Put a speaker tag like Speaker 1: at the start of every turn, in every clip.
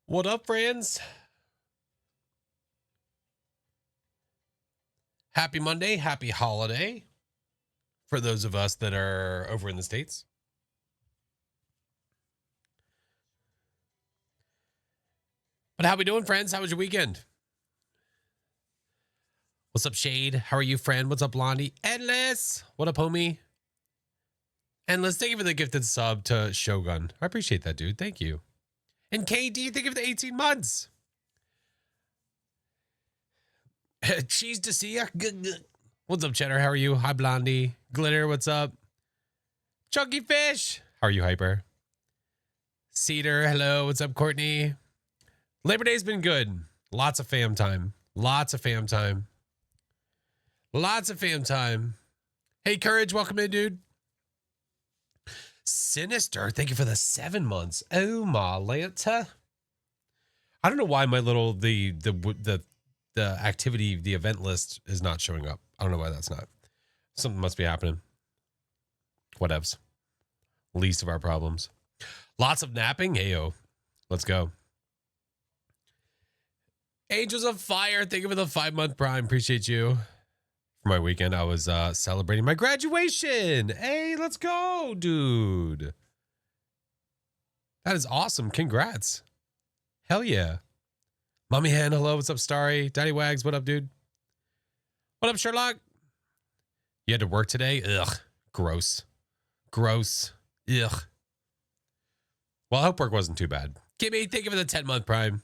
Speaker 1: What up, friends? Happy Monday, happy holiday for those of us that are over in the States. But how we doing, friends? How was your weekend? What's up, Shade? How are you, friend? What's up, Blondie? Endless. What up, homie? Endless, thank you for the gifted sub to Shogun. I appreciate that, dude. Thank you. And KD, thank you for the 18 months. Cheese to see ya. What's up, Cheddar? How are you? Hi, Blondie. Glitter, what's up? Chunky Fish. How are you, Hyper? Cedar, hello. What's up, Courtney? Labor Day's been good. Lots of fam time. Lots of fam time. Lots of fam time. Hey, Courage, welcome in, dude. Sinister, thank you for the 7 months. Oh, my Lanta. I don't know why my little the activity, the event list is not showing up. I don't know why that's not. Something must be happening. Whatevs. Least of our problems. Lots of napping. Heyo. Let's go. Angels of Fire, thank you for the 5-month prime. Appreciate you. For my weekend, I was celebrating my graduation. Hey, let's go, dude. That is awesome. Congrats. Hell yeah. Mommy Hen, hello. What's up, Starry? Daddy Wags, what up, dude? What up, Sherlock? You had to work today? Ugh. Gross. Gross. Ugh. Well, I hope work wasn't too bad. Kimmy, thank you for the 10-month prime.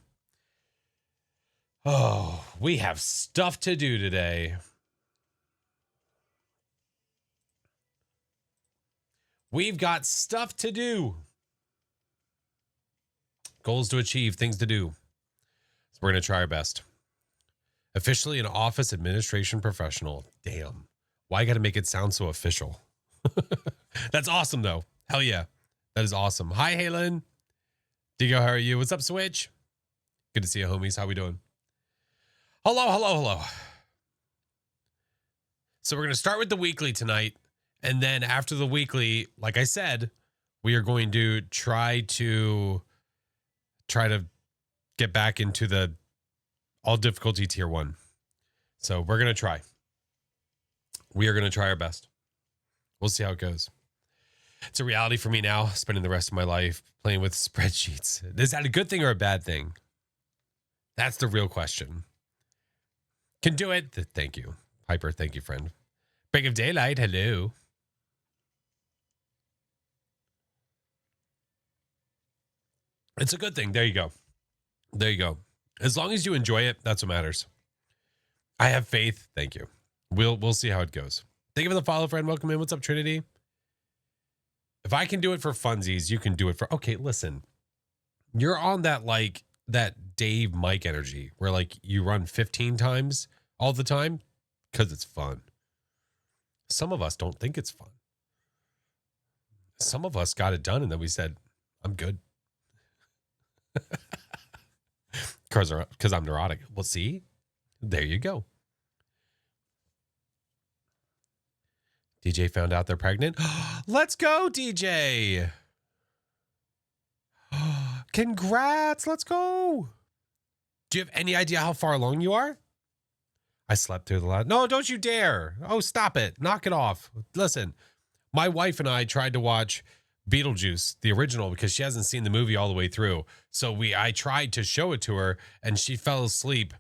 Speaker 1: Oh, we have stuff to do today. We've got stuff to do. Goals to achieve, things to do. So we're going to try our best. Officially an office administration professional. Damn. Why I got to make it sound so official? That's awesome, though. Hell yeah. That is awesome. Hi, Halen. Digo, how are you? What's up, Switch? Good to see you, homies. How we doing? Hello, hello, hello. So we're going to start with the weekly tonight. And then after the weekly, like I said, we are going to try to get back into the all difficulty tier 1. So we're going to try. We are going to try our best. We'll see how it goes. It's a reality for me now, spending the rest of my life playing with spreadsheets. Is that a good thing or a bad thing? That's the real question. Can do it. Thank you. Hyper, thank you, friend. Break of Daylight, hello. It's a good thing. There you go. There you go. As long as you enjoy it, that's what matters. I have faith. Thank you. We'll see how it goes. Thank you for the follow, friend. Welcome in. What's up, Trinity? If I can do it for funsies, you can do it for... Okay, listen. You're on that Dave Mike energy where you run 15 times all the time because it's fun. Some of us don't think it's fun. Some of us got it done and then we said, I'm good. Because I'm neurotic. Well, see? There you go. DJ found out they're pregnant. Let's go, DJ. Congrats. Let's go. Do you have any idea how far along you are? I slept through the last... No, don't you dare. Oh, stop it. Knock it off. Listen, my wife and I tried to watch Beetlejuice, the original, because she hasn't seen the movie all the way through. So I tried to show it to her, and she fell asleep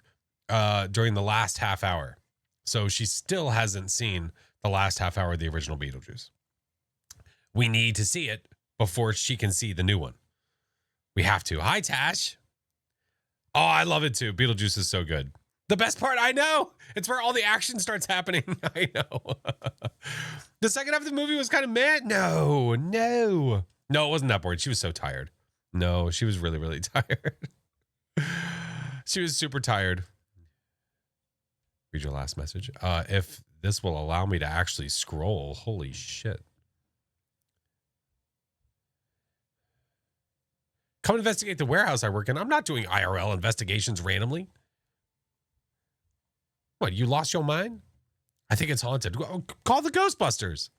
Speaker 1: during the last half hour. So she still hasn't seen the last half hour of the original Beetlejuice. We need to see it before she can see the new one. We have to. Hi, Tash. Oh, I love it too. Beetlejuice is so good. The best part, I know. It's where all the action starts happening. I know. The second half of the movie was kind of meh. No, it wasn't that boring. She was so tired. No, she was really, really tired. She was super tired. Read your last message. If this will allow me to actually scroll. Holy shit. Come investigate the warehouse I work in. I'm not doing IRL investigations randomly. What, you lost your mind? I think it's haunted. Call the Ghostbusters.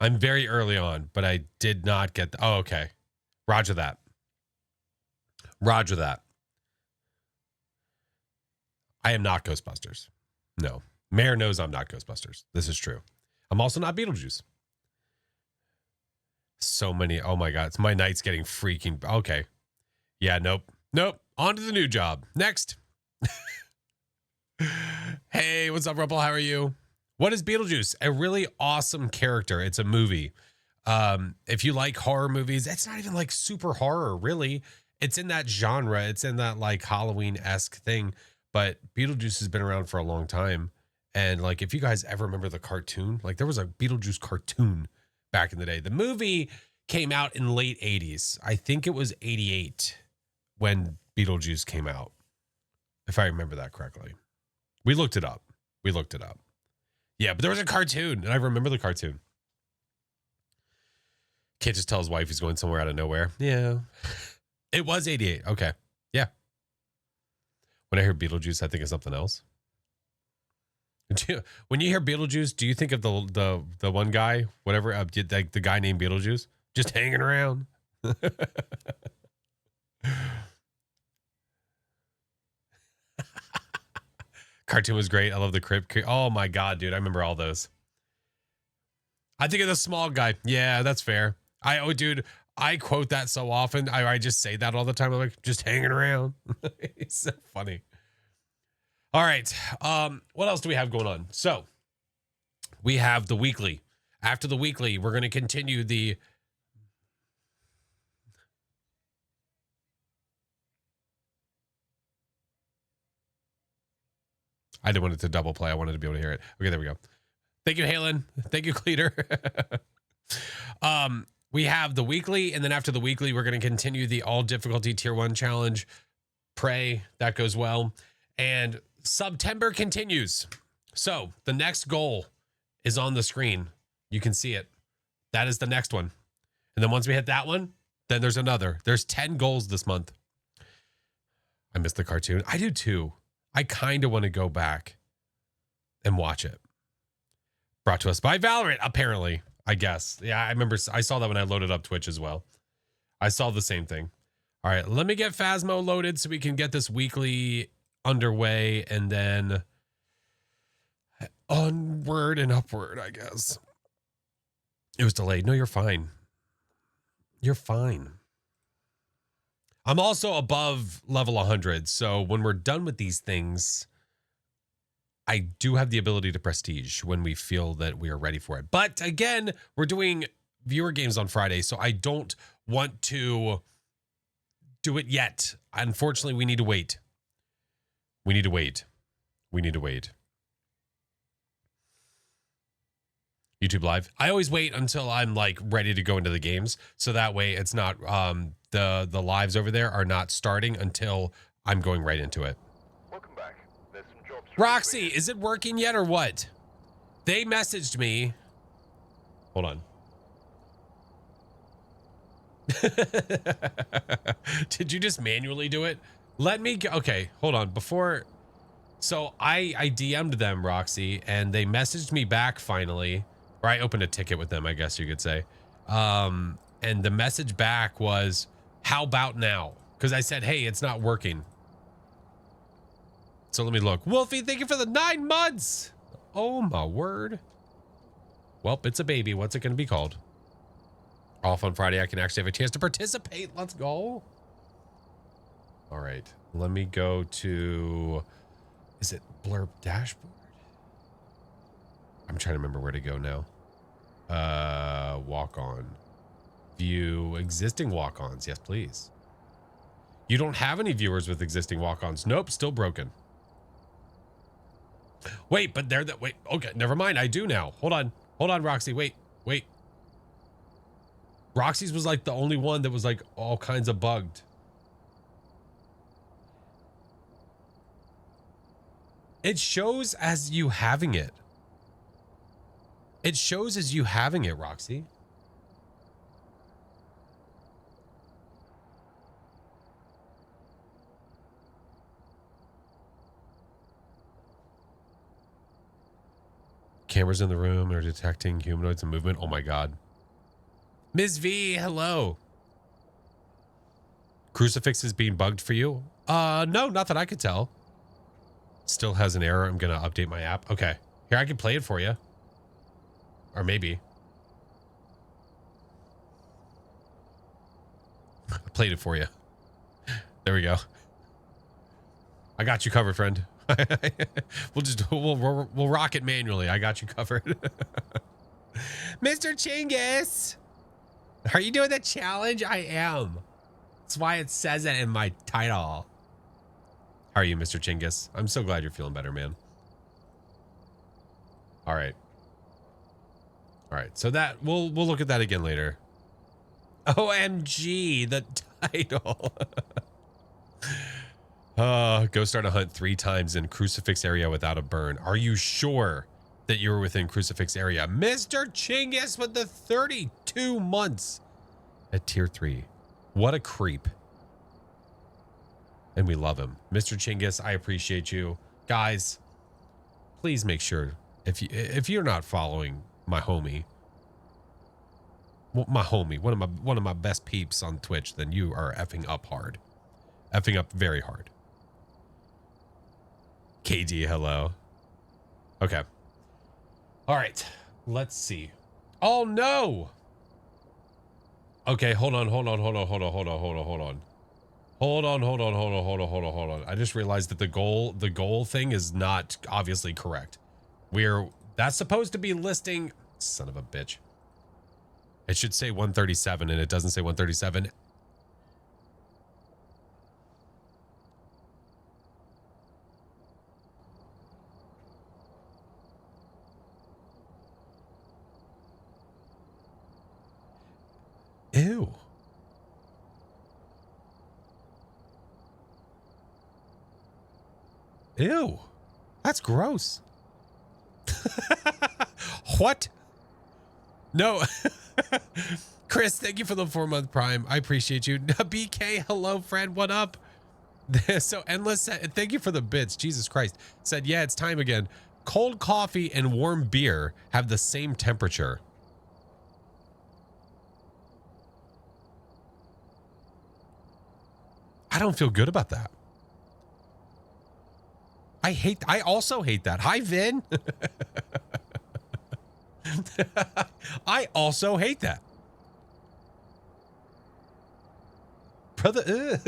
Speaker 1: I'm very early on, but I did not get... Oh, okay. Roger that. Roger that. I am not Ghostbusters. No. Mayor knows I'm not Ghostbusters. This is true. I'm also not Beetlejuice. So many. Oh my God. It's my night's getting freaking. Okay. Yeah, nope. Nope. On to the new job. Next. Hey, what's up, Rumpel? How are you? What is Beetlejuice? A really awesome character. It's a movie. If you like horror movies, it's not even like super horror, really. It's in that genre. It's in that like Halloween-esque thing. But Beetlejuice has been around for a long time. And like, if you guys ever remember the cartoon, like there was a Beetlejuice cartoon back in the day. The movie came out in late 80s. I think it was 88 when Beetlejuice came out, if I remember that correctly. We looked it up. Yeah, but there was a cartoon, and I remember the cartoon. Can't just tell his wife he's going somewhere out of nowhere. Yeah. It was 88. Okay. Yeah. When I hear Beetlejuice, I think of something else. When you hear Beetlejuice, do you think of the one guy, whatever, like the guy named Beetlejuice, just hanging around? Cartoon was great. I love the Crypt. Oh my God, dude. I remember all those. I think of the small guy. Yeah, that's fair. Dude, I quote that so often. I just say that all the time. I'm like, just hanging around. It's so funny. All right. What else do we have going on? So we have the weekly. After the weekly, we're going to continue the I didn't want it to double play. I wanted to be able to hear it. Okay, there we go. Thank you, Halen. Thank you, Cleater. We have the weekly, and then after the weekly, we're going to continue the all difficulty tier 1 challenge. Pray that goes well. And September continues. So the next goal is on the screen. You can see it. That is the next one. And then once we hit that one, then there's another. There's 10 goals this month. I missed the cartoon. I do too. I kind of want to go back and watch it. Brought to us by Valorant, apparently, I guess. Yeah, I remember. I saw that when I loaded up Twitch as well. I saw the same thing. All right, let me get Phasmo loaded so we can get this weekly underway and then onward and upward, I guess. It was delayed. No, you're fine. You're fine. I'm also above level 100, so when we're done with these things, I do have the ability to prestige when we feel that we are ready for it. But again, we're doing viewer games on Friday, so I don't want to do it yet. Unfortunately, we need to wait. We need to wait. We need to wait. YouTube Live. I always wait until I'm like ready to go into the games, so that way it's not the lives over there are not starting until I'm going right into it.
Speaker 2: Welcome back. There's some jobs.
Speaker 1: Roxy, is it working yet or what? They messaged me. Hold on. Did you just manually do it? Let me go. Okay, hold on. Before, so I DM'd them, Roxy, and they messaged me back finally. Or I opened a ticket with them, I guess you could say. And the message back was, how about now? Because I said, hey, it's not working. So let me look. Wolfie, thank you for the 9 months. Oh, my word. Well, it's a baby. What's it going to be called? Off on Friday, I can actually have a chance to participate. Let's go. All right. Let me go to... Is it Blurb Dashboard? I'm trying to remember where to go now. Walk on. View existing walk-ons. Yes, please. You don't have any viewers with existing walk-ons. Nope, still broken. Wait, but they're that. Wait, okay, never mind. I do now. Hold on, Roxy. Wait. Roxy's was like the only one that was like all kinds of bugged. It shows as you having it. It shows as you having it, Roxy. Cameras in the room are detecting humanoids and movement. Oh my God. Ms. V, hello. Crucifix is being bugged for you? No, not that I could tell. Still has an error. I'm going to update my app. Okay. Here, I can play it for you. Or maybe. I played it for you. There we go. I got you covered, friend. we'll rock it manually. I got you covered. Mr. Chingus, are you doing the challenge? I am. That's why it says it in my title. How are you, Mr. Chingus? I'm so glad you're feeling better, man. All right. All right. So that we'll look at that again later. OMG, the title. Go start a hunt 3 times in Crucifix area without a burn. Are you sure that you were within Crucifix area? Mr. Chingus with the 32 months at tier 3. What a creep. And we love him. Mr. Chingus, I appreciate you. Guys, please make sure if you're not following my homie, one of my best peeps on Twitch, then you are effing up hard. Effing up very hard. KD, hello. Okay. All right. Let's see. Oh no. Okay, hold on. I just realized that the goal thing is not obviously correct. That's supposed to be listing, son of a bitch. It should say 137 and it doesn't say 137. Ew. Ew. That's gross. What? No. Chris, thank you for the 4-month prime. I appreciate you. BK, hello, friend. What up? So Endless said, thank you for the bits. Jesus Christ. Said, yeah, it's time again. Cold coffee and warm beer have the same temperature. I don't feel good about that. I also hate that. Hi, Vin. I also hate that. Brother.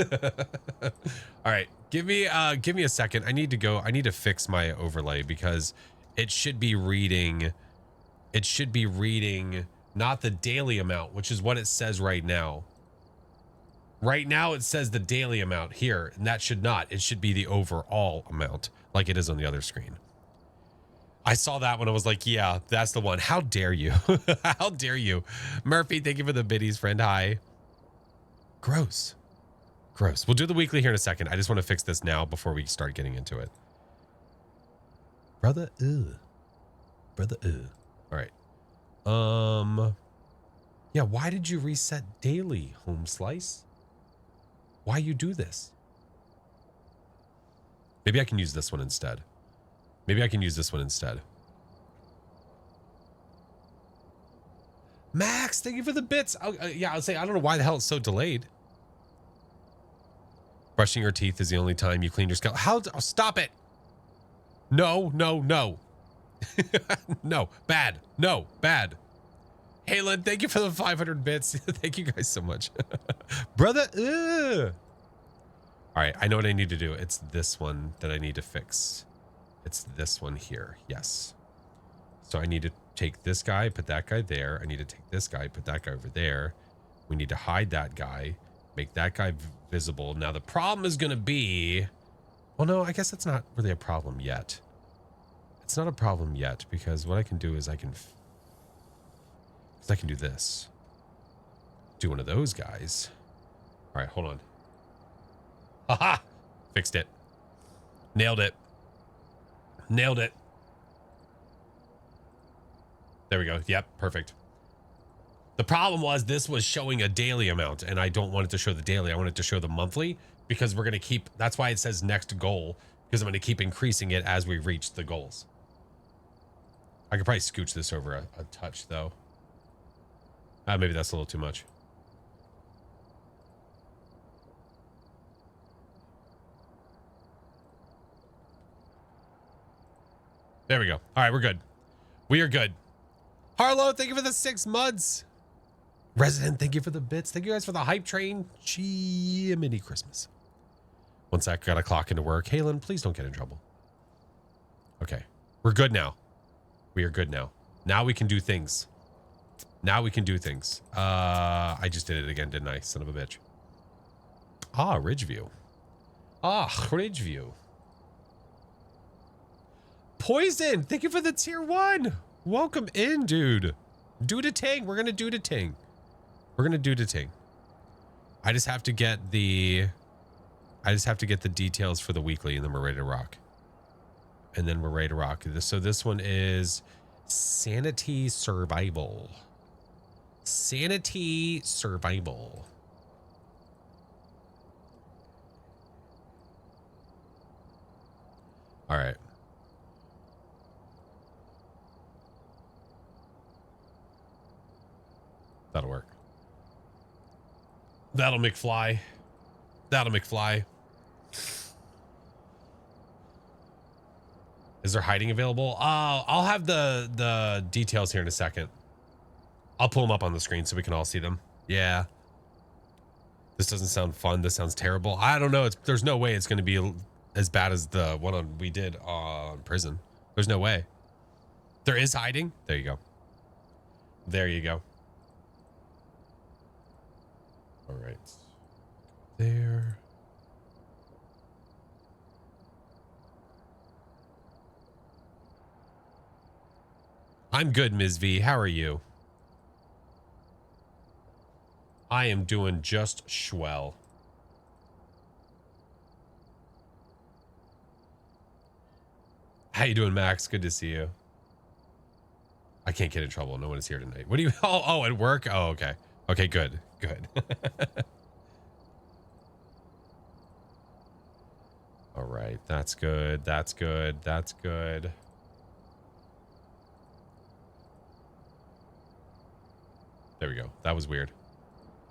Speaker 1: All right. Give me a second. I need to go. I need to fix my overlay because it should be reading not the daily amount, which is what it says right now. Right now it says the daily amount here, and that should not. It should be the overall amount like it is on the other screen. I saw that when I was like, yeah, that's the one. How dare you? How dare you? Murphy, thank you for the biddies, friend. Hi. Gross. Gross. We'll do the weekly here in a second. I just want to fix this now before we start getting into it. Brother, Brother, All right. Yeah, why did you reset daily, Home Slice? Why you do this? Maybe I can use this one instead. Max, thank you for the bits. Yeah, I'll say, I don't know why the hell it's so delayed. Brushing your teeth is the only time you clean your scalp. Stop it. No. No, bad. No, bad. Halen, thank you for the 500 bits. Thank you guys so much. Brother, All right, I know what I need to do. It's this one that I need to fix. It's this one here. Yes. So I need to take this guy, put that guy there. I need to take this guy, put that guy over there. We need to hide that guy, make that guy visible. Now the problem is going to be, well, no, I guess that's not really a problem yet. It's not a problem yet because what I can do is I can do this. Do one of those guys. All right, hold on. Haha! Fixed it. Nailed it. Nailed it. There we go. Yep, perfect. The problem was this was showing a daily amount, and I don't want it to show the daily. I want it to show the monthly because we're going to keep... That's why it says next goal, because I'm going to keep increasing it as we reach the goals. I could probably scooch this over a touch, though. Maybe that's a little too much. There we go. All right, we're good. We are good. Harlow, thank you for the 6 months. Resident, thank you for the bits. Thank you guys for the hype train. Mini Christmas. One sec, gotta clock into work. Halen, please don't get in trouble. Okay, we're good now. We are good now. Now we can do things. Now we can do things. I just did it again, didn't I? Son of a bitch. Ah, Ridgeview. Ah, Ridgeview. Poison, thank you for the tier 1. Welcome in, dude. Do the ting. We're gonna do the ting. We're gonna do the ting. I just have to get the details for the weekly, and then we're ready to rock. And then we're ready to rock. So this one is Sanity Survival. Sanity Survival. All right. That'll work. That'll McFly. That'll McFly. Is there hiding available? I'll have the details here in a second. I'll pull them up on the screen so we can all see them. Yeah. This doesn't sound fun. This sounds terrible. I don't know. There's no way it's going to be as bad as the one we did on prison. There's no way. There is hiding. There you go. There you go. All right. There. I'm good, Ms. V. How are you? I am doing just swell. How you doing, Max? Good to see you. I can't get in trouble. No one is here tonight. What do you... Oh, at work? Oh, okay. Okay, good. Good. All right. That's good. That's good. That's good. There we go. That was weird.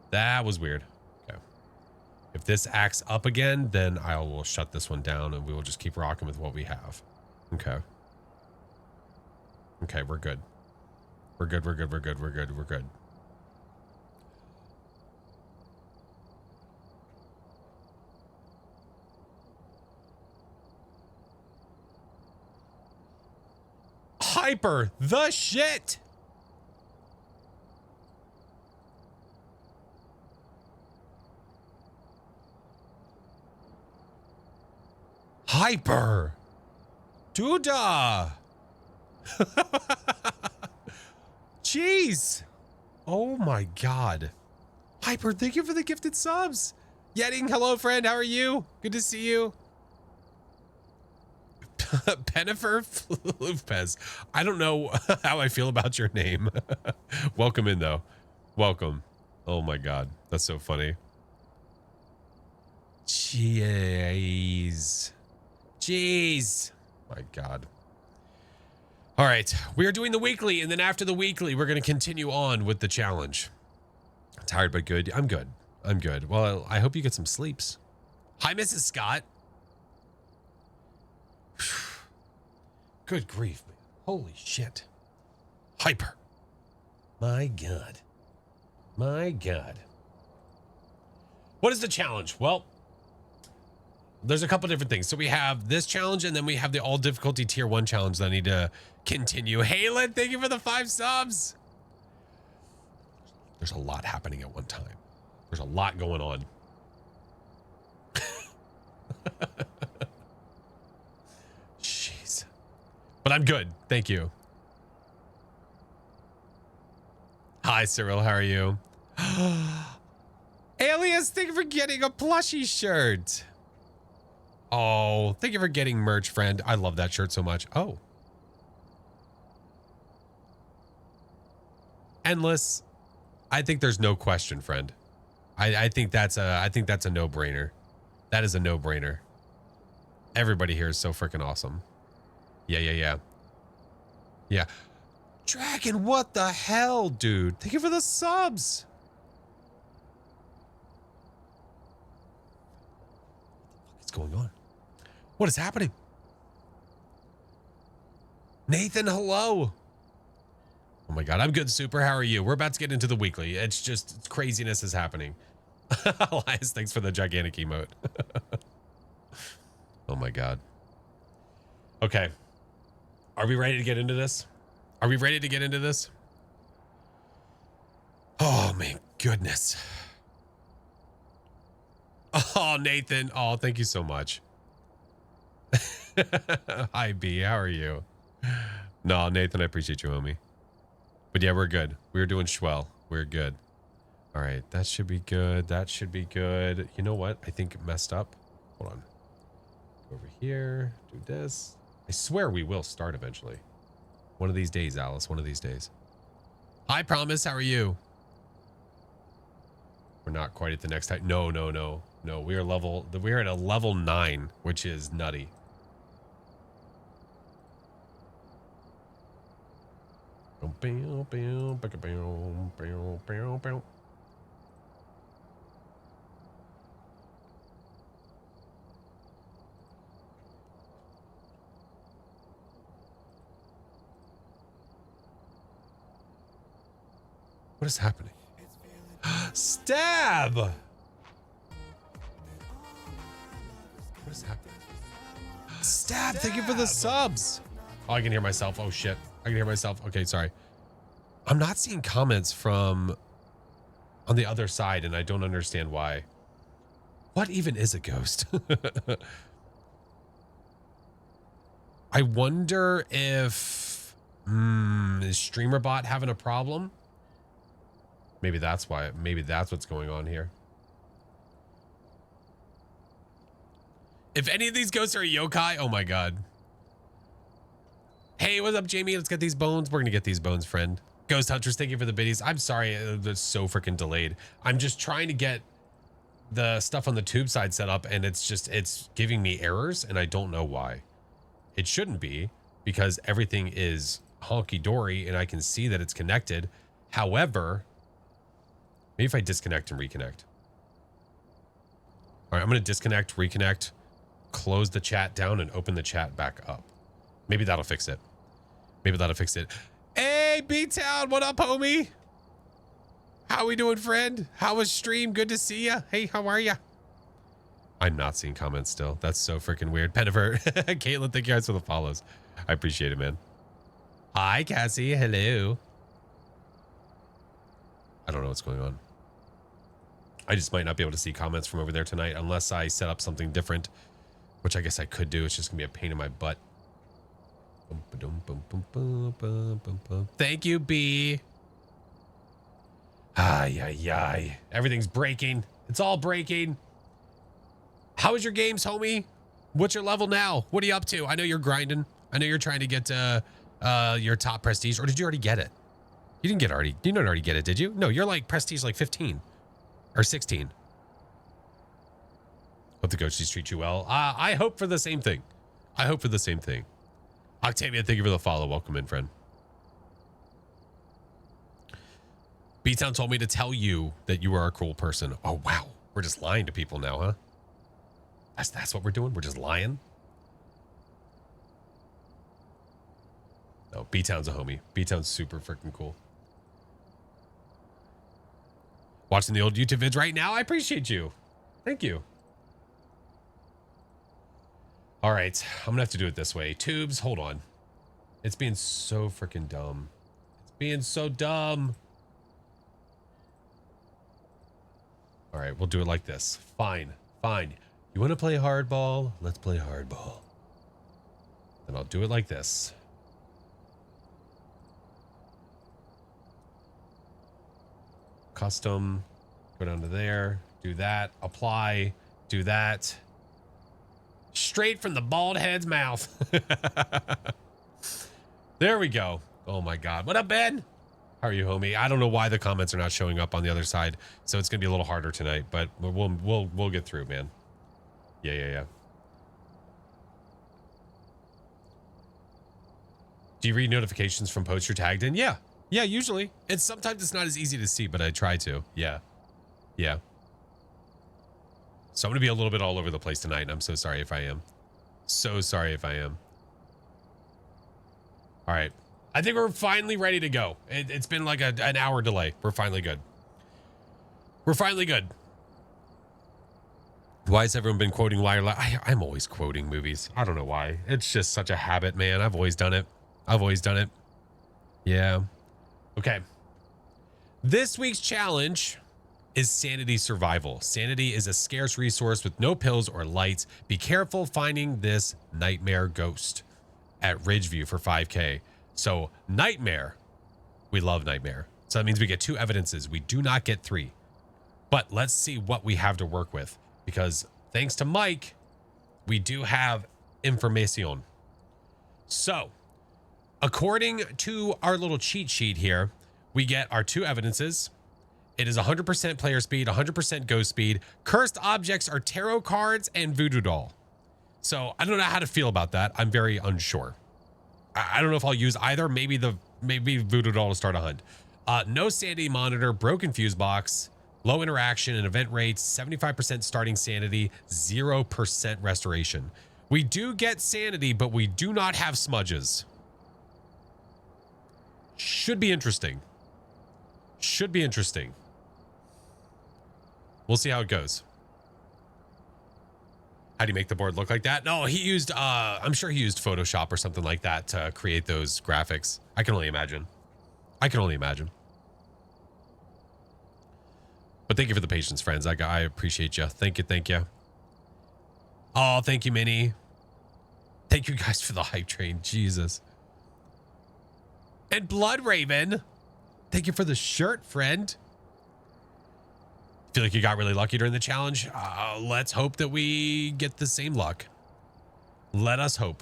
Speaker 1: That was weird. Okay. If this acts up again, then I will shut this one down and we will just keep rocking with what we have. Okay. Okay, we're good. We're good. We're good. We're good. We're good. We're good. Hyper the shit. Hyper. Duda. Jeez. Oh my God. Hyper, thank you for the gifted subs. Yeting, hello friend. How are you? Good to see you. Pennifer Flupez. I don't know how I feel about your name. Welcome in though. Welcome. Oh my God. That's so funny. Jeez. Jeez. My God. All right. We are doing the weekly, and then after the weekly, we're going to continue on with the challenge. Tired but good. I'm good. I'm good. Well, I hope you get some sleeps. Hi, Mrs. Scott. Good grief, man. Holy shit. Hyper. My God. My God. What is the challenge? Well, there's a couple different things. So we have this challenge, and then we have the all difficulty tier 1 challenge that I need to continue. Halen, thank you for the 5 subs. There's a lot happening at one time. There's a lot going on. Jeez. But I'm good. Thank you. Hi, Cyril. How are you? Alias, thank you for getting a plushie shirt. Oh, thank you for getting merch, friend. I love that shirt so much. Oh. Endless. I think there's no question, friend. I think that's a no-brainer. That is a no-brainer. Everybody here is so freaking awesome. Yeah. Yeah. Dragon, what the hell, dude? Thank you for the subs. What's going on? What is happening? Nathan, hello. Oh my God, I'm good, Super. How are you? We're about to get into the weekly. It's just craziness is happening. Elias, thanks for the gigantic emote. Oh my God. Okay. Are we ready to get into this? Are we ready to get into this? Oh my goodness. Oh, Nathan. Oh, thank you so much. Hi, B. How are you? No, Nathan, I appreciate you, homie. But yeah, we're good. We're doing swell. We're good. All right, that should be good. That should be good. You know what? I think it messed up. Hold on. Go over here. Do this. I swear we will start eventually. One of these days, Alice. One of these days. Hi, Promise. How are you? We're not quite at the next height. No, no, no. No, we are level. We're at a level 9, which is nutty. What is happening? Stab! What is happening? Stab, thank you for the subs. Oh, I can hear myself. Oh, shit. I can hear myself. Okay, sorry. I'm not seeing comments from on the other side, and I don't understand why. What even is a ghost? I wonder if... is StreamerBot having a problem? Maybe that's why. Maybe that's what's going on here. If any of these ghosts are a yokai, oh my God. Hey, what's up, Jamie? Let's get these bones. We're going to get these bones, friend. Ghost Hunters, thank you for the biddies. I'm sorry, it's so freaking delayed. I'm just trying to get the stuff on the tube side set up, and it's giving me errors, and I don't know why. It shouldn't be, because everything is honky-dory, and I can see that it's connected. However, maybe if I disconnect and reconnect. All right, I'm going to disconnect, reconnect, close the chat down, and open the chat back up. Maybe that'll fix it. Maybe that'll fix it. Hey, B-Town, what up, homie? How we doing, friend? How was stream? Good to see ya. Hey, how are ya? I'm not seeing comments still. That's so freaking weird. Pennifer, Caitlin, thank you guys for the follows. I appreciate it, man. Hi, Cassie. Hello. I don't know what's going on. I just might not be able to see comments from over there tonight unless I set up something different, which I guess I could do. It's just gonna be a pain in my butt. Thank you, B. Ay, ay, ay. Everything's breaking. It's all breaking. How is your games, homie? What's your level now? What are you up to? I know you're grinding. I know you're trying to get your top prestige, or did you already get it? You didn't get already. You didn't already get it, did you? No, you're like prestige like 15 or 16. Hope the coaches treat you well. I hope for the same thing. I hope for the same thing. Octavia, thank you for the follow. Welcome in, friend. B-Town told me to tell you that you are a cruel person. Oh, wow. We're just lying to people now, huh? That's what we're doing? We're just lying? No, B-Town's a homie. B-Town's super freaking cool. Watching the old YouTube vids right now. I appreciate you. Thank you. All right. I'm going to have to do it this way. Tubes, hold on. It's being so freaking dumb. It's being so dumb. All right. We'll do it like this. Fine. Fine. You want to play hardball? Let's play hardball. And I'll do it like this. Custom. Go down to there. Do that. Apply. Do that. Straight from the bald head's mouth. There we go. Oh my God. What up, Ben? How are you, homie? I don't know why the comments are not showing up on the other side, so it's gonna be a little harder tonight, but we'll get through, man. Yeah. Do you read notifications from posts you're tagged in? Yeah, usually. Sometimes it's not as easy to see, but I try to. Yeah. So I'm gonna be a little bit all over the place tonight, and I'm so sorry if I am. So sorry if I am. All right. I think we're finally ready to go. It's been like an hour delay. We're finally good. We're finally good. Why has everyone been quoting Liar Liar? I'm always quoting movies. I don't know why. It's just such a habit, man. I've always done it. I've always done it. Yeah. Okay. This week's challenge is sanity survival. Sanity is a scarce resource with no pills or lights. Be careful finding this nightmare ghost at Ridgeview for 5K. So nightmare, we love nightmare. So that means we get 2 evidences. We do not get 3. But let's see what we have to work with, because thanks to Mike, we do have information. So according to our little cheat sheet here, we get our 2 evidences. It is 100% player speed, 100% ghost speed. Cursed objects are tarot cards and voodoo doll. So I don't know how to feel about that. I'm very unsure. I don't know if I'll use either. Maybe voodoo doll to start a hunt. No sanity monitor, broken fuse box, low interaction and event rates, 75% starting sanity, 0% restoration. We do get sanity, but we do not have smudges. Should be interesting. Should be interesting. We'll see how it goes. How do you make the board look like that? No, he used, I'm sure he used Photoshop or something like that to create those graphics. I can only imagine. I can only imagine. But thank you for the patience, friends. I appreciate you. Thank you. Thank you. Oh, thank you, Minnie. Thank you guys for the hype train. Jesus. And Blood Raven. Thank you for the shirt, friend. Feel like you got really lucky during the challenge. Let's hope that we get the same luck. Let us hope.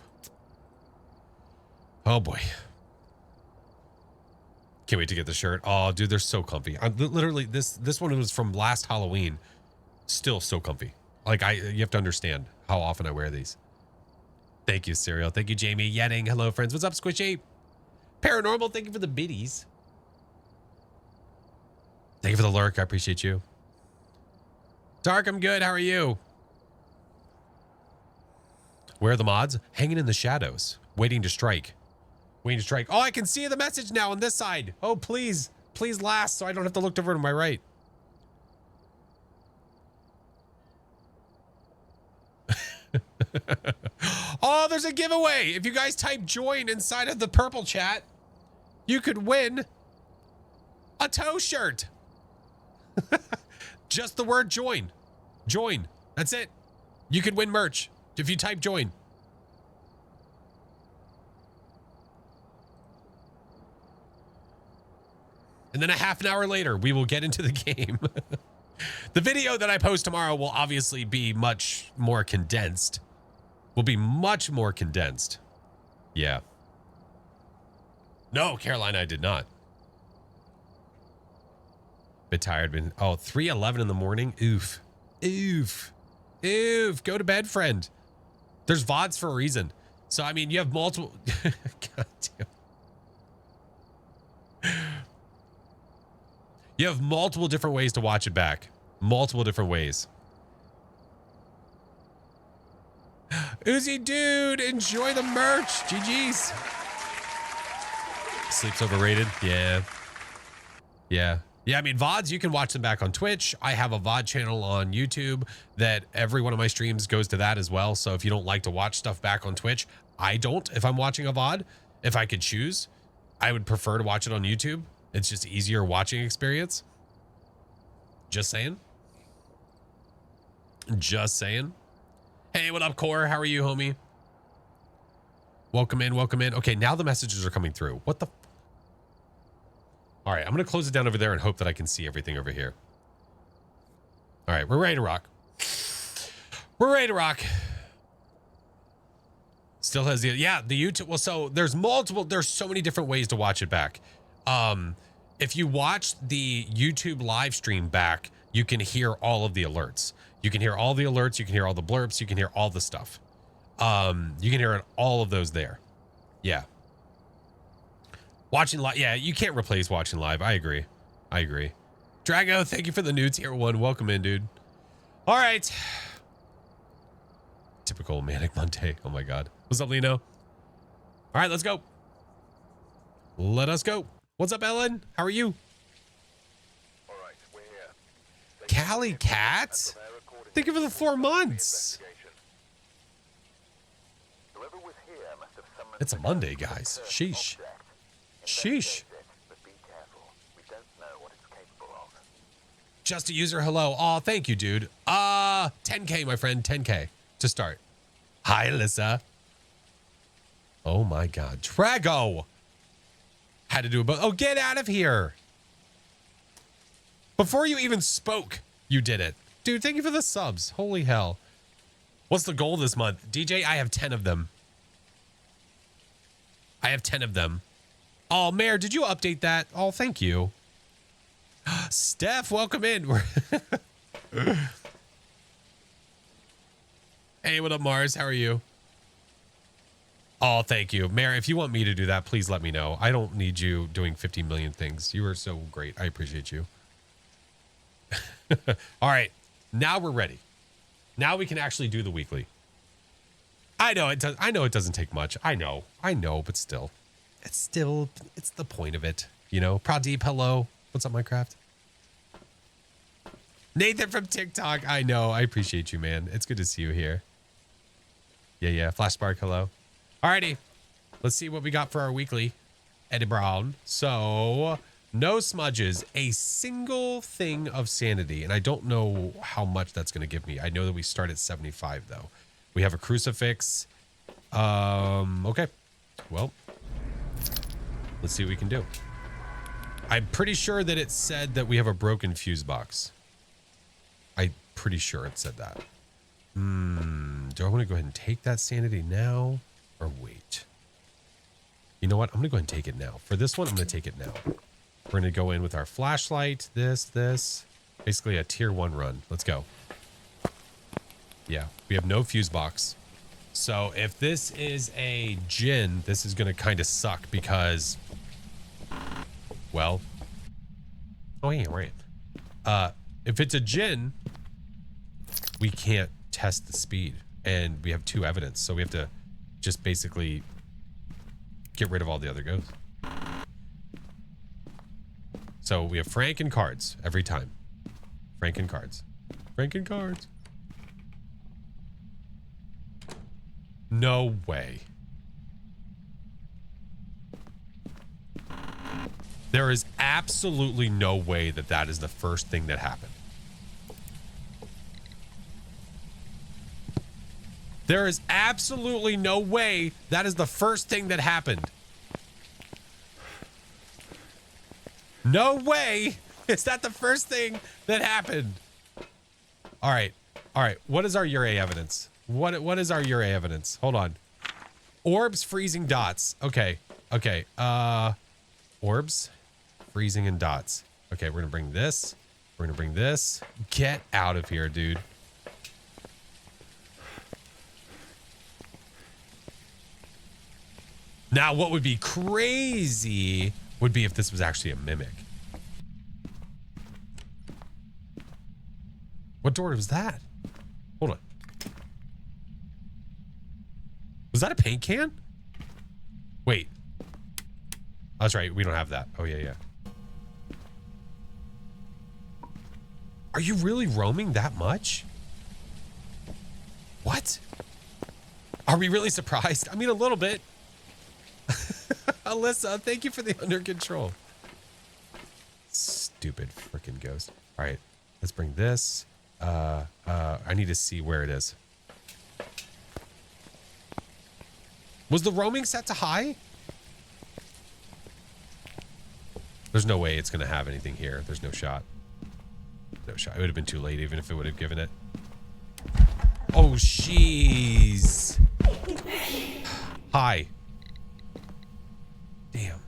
Speaker 1: Oh boy. Can't wait to get the shirt. Oh, dude, they're so comfy. Literally, this one was from last Halloween. Still so comfy. Like, you have to understand how often I wear these. Thank you, Serial. Thank you, Jamie. Yetting. Hello, friends. What's up, Squishy? Paranormal, thank you for the biddies. Thank you for the lurk. I appreciate you. Dark, I'm good. How are you? Where are the mods? Hanging in the shadows. Waiting to strike. Waiting to strike. Oh, I can see the message now on this side. Oh, please. Please last so I don't have to look over to my right. Oh, there's a giveaway. If you guys type join inside of the purple chat, you could win a toe shirt. Just the word join. Join. That's it. You could win merch if you type join. And then a half an hour later, we will get into the game. The video that I post tomorrow will obviously be much more condensed. Will be much more condensed. Yeah. No, Caroline, I did not. Bit tired. Been 3:11 in the morning. Oof. Oof. Oof. Go to bed, friend. There's VODs for a reason. So, I mean, you have multiple. God damn. You have multiple different ways to watch it back. Multiple different ways. Uzi dude, enjoy the merch. GG's. Sleep's overrated. Yeah. Yeah. Yeah, I mean, VODs, you can watch them back on Twitch. I have a VOD channel on YouTube that every one of my streams goes to that as well. So if you don't like to watch stuff back on Twitch, I don't. If I'm watching a VOD, if I could choose, I would prefer to watch it on YouTube. It's just easier watching experience. Just saying. Just saying. Hey, what up, Core? How are you, homie? Welcome in, welcome in. Okay, now the messages are coming through. What the? All right, I'm going to close it down over there and hope that I can see everything over here. All right, we're ready to rock. We're ready to rock. Still has the, yeah, the YouTube. Well, so there's so many different ways to watch it back. If you watch the YouTube live stream back, you can hear all of the alerts. You can hear all the alerts. You can hear all the blurps. You can hear all the stuff. You can hear all of those there. Yeah. Watching live. Yeah, you can't replace watching live. I agree. I agree. Drago, thank you for the new tier 1. Welcome in, dude. All right. Typical Manic Monday. Oh my God. What's up, Lino? All right, let's go. Let us go. What's up, Ellen? How are you?
Speaker 2: All right, we're here.
Speaker 1: Callie Cat? Thank you for the 4 months.
Speaker 2: Whoever was here must have summoned
Speaker 1: It's a Monday, guys. Sheesh. Sheesh.
Speaker 2: but be careful. We don't know what it's capable of.
Speaker 1: Just a user, hello. Oh, thank you, dude. 10K, my friend, 10K to start. Hi, Alyssa. Oh my God. Trago. Had to do it, but oh, get out of here. Before you even spoke, you did it. Dude, thank you for the subs. Holy hell. What's the goal this month? DJ, I have 10 of them. I have 10 of them. Oh, Mayor, did you update that? Oh, thank you. Steph, welcome in. Hey, what up, Mars? How are you? Oh, thank you. Mayor, if you want me to do that, please let me know. I don't need you doing 50 million things. You are so great. I appreciate you. All right. Now we're ready. Now we can actually do the weekly. I know it does. I know it doesn't take much. I know, but still, it's the point of it. You know, Pradeep, hello. What's up, Minecraft? Nathan from TikTok. I know. I appreciate you, man. It's good to see you here. Yeah. Flashspark, hello. Alrighty. Let's see what we got for our weekly. Eddie Brown. So, no smudges. A single thing of sanity. And I don't know how much that's going to give me. I know that we start at 75, though. We have a crucifix. Okay. Well, let's see what we can do. I'm pretty sure that it said that we have a broken fuse box. I'm pretty sure it said that. Do I want to go ahead and take that sanity now or wait? You know what? I'm going to go ahead and take it now. For this one, I'm going to take it now. We're going to go in with our flashlight, this. Basically a tier 1 run. Let's go. Yeah, we have no fuse box. So if this is a Jinn, this is going to kind of suck because, well, oh yeah, right. If it's a Jinn, we can't test the speed, and we have 2 evidence, so we have to just basically get rid of all the other ghosts. So we have Frank and cards every time. Frank and cards. No way. There is absolutely no way that that is the first thing that happened. There is absolutely no way that is the first thing that happened. No way is that the first thing that happened. All right. What is our Ure evidence? What is our Ure evidence? Hold on. Orbs, freezing, dots. Okay. Orbs, freezing, and dots. Okay, we're gonna bring this. Get out of here, dude. Now, what would be crazy would be if this was actually a mimic. What door was that? Hold on. Was that a paint can? Wait. Oh, that's right. We don't have that. Oh, yeah. Are you really roaming that much? What? Are we really surprised? I mean, a little bit. Alyssa, thank you for the under control. Stupid freaking ghost. All right, let's bring this. I need to see where it is. Was the roaming set to high? There's no way it's going to have anything here. There's no shot. No shot. It would have been too late even if it would have given it. Oh, jeez. Hi. Damn.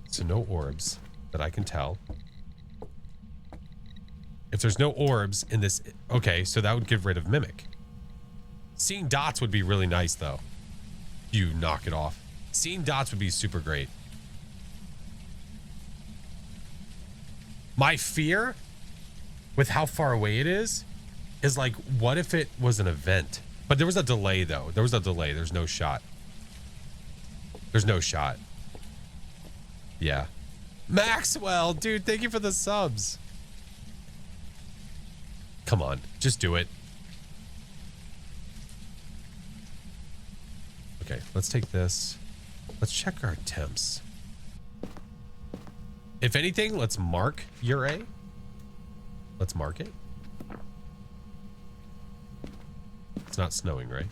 Speaker 1: So no orbs that I can tell. If there's no orbs in this, okay, so that would get rid of mimic. Seeing dots would be really nice though. You knock it off. Seeing dots would be super great. My fear with how far away it is like, what if it was an event? But there was a delay, though. There was a delay. There's no shot. There's no shot. Yeah. Maxwell, dude, thank you for the subs. Come on, just do it. Okay, let's take this. Let's check our temps. If anything, let's mark your A. Let's mark it. It's not snowing, right?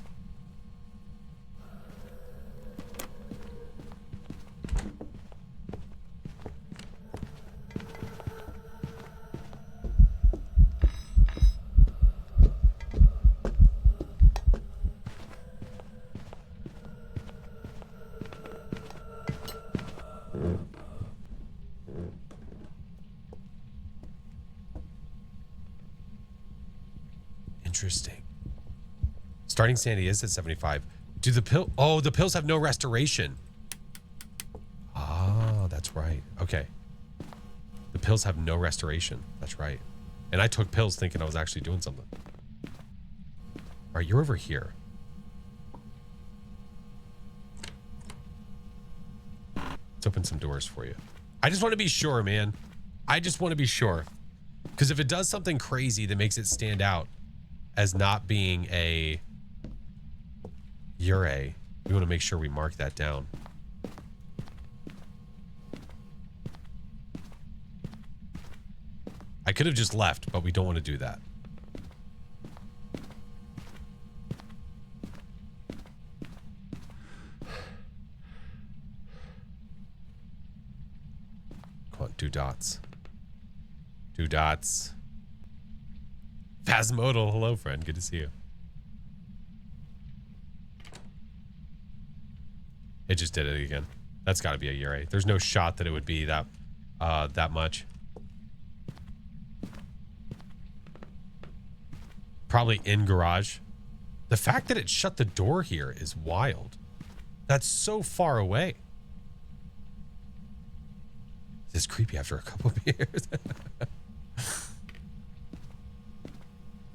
Speaker 1: Interesting. Starting sanity is at 75. Do the pill? Oh, the pills have no restoration. Ah, that's right. Okay. The pills have no restoration. That's right. And I took pills thinking I was actually doing something. All right, you're over here. Let's open some doors for you. I just want to be sure, man. I just want to be sure. Because if it does something crazy that makes it stand out as not being a Ure, we want to make sure we mark that down. I could have just left, but we don't want to do that. Come on, 2 dots. 2 dots. Phasmodal, hello friend, good to see you. It just did it again. That's got to be a Ure. There's no shot that it would be that much. Probably in garage. The fact that it shut the door here is wild. That's so far away. This is creepy after a couple of years.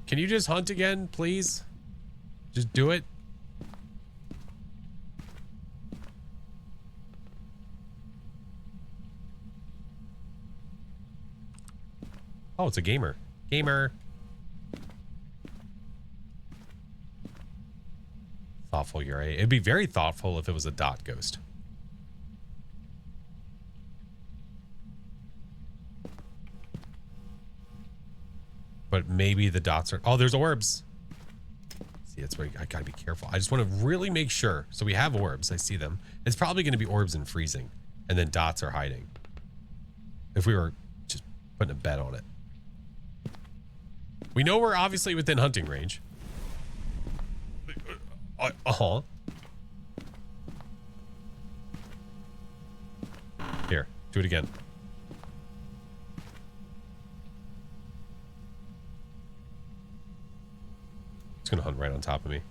Speaker 1: Can you just hunt again, please? Just do it. Oh, it's a gamer. Gamer. Thoughtful Ure. It'd be very thoughtful if it was a dot ghost. But maybe the dots are... Oh, there's orbs. See, that's where I gotta be careful. I just want to really make sure. So we have orbs. I see them. It's probably going to be orbs and freezing. And then dots are hiding. If we were just putting a bet on it. We know we're obviously within hunting range. Uh-huh. Here, do it again. It's gonna hunt right on top of me.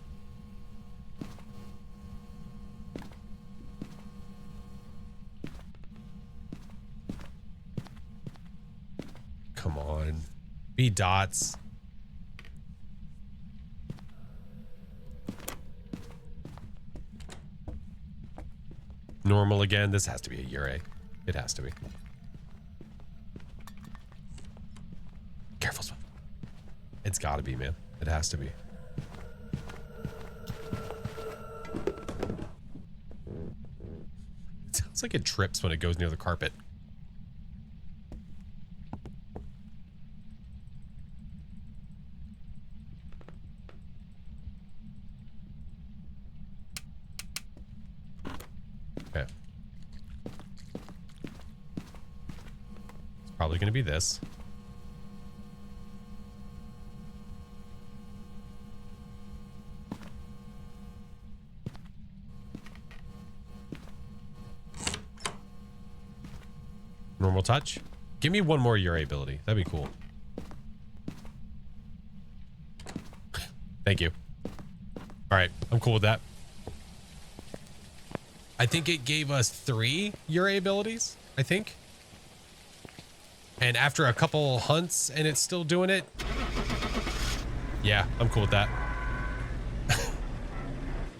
Speaker 1: Come on. Be dots. Normal again. This has to be a Ure. It has to be. Careful. It's got to be, man. It has to be. It sounds like it trips when it goes near the carpet. Okay. It's probably going to be this. Normal touch. Give me one more Ure ability. That'd be cool. Thank you. All right. I'm cool with that. I think it gave us 3 Ure abilities, I think. And after a couple hunts and it's still doing it. Yeah, I'm cool with that.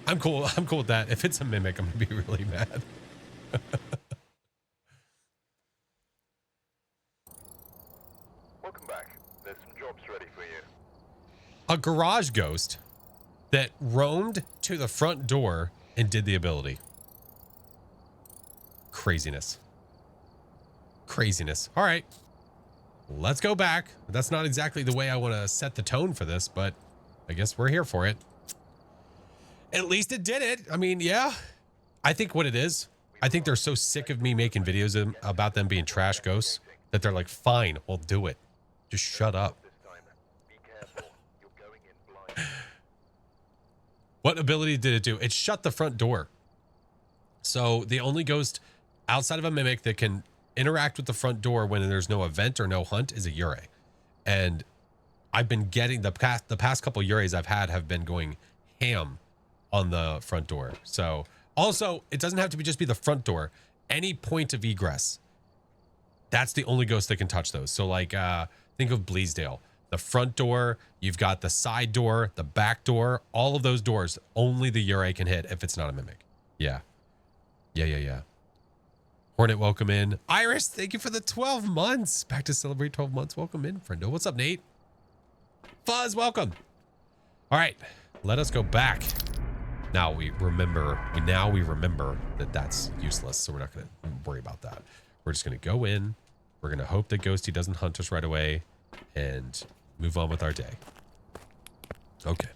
Speaker 1: I'm cool. I'm cool with that. If it's a mimic, I'm gonna be really mad.
Speaker 2: Welcome back. There's some jobs ready for you.
Speaker 1: A garage ghost that roamed to the front door and did the ability. Craziness. Craziness. All right. Let's go back. That's not exactly the way I want to set the tone for this, but I guess we're here for it. At least it did it. I mean, yeah. I think what it is, I think they're so sick of me making videos about them being trash ghosts that they're like, fine, we'll do it. Just shut up.
Speaker 2: This time, be careful. You're going in blind.
Speaker 1: What ability did it do? It shut the front door. So the only ghost outside of a mimic that can interact with the front door when there's no event or no hunt is a Yurei. And I've been getting the past couple Yureis I've had have been going ham on the front door. So also, it doesn't have to just be the front door. Any point of egress. That's the only ghost that can touch those. So like, think of Bleasdale. The front door, you've got the side door, the back door, all of those doors, only the Yurei can hit if it's not a mimic. Yeah. Yeah. Hornet, welcome in. Iris, thank you for the 12 months. Back to celebrate 12 months. Welcome in, friendo. What's up, Nate? Fuzz, welcome. All right, let us go back. Now we remember that that's useless, so we're not going to worry about that. We're just going to go in. We're going to hope that Ghosty doesn't hunt us right away and move on with our day. Okay.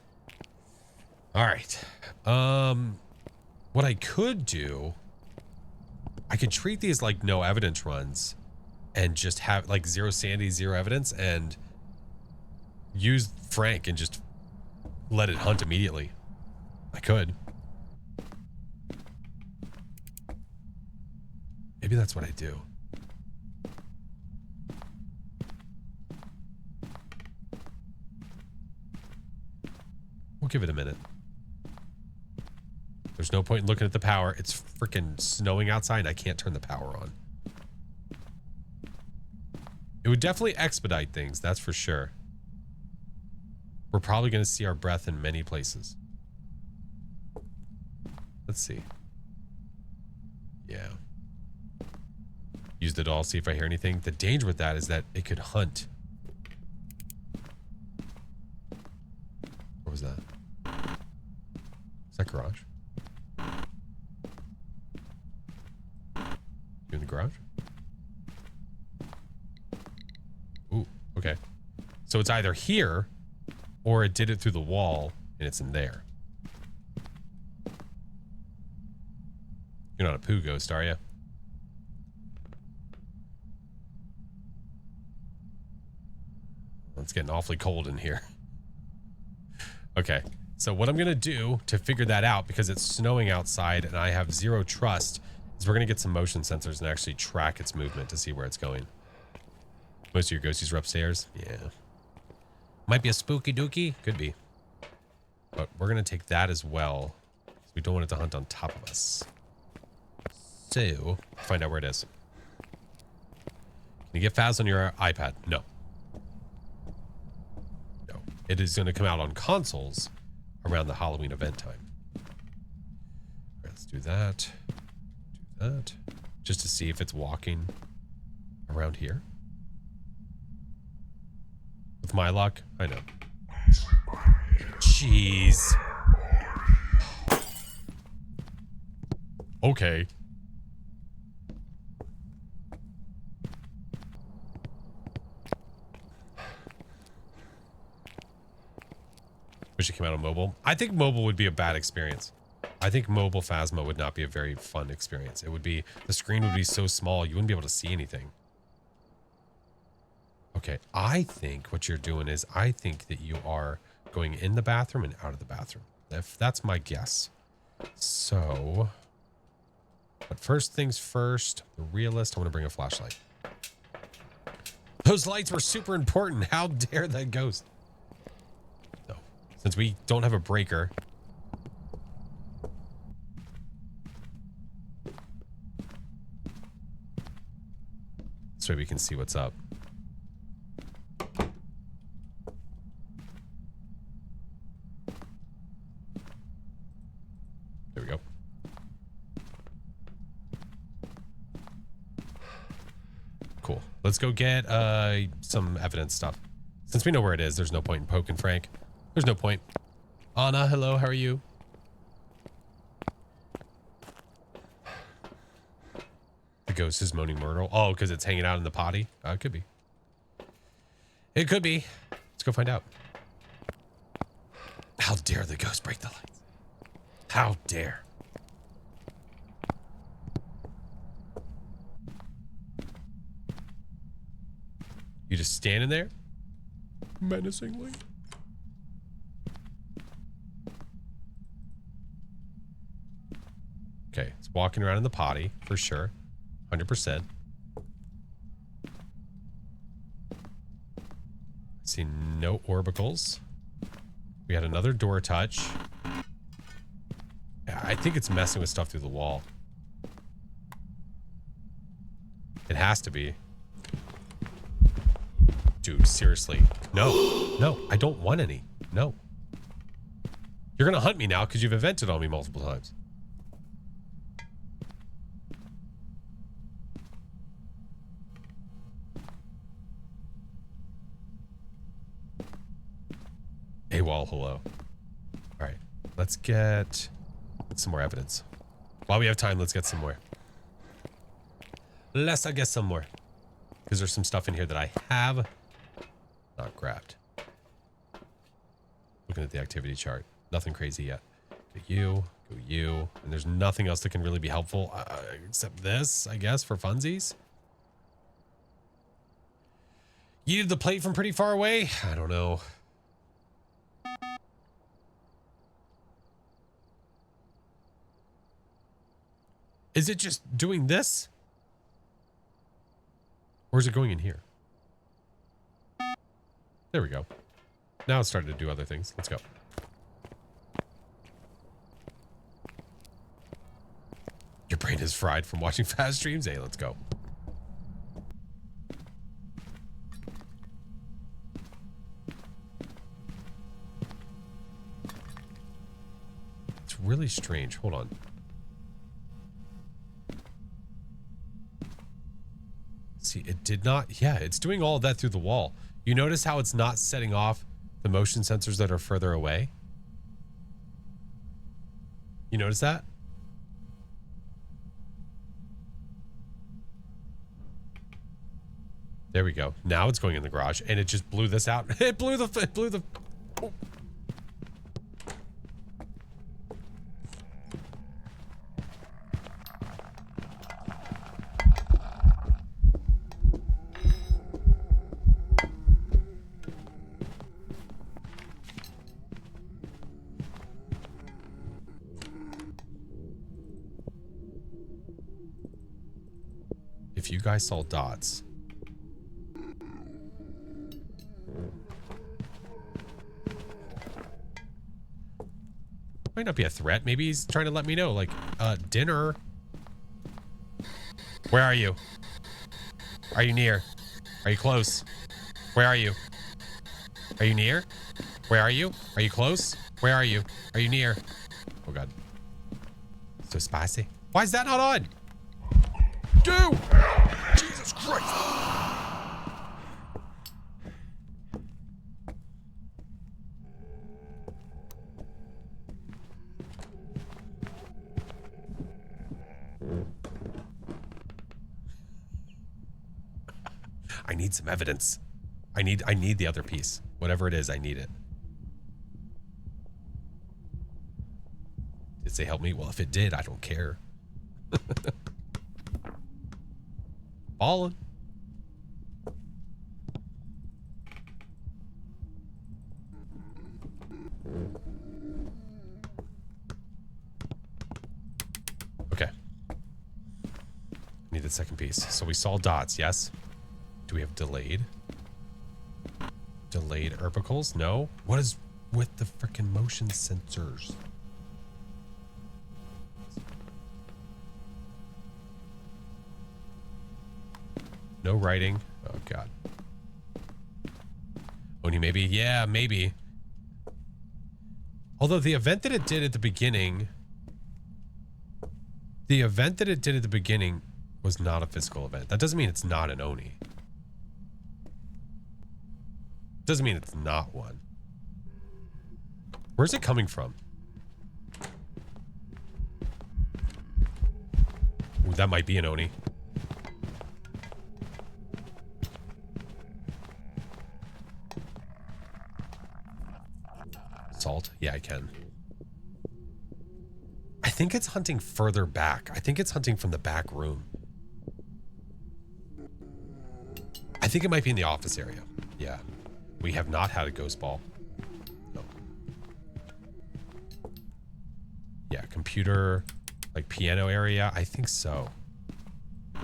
Speaker 1: All right. What I could do, I could treat these like no evidence runs and just have like zero sanity, zero evidence, and use Frank and just let it hunt immediately. I could. Maybe that's what I do. We'll give it a minute. There's no point in looking at the power. It's freaking snowing outside and I can't turn the power on. It would definitely expedite things, that's for sure. We're probably going to see our breath in many places. Let's see. Yeah. Use the doll, see if I hear anything. The danger with that is that it could hunt. What was that? Is that garage? You in the garage? Ooh, okay. So it's either here or it did it through the wall and it's in there. You're not a poo ghost, are you? It's getting awfully cold in here. Okay, so what I'm gonna do to figure that out, because it's snowing outside and I have zero trust, is we're gonna get some motion sensors and actually track its movement to see where it's going. Most of your ghosties are upstairs? Yeah. Might be a spooky dookie. Could be. But we're gonna take that as well. We don't want it to hunt on top of us. So, find out where it is. Can you get Phas on your iPad? No. No. It is going to come out on consoles around the Halloween event time. All right, let's do that. Do that. Just to see if it's walking around here. With my luck, I know. Jeez. Okay. Wish it came out on mobile. I think mobile would be a bad experience. I think mobile Phasma would not be a very fun experience. It would be, the screen would be so small, you wouldn't be able to see anything. Okay, I think what you're doing is, I think that you are going in the bathroom and out of the bathroom. That's my guess. So, but first things first, the realist, I want to bring a flashlight. Those lights were super important. How dare that ghost? No. Since we don't have a breaker. This way we can see what's up. There we go. Cool. Let's go get some evidence stuff. Since we know where it is, there's no point in poking Frank. There's no point. Anna, hello, how are you? The ghost is moaning Myrtle. Oh, because it's hanging out in the potty? It could be. It could be. Let's go find out. How dare the ghost break the lights? How dare? You just standing there? Menacingly? Okay, it's walking around in the potty, for sure. 100%. See no orbicals. We had another door touch. Yeah, I think it's messing with stuff through the wall. It has to be. Dude, seriously. No. No, I don't want any. No. You're gonna hunt me now because you've invented on me multiple times. AWOL, hello. All right, let's get some more evidence. While we have time, let's get some more. Let's get some more. Because there's some stuff in here that I have not grabbed. Looking at the activity chart. Nothing crazy yet. Go you, go you. And there's nothing else that can really be helpful except this, I guess, for funsies. Yeeted the plate from pretty far away? I don't know. Is it just doing this? Or is it going in here? There we go. Now it's starting to do other things. Let's go. Your brain is fried from watching fast streams. Hey, let's go. It's really strange. Hold on. See, it did not. Yeah, it's doing all of that through the wall. You notice how it's not setting off the motion sensors that are further away? You notice that? There we go. Now it's going in the garage, and it just blew this out. It blew the. Oh. If you guys saw dots. Might not be a threat. Maybe he's trying to let me know, like, dinner. Where are you? Are you near? Are you close? Where are you? Are you near? Where are you? Are you close? Where are you? Are you near? Oh, God. So spicy. Why is that not on? Dude! Jesus Christ! I need some evidence. I need the other piece. Whatever it is, I need it. Did it say help me? Well, if it did, I don't care. Ballin'. Okay. Need the second piece. So we saw dots, yes? Do we have delayed? Delayed orbicals? No. What is with the frickin' motion sensors? No writing. Oh, God. Oni, maybe? Yeah, maybe. Although the event that it did at the beginning The event that it did at the beginning was not a physical event. That doesn't mean it's not an Oni. Doesn't mean it's not one. Where's it coming from? Ooh, that might be an Oni. Salt? Yeah, I can. I think it's hunting further back. I think it's hunting from the back room. I think it might be in the office area. Yeah. We have not had a ghost ball. No. Yeah, computer, like piano area. I think so. I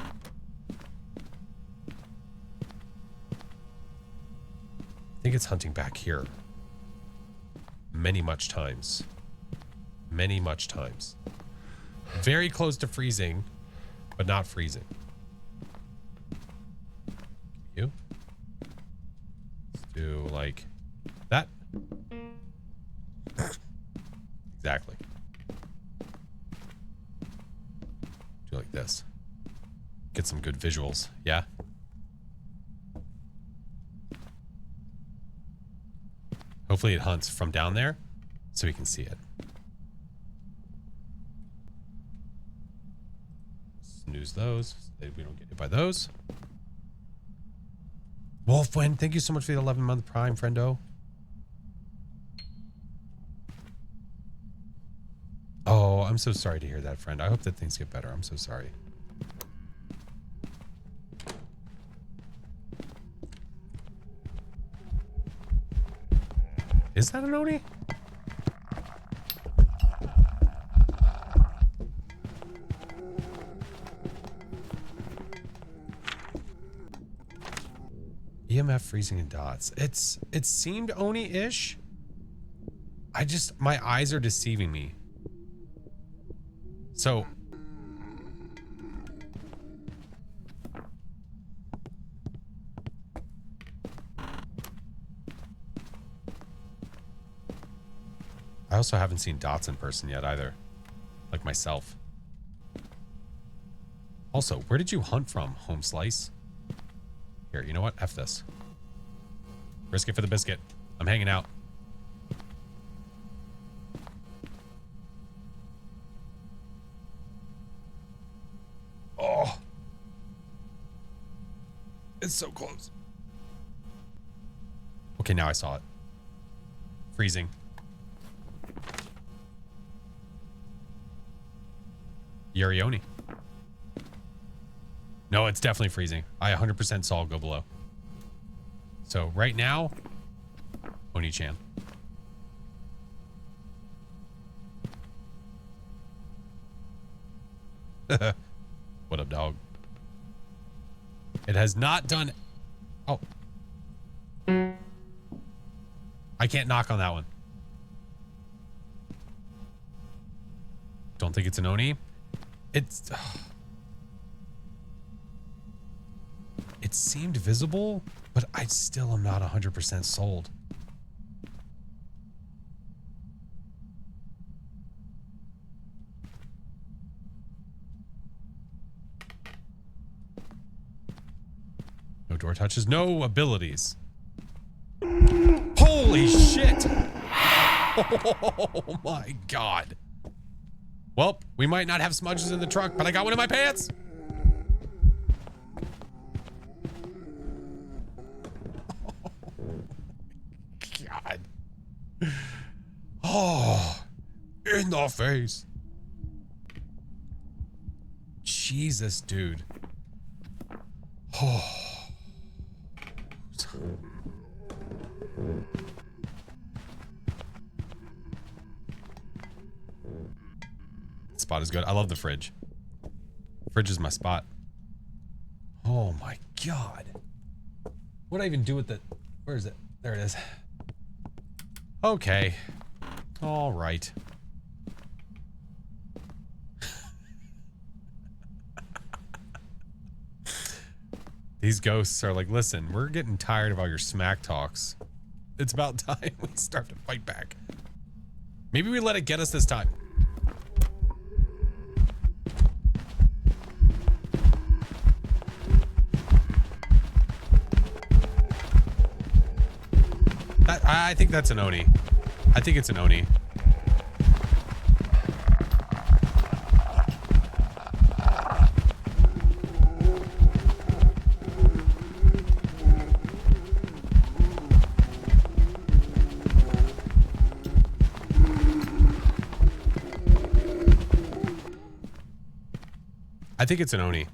Speaker 1: think it's hunting back here. Many much times. Many much times. Very close to freezing, but not freezing. You? Let's do like that. Exactly. Do like this. Get some good visuals. Yeah. Hopefully it hunts from down there so we can see it. Snooze those so that we don't get hit by those. Wolfwind, thank you so much for the 11-month Prime, friendo. Oh, I'm so sorry to hear that, friend. I hope that things get better. I'm so sorry. Is that an Oni? EMF freezing in dots. It seemed Oni-ish. My eyes are deceiving me. So I also haven't seen dots in person yet either. Like myself. Also, where did you hunt from, Home Slice? Here, you know what? F this. Risk it for the biscuit. I'm hanging out. Oh. It's so close. Okay, now I saw it. Freezing. Yurioni. No, it's definitely freezing. I 100% saw it go below. So right now, Oni-chan. What up, dog? It has not done... Oh. I can't knock on that one. Don't think it's an Oni. It's... It seemed visible, but I still am not 100% sold. No door touches, no abilities. Holy shit! Oh my god. Well, we might not have smudges in the truck, but I got one in my pants. God. Oh, in the face. Jesus, dude. Oh. Spot is good. I love the fridge. Fridge is my spot. Oh my god. What do I even do with the... Where is it? There it is. Okay. All right. These ghosts are like, listen, we're getting tired of all your smack talks. It's about time we start to fight back. Maybe we let it get us this time. I think that's an Oni. I think it's an Oni. I think it's an Oni.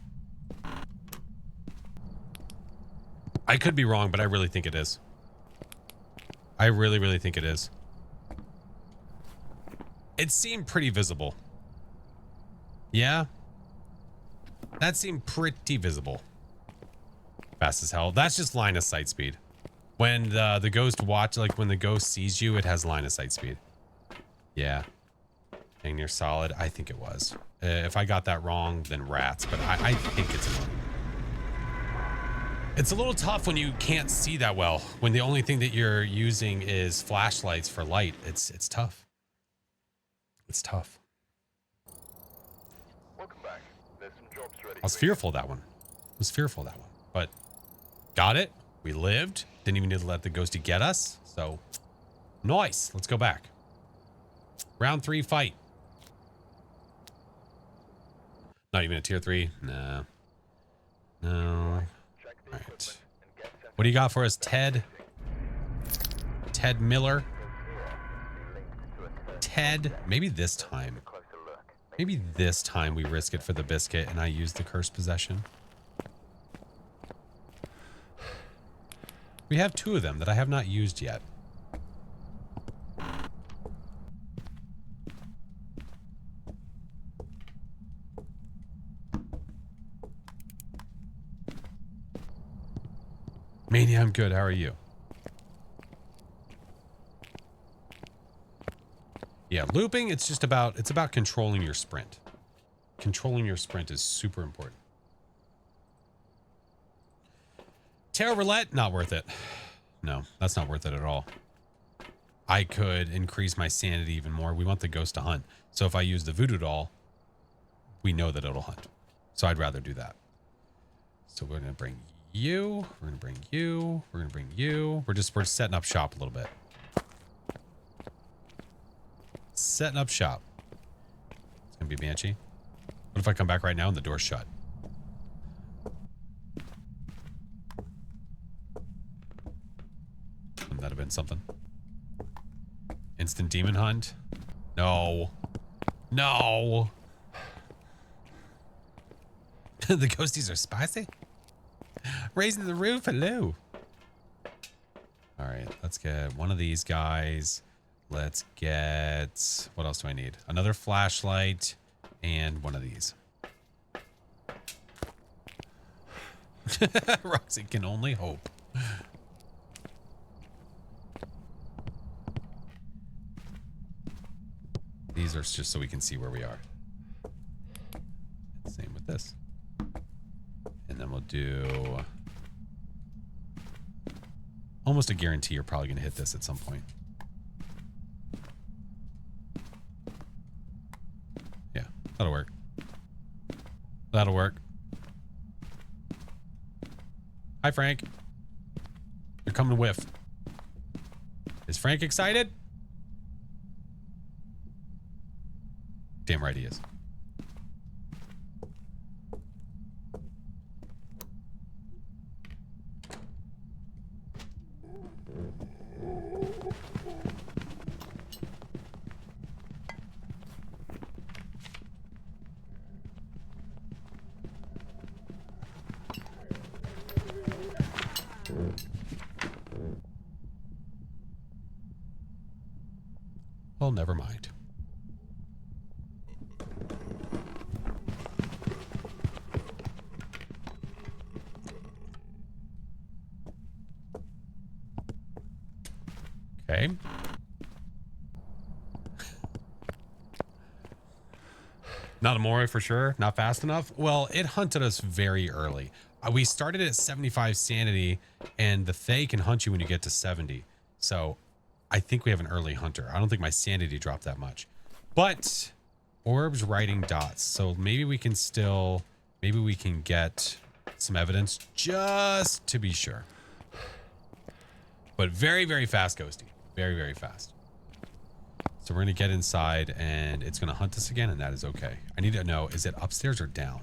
Speaker 1: I could be wrong, but I really think it is. I really, really think it is. It seemed pretty visible. Yeah. That seemed pretty visible. Fast as hell. That's just line of sight speed. When the ghost when the ghost sees you, it has line of sight speed. Yeah. Hang near solid. I think it was. If I got that wrong, then rats. But I think it's an Oni. It's a little tough when you can't see that well. When the only thing that you're using is flashlights for light. It's tough. It's tough.
Speaker 2: Welcome back. There's some jobs ready.
Speaker 1: I was fearful of that one. But got it. We lived. Didn't even need to let the ghosty get us. So nice. Let's go back. Round 3 fight. Not even a tier 3. No. No. All right. What do you got for us, Ted? Ted Miller? Ted? Maybe this time. Maybe this time we risk it for the biscuit and I use the cursed possession. We have 2 of them that I have not used yet. Mania, I'm good. How are you? Yeah, looping, it's about controlling your sprint. Controlling your sprint is super important. Tarot roulette, not worth it. No, that's not worth it at all. I could increase my sanity even more. We want the ghost to hunt. So if I use the voodoo doll, we know that it'll hunt. So I'd rather do that. So we're going to bring you. We're going to bring you. We're going to bring you. We're setting up shop a little bit. Setting up shop. It's going to be Banshee. What if I come back right now and the door's shut? Wouldn't that have been something? Instant demon hunt? No. No. The ghosties are spicy? Raising the roof? Hello. All right, let's get one of these guys. Let's get... What else do I need? Another flashlight and one of these. Roxy can only hope. These are just so we can see where we are. Same with this. And then we'll do... Almost a guarantee you're probably going to hit this at some point. Yeah, that'll work. That'll work. Hi, Frank. You're coming to whiff. Is Frank excited? Damn right he is. Well, never mind. Okay. Not a Moray for sure. Not fast enough. Well, it hunted us very early. We started at 75 sanity, and the Fae can hunt you when you get to 70. So I think we have an early hunter. I don't think my sanity dropped that much. But orbs writing dots. So maybe we can still... Maybe we can get some evidence just to be sure. But very, very fast ghosty. Very, very fast. So we're going to get inside and it's going to hunt us again, and that is okay. I need to know, is it upstairs or down?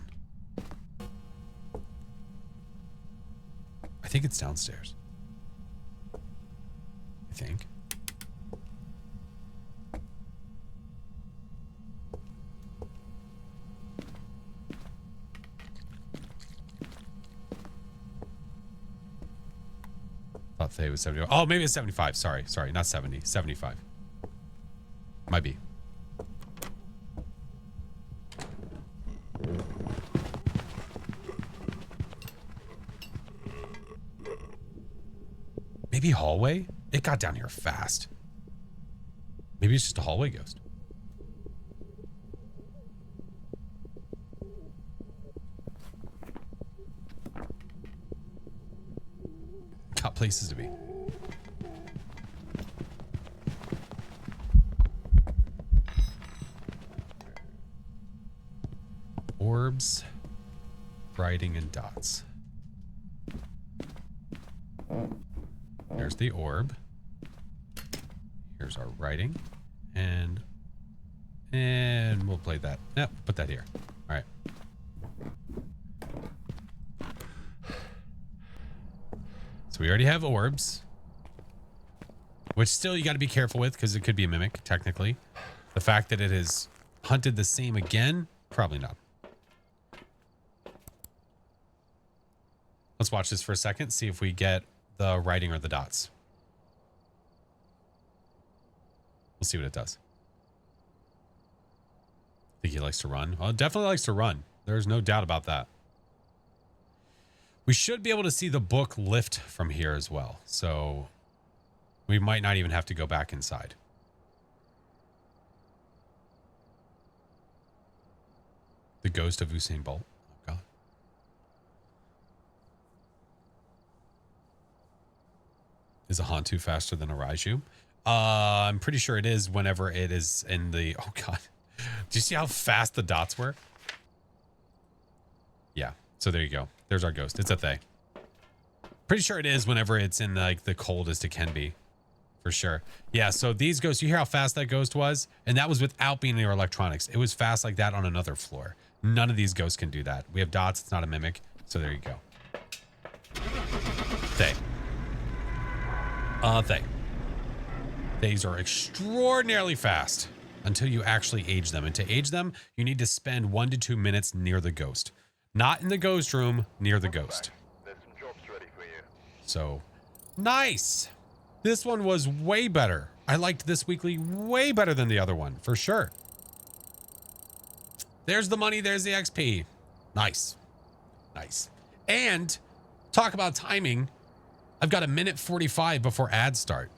Speaker 1: I think it's downstairs. I think. Thought Thay was 70. Oh, maybe it's 75. Sorry, not 70. 75. Might be. Maybe hallway? It got down here fast. Maybe it's just a hallway ghost. Got places to be. Orbs, writing, and dots. There's the orb. Here's our writing. And we'll play that. Yep, put that here. All right. So we already have orbs. Which still you got to be careful with because it could be a mimic, technically. The fact that it has hunted the same again, probably not. Let's watch this for a second, see if we get the writing or the dots. We'll see what it does. I think he likes to run. Well, it definitely likes to run. There's no doubt about that. We should be able to see the book lift from here as well. So we might not even have to go back inside. The ghost of Usain Bolt. Oh, God. Is a Hantu faster than a Raiju? I'm pretty sure it is whenever it is in the... Oh, God. Do you see how fast the dots were? Yeah. So there you go. There's our ghost. It's a Thay. Pretty sure it is whenever it's in like the coldest it can be. For sure. Yeah, so these ghosts, you hear how fast that ghost was? And that was without being near electronics. It was fast like that on another floor. None of these ghosts can do that. We have dots. It's not a mimic. So there you go. Thay. Thay. Thays are extraordinarily fast until you actually age them. And to age them, you need to spend 1 to 2 minutes near the ghost. Not in the ghost room, near the ghost.
Speaker 2: There's some jobs ready for you.
Speaker 1: So, nice. This one was way better. I liked this weekly way better than the other one, for sure. There's the money, there's the XP. Nice. Nice. And, talk about timing. I've got 1:45 before ads start.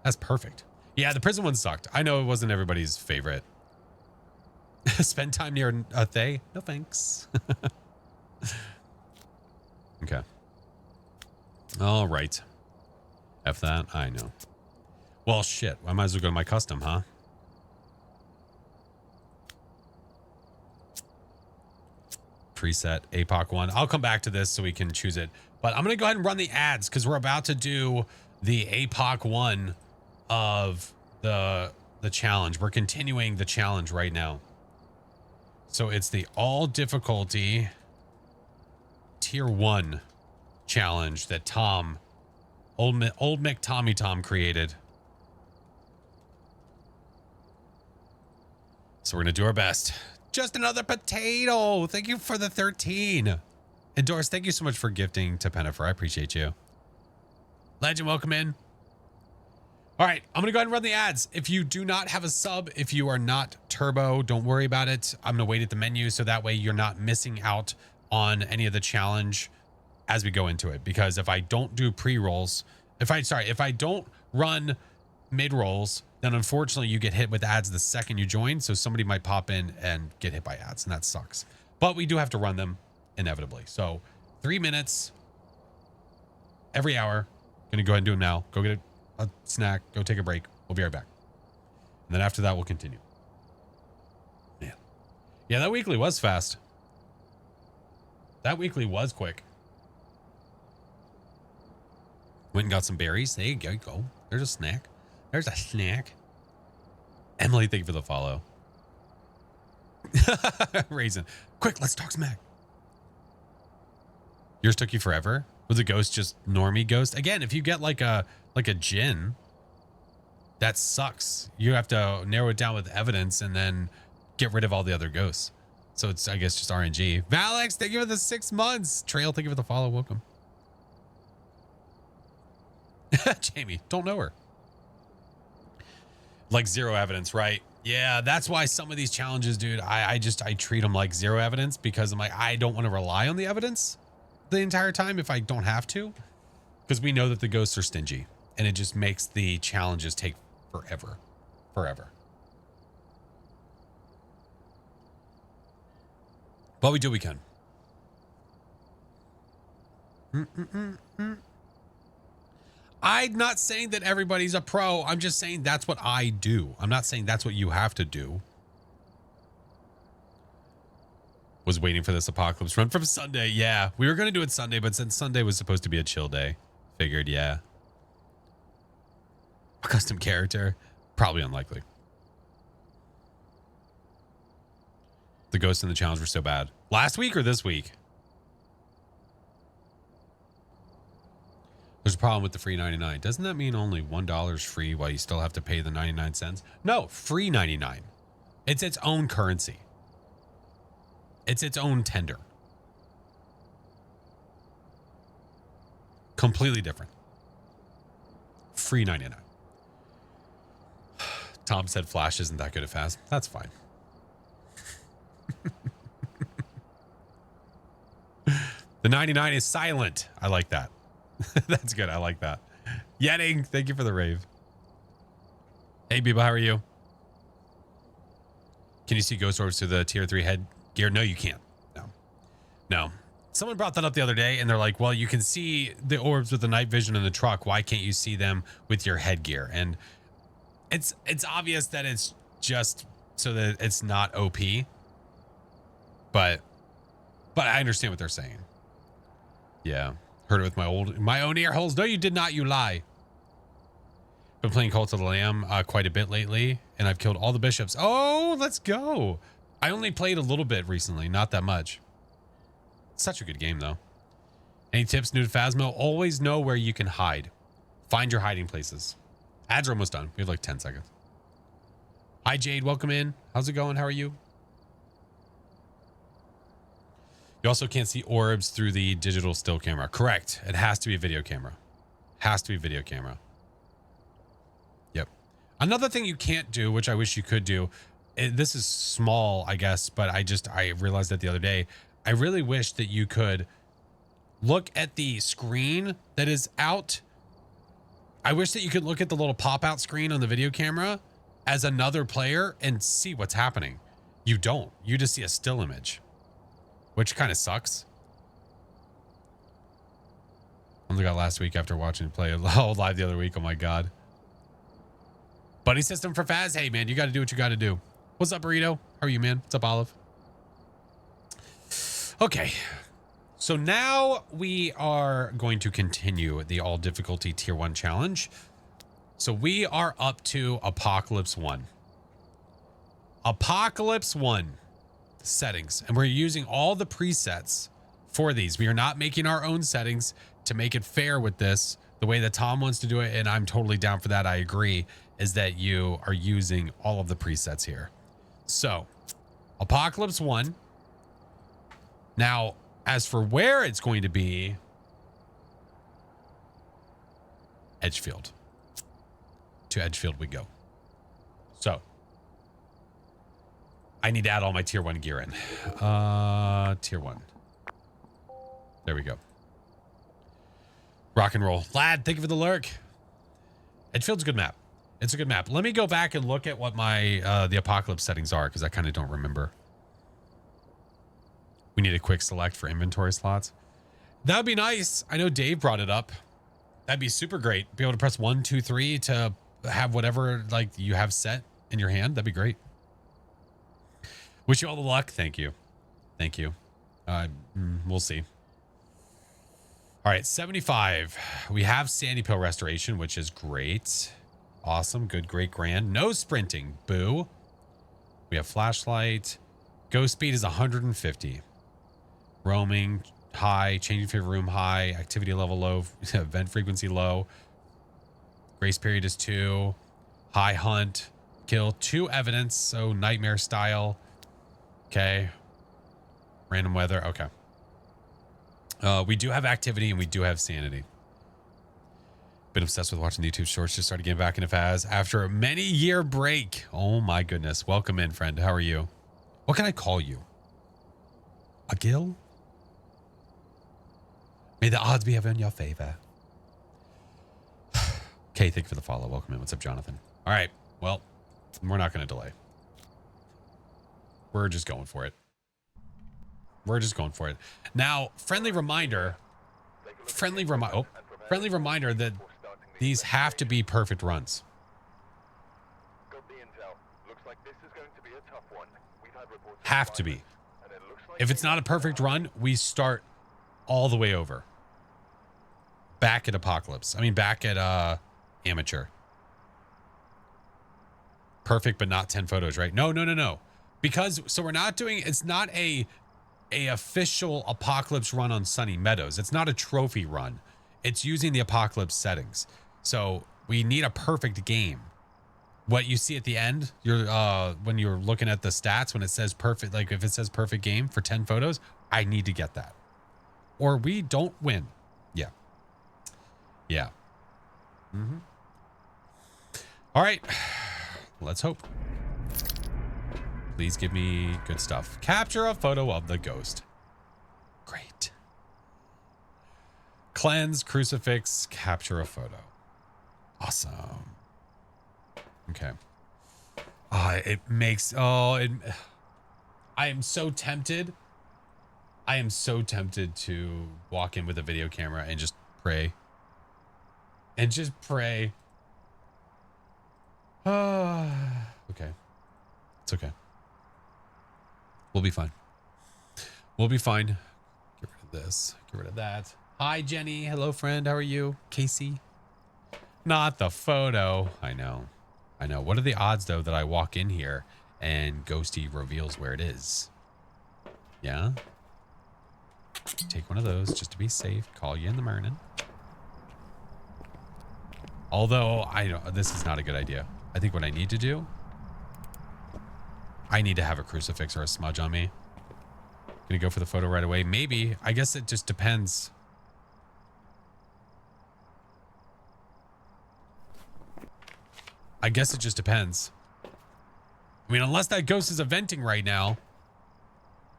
Speaker 1: That's perfect. Yeah, the prison one sucked. I know it wasn't everybody's favorite. Spend time near a Thay? No thanks. Okay. All right. F that. I know. Well, shit. I might as well go to my custom, huh? Preset APOC 1. I'll come back to this so we can choose it. But I'm going to go ahead and run the ads because we're about to do the APOC 1 of the challenge. We're continuing the challenge right now. So it's the all difficulty tier 1 challenge that Tom, old Mick Tommy Tom created. So we're going to do our best. Just another potato. Thank you for the 13. And Doris, thank you so much for gifting to Pennifer. I appreciate you. Legend, welcome in. All right, I'm going to go ahead and run the ads. If you do not have a sub, if you are not turbo, don't worry about it. I'm going to wait at the menu so that way you're not missing out on any of the challenge as we go into it. Because if I don't do pre-rolls, if I don't run mid-rolls, then unfortunately you get hit with ads the second you join. So somebody might pop in and get hit by ads, and that sucks. But we do have to run them inevitably. So 3 minutes every hour. Going to go ahead and do them now. Go get a snack, go take a break. We'll be right back. And then after that, we'll continue. Yeah, that weekly was fast. That weekly was quick. Went and got some berries. There you go. There's a snack. There's a snack. Emily, thank you for the follow. Raisin. Quick, let's talk smack. Yours took you forever? Was the ghost just normie ghost? Again, if you get like a djinn, that sucks. You have to narrow it down with evidence and then get rid of all the other ghosts. So it's, I guess, just RNG. Valix, thank you for the 6 months. Trail, thank you for the follow. Welcome. Jamie, don't know her. Like zero evidence, right? Yeah, that's why some of these challenges, dude, I treat them like zero evidence because I'm like, I don't want to rely on the evidence the entire time if I don't have to, because we know that the ghosts are stingy and it just makes the challenges take forever. But we do what we can. I'm not saying that everybody's a pro. I'm just saying that's what I do. I'm not saying that's what you have to do. Was waiting for this apocalypse run from Sunday. Yeah, we were going to do it Sunday, but since Sunday was supposed to be a chill day, figured, yeah. A custom character? Probably unlikely. The ghosts in the challenge were so bad. Last week or this week? There's a problem with the free 99. Doesn't that mean only $1 is free while you still have to pay the 99 cents? No, free 99. It's its own currency. It's its own tender. Completely different. Free 99. Tom said Flash isn't that good at Phas. That's fine. The 99 is silent. I like that. That's good. I like that. Yetting, thank you for the rave. Hey, Biba, how are you? Can you see ghost orbs through the tier 3 headgear? No, you can't. No. Someone brought that up the other day, and they're like, well, you can see the orbs with the night vision in the truck. Why can't you see them with your headgear? And it's obvious that it's just so that it's not OP. But I understand what they're saying. Yeah. Heard it with my own ear holes. No, you did not. You lie. Been playing Cult of the Lamb quite a bit lately, and I've killed all the bishops. Oh, let's go. I only played a little bit recently, not that much. Such a good game, though. Any tips new to Phasmo? Always know where you can hide. Find your hiding places. Ads are almost done. We have like 10 seconds. Hi, Jade. Welcome in. How's it going? How are you? You also can't see orbs through the digital still camera. Correct. It has to be a video camera. Has to be a video camera. Yep. Another thing you can't do, which I wish you could do, this is small, I guess, but I realized that the other day. I really wish that you could look at the screen that is out. I wish that you could look at the little pop-out screen on the video camera as another player and see what's happening. You don't. You just see a still image, which kind of sucks. Only got last week after watching play live the other week. Oh my God. Buddy system for Phas. Hey man, you got to do what you got to do. What's up, Burrito? How are you, man? What's up, Olive? Okay. So now we are going to continue the all difficulty tier 1 challenge. So we are up to Apocalypse 1. Apocalypse 1 settings. And we're using all the presets for these. We are not making our own settings to make it fair with this. The way that Tom wants to do it, and I'm totally down for that, I agree, is that you are using all of the presets here. So, Apocalypse 1. Now, as for where it's going to be, Edgefield. To Edgefield we go. So, I need to add all my tier 1 gear in. Tier 1. There we go. Rock and roll. Lad, thank you for the lurk. Edgefield's a good map. It's a good map. Let me go back and look at what my the Apocalypse settings are, because I kind of don't remember. We need a quick select for inventory slots. That would be nice. I know Dave brought it up. That'd be super great. Be able to press 1, 2, 3 to have whatever like you have set in your hand. That'd be great. Wish you all the luck. Thank you. Thank you. We'll see. All right, 75. We have Sandy Pill Restoration, which is great. Awesome. Good, great, grand. No sprinting. Boo. We have Flashlight. Ghost speed is 150. Roaming high. Changing favorite room high. Activity level low. Event frequency low. Grace period is 2. High hunt. Kill 2 evidence. So nightmare style. Okay. Random weather. Okay. We do have activity and we do have sanity. Been obsessed with watching YouTube shorts. Just started getting back into Phas after a many-year break. Oh my goodness. Welcome in, friend. How are you? What can I call you? A Gil? May the odds be ever in your favor. Okay, thank you for the follow. Welcome in. What's up, Jonathan? All right. Well, we're not going to delay. We're just going for it. We're just going for it. Now, friendly reminder that these have to be perfect runs.
Speaker 2: Got the intel. Looks like this is going to be a tough one. We've had reports of
Speaker 1: Have to be.
Speaker 2: violence, and it looks like
Speaker 1: If it's not a perfect run, we start all the way over. Back at Apocalypse. I mean, back at Amateur. Perfect, but not 10 photos, right? No. Because, so we're not doing, it's not a official Apocalypse run on Sunny Meadows. It's not a trophy run. It's using the Apocalypse settings. So we need a perfect game. What you see at the end, when you're looking at the stats, when it says perfect, like if it says perfect game for 10 photos, I need to get that. Or we don't win. Yeah. Yeah. Mm-hmm. All right. Let's hope. Please give me good stuff. Capture a photo of the ghost. Great. Cleanse, crucifix, capture a photo. Awesome. Okay. I am so tempted. I am so tempted to walk in with a video camera and just pray. And just pray. Okay. It's okay. We'll be fine. We'll be fine. Get rid of this. Get rid of that. Hi, Jenny. Hello, friend. How are you? Casey. Not the photo. I know. What are the odds, though, that I walk in here and Ghosty reveals where it is? Yeah? Take one of those just to be safe. Call you in the morning. Although, this is not a good idea. I think what I need to do, I need to have a crucifix or a smudge on me. Gonna go for the photo right away. Maybe. I guess it just depends. I guess it just depends. I mean, unless that ghost is eventing right now,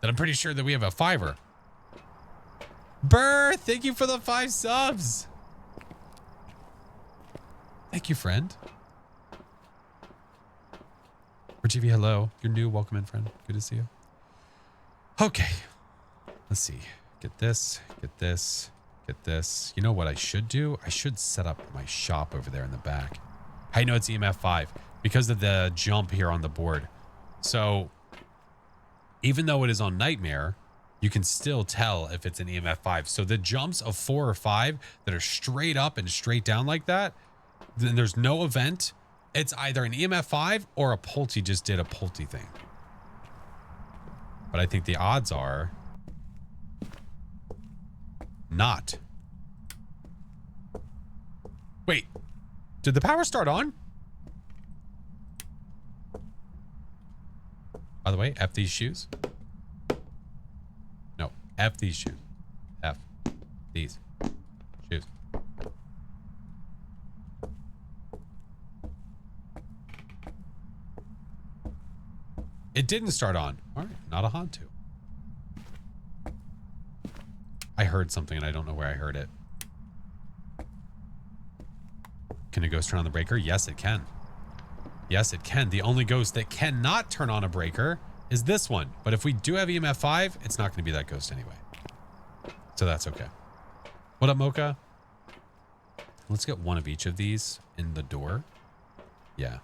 Speaker 1: then I'm pretty sure that we have a 5er. Burr, thank you for the 5 subs. Thank you, friend. Rajivi, hello. You're new. Welcome in, friend. Good to see you. Okay. Let's see. Get this. Get this. Get this. You know what I should do? I should set up my shop over there in the back. I know it's EMF 5 because of the jump here on the board. So even though it is on Nightmare, you can still tell if it's an EMF 5. So the jumps of 4 or 5 that are straight up and straight down like that, then there's no event. It's either an EMF 5 or a Pulte just did a Pulte thing. But I think the odds are not. Wait, did the power start on? By the way, F these shoes. No, F these shoes. F these shoes. It didn't start on. All right, not a Hantu. I heard something and I don't know where I heard it. Can a ghost turn on the breaker? Yes, it can. Yes, it can. The only ghost that cannot turn on a breaker is this one. But if we do have EMF 5, it's not going to be that ghost anyway. So that's okay. What up, Mocha? Let's get one of each of these in the door. Yeah.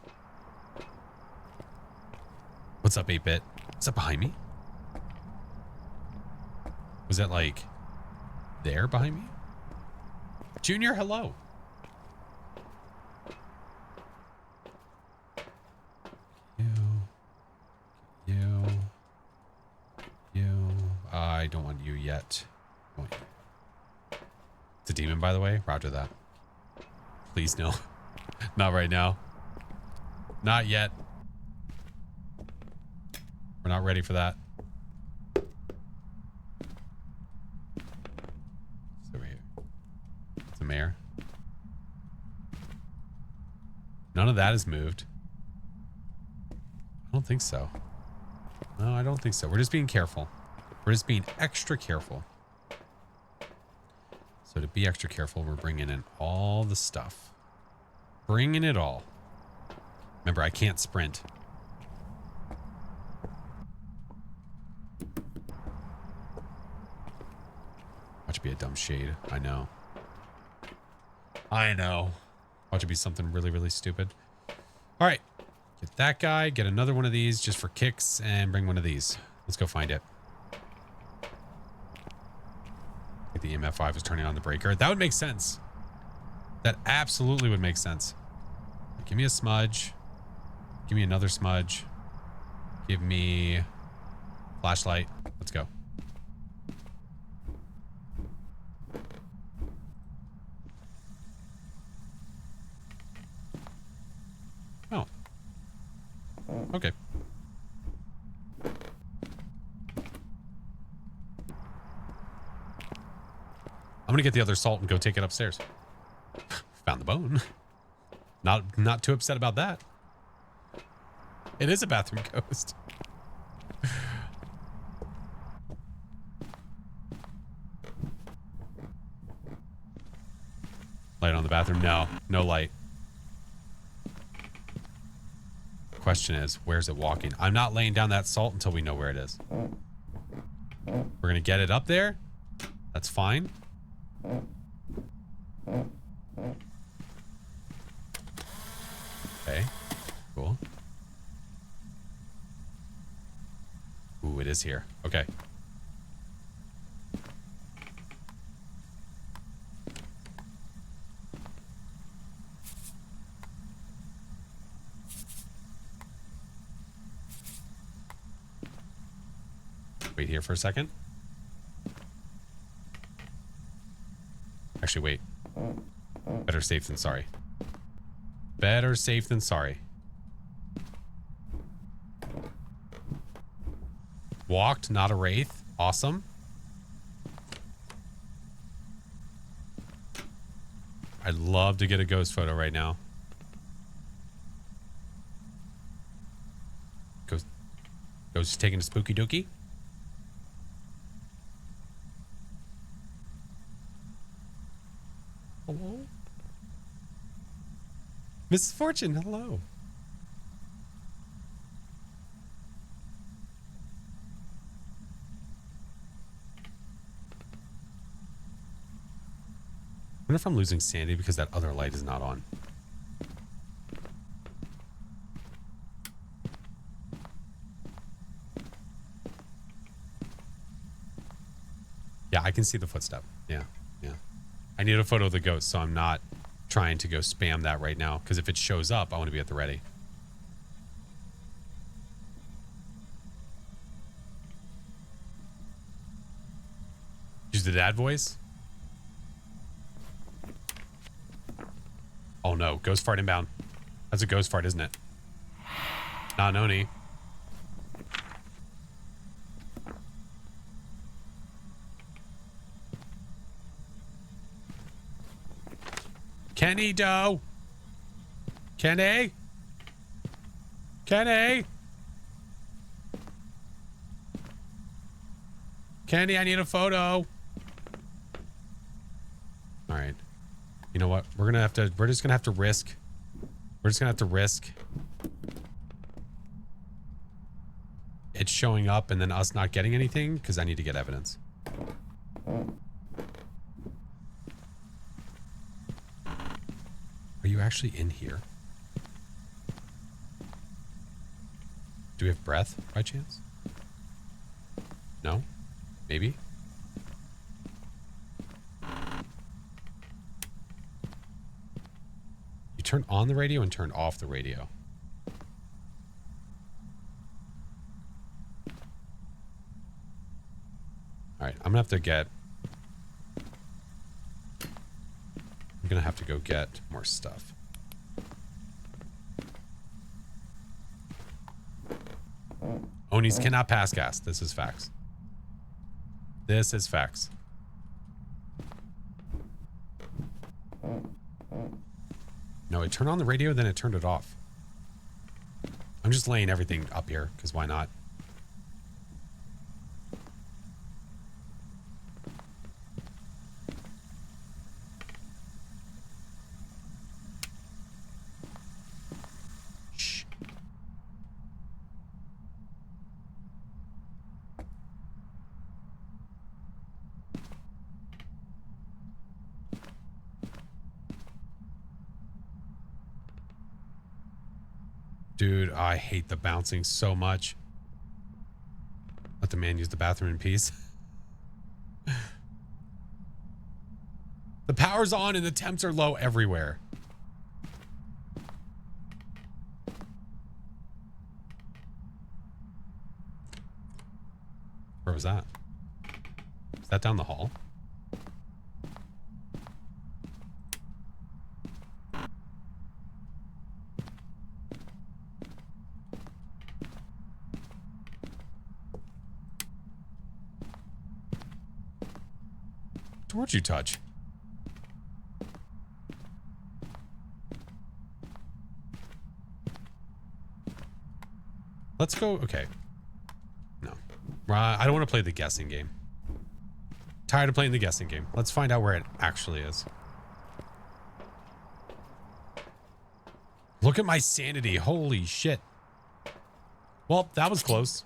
Speaker 1: What's up, 8-bit? What's up behind me? Was that like there behind me? Junior, hello. You. I don't want you yet. It's a demon, by the way. Roger that. Please no. Not right now. Not yet. We're not ready for that. It's over here. It's a mayor. None of that has moved. I don't think so. No, I don't think so. We're just being careful. We're just being extra careful. So to be extra careful, we're bringing in all the stuff. Bringing it all. Remember, I can't sprint. Watch it be a dumb shade. I know. I know. Watch it be something really, really stupid. All right. Get that guy. Get another one of these just for kicks and bring one of these. Let's go find it. I think the EMF5 was turning on the breaker. That would make sense. That absolutely would make sense. Give me a smudge. Give me another smudge. Give me flashlight. Let's go. Oh. Okay. I'm gonna get the other salt and go take it upstairs. Found the bone. Not too upset about that. It is a bathroom ghost. Light on the bathroom? No, no light. Question is, where's it walking? I'm not laying down that salt until we know where it is. We're gonna get it up there. That's fine. Okay, cool. Ooh, it is here. Okay. Wait here for a second. Actually, wait. Better safe than sorry. Better safe than sorry. Walked, not a wraith. Awesome. I'd love to get a ghost photo right now. Ghost taking a spooky dookie. Hello? Mrs. Fortune, hello. I wonder if I'm losing sanity because that other light is not on. Yeah, I can see the footstep. Yeah, yeah. I need a photo of the ghost, so I'm not trying to go spam that right now, because if it shows up, I want to be at the ready. Use the dad voice. Oh no, ghost fart inbound. That's a ghost fart, isn't it? Nah, noni. Kenny Doe. Kenny. Kenny. Kenny, I need a photo. All right. You know what? We're just gonna have to risk. We're just gonna have to risk it showing up and then us not getting anything, because I need to get evidence. Are you actually in here? Do we have breath by chance? No? Maybe? turned on the radio and turned off the radio. All right, I'm gonna have to get... I'm gonna have to go get more stuff. Onis cannot pass gas. This is facts. This is facts. No, it turned on the radio, then it turned it off. I'm just laying everything up here, because why not? Shh. Dude, I hate the bouncing so much. Let the man use the bathroom in peace. The power's on and the temps are low everywhere. Where was that? Is that down the hall? What'd you touch? Let's go. Okay. No. I don't want to play the guessing game. Tired of playing the guessing game. Let's find out where it actually is. Look at my sanity. Holy shit. Well, that was close.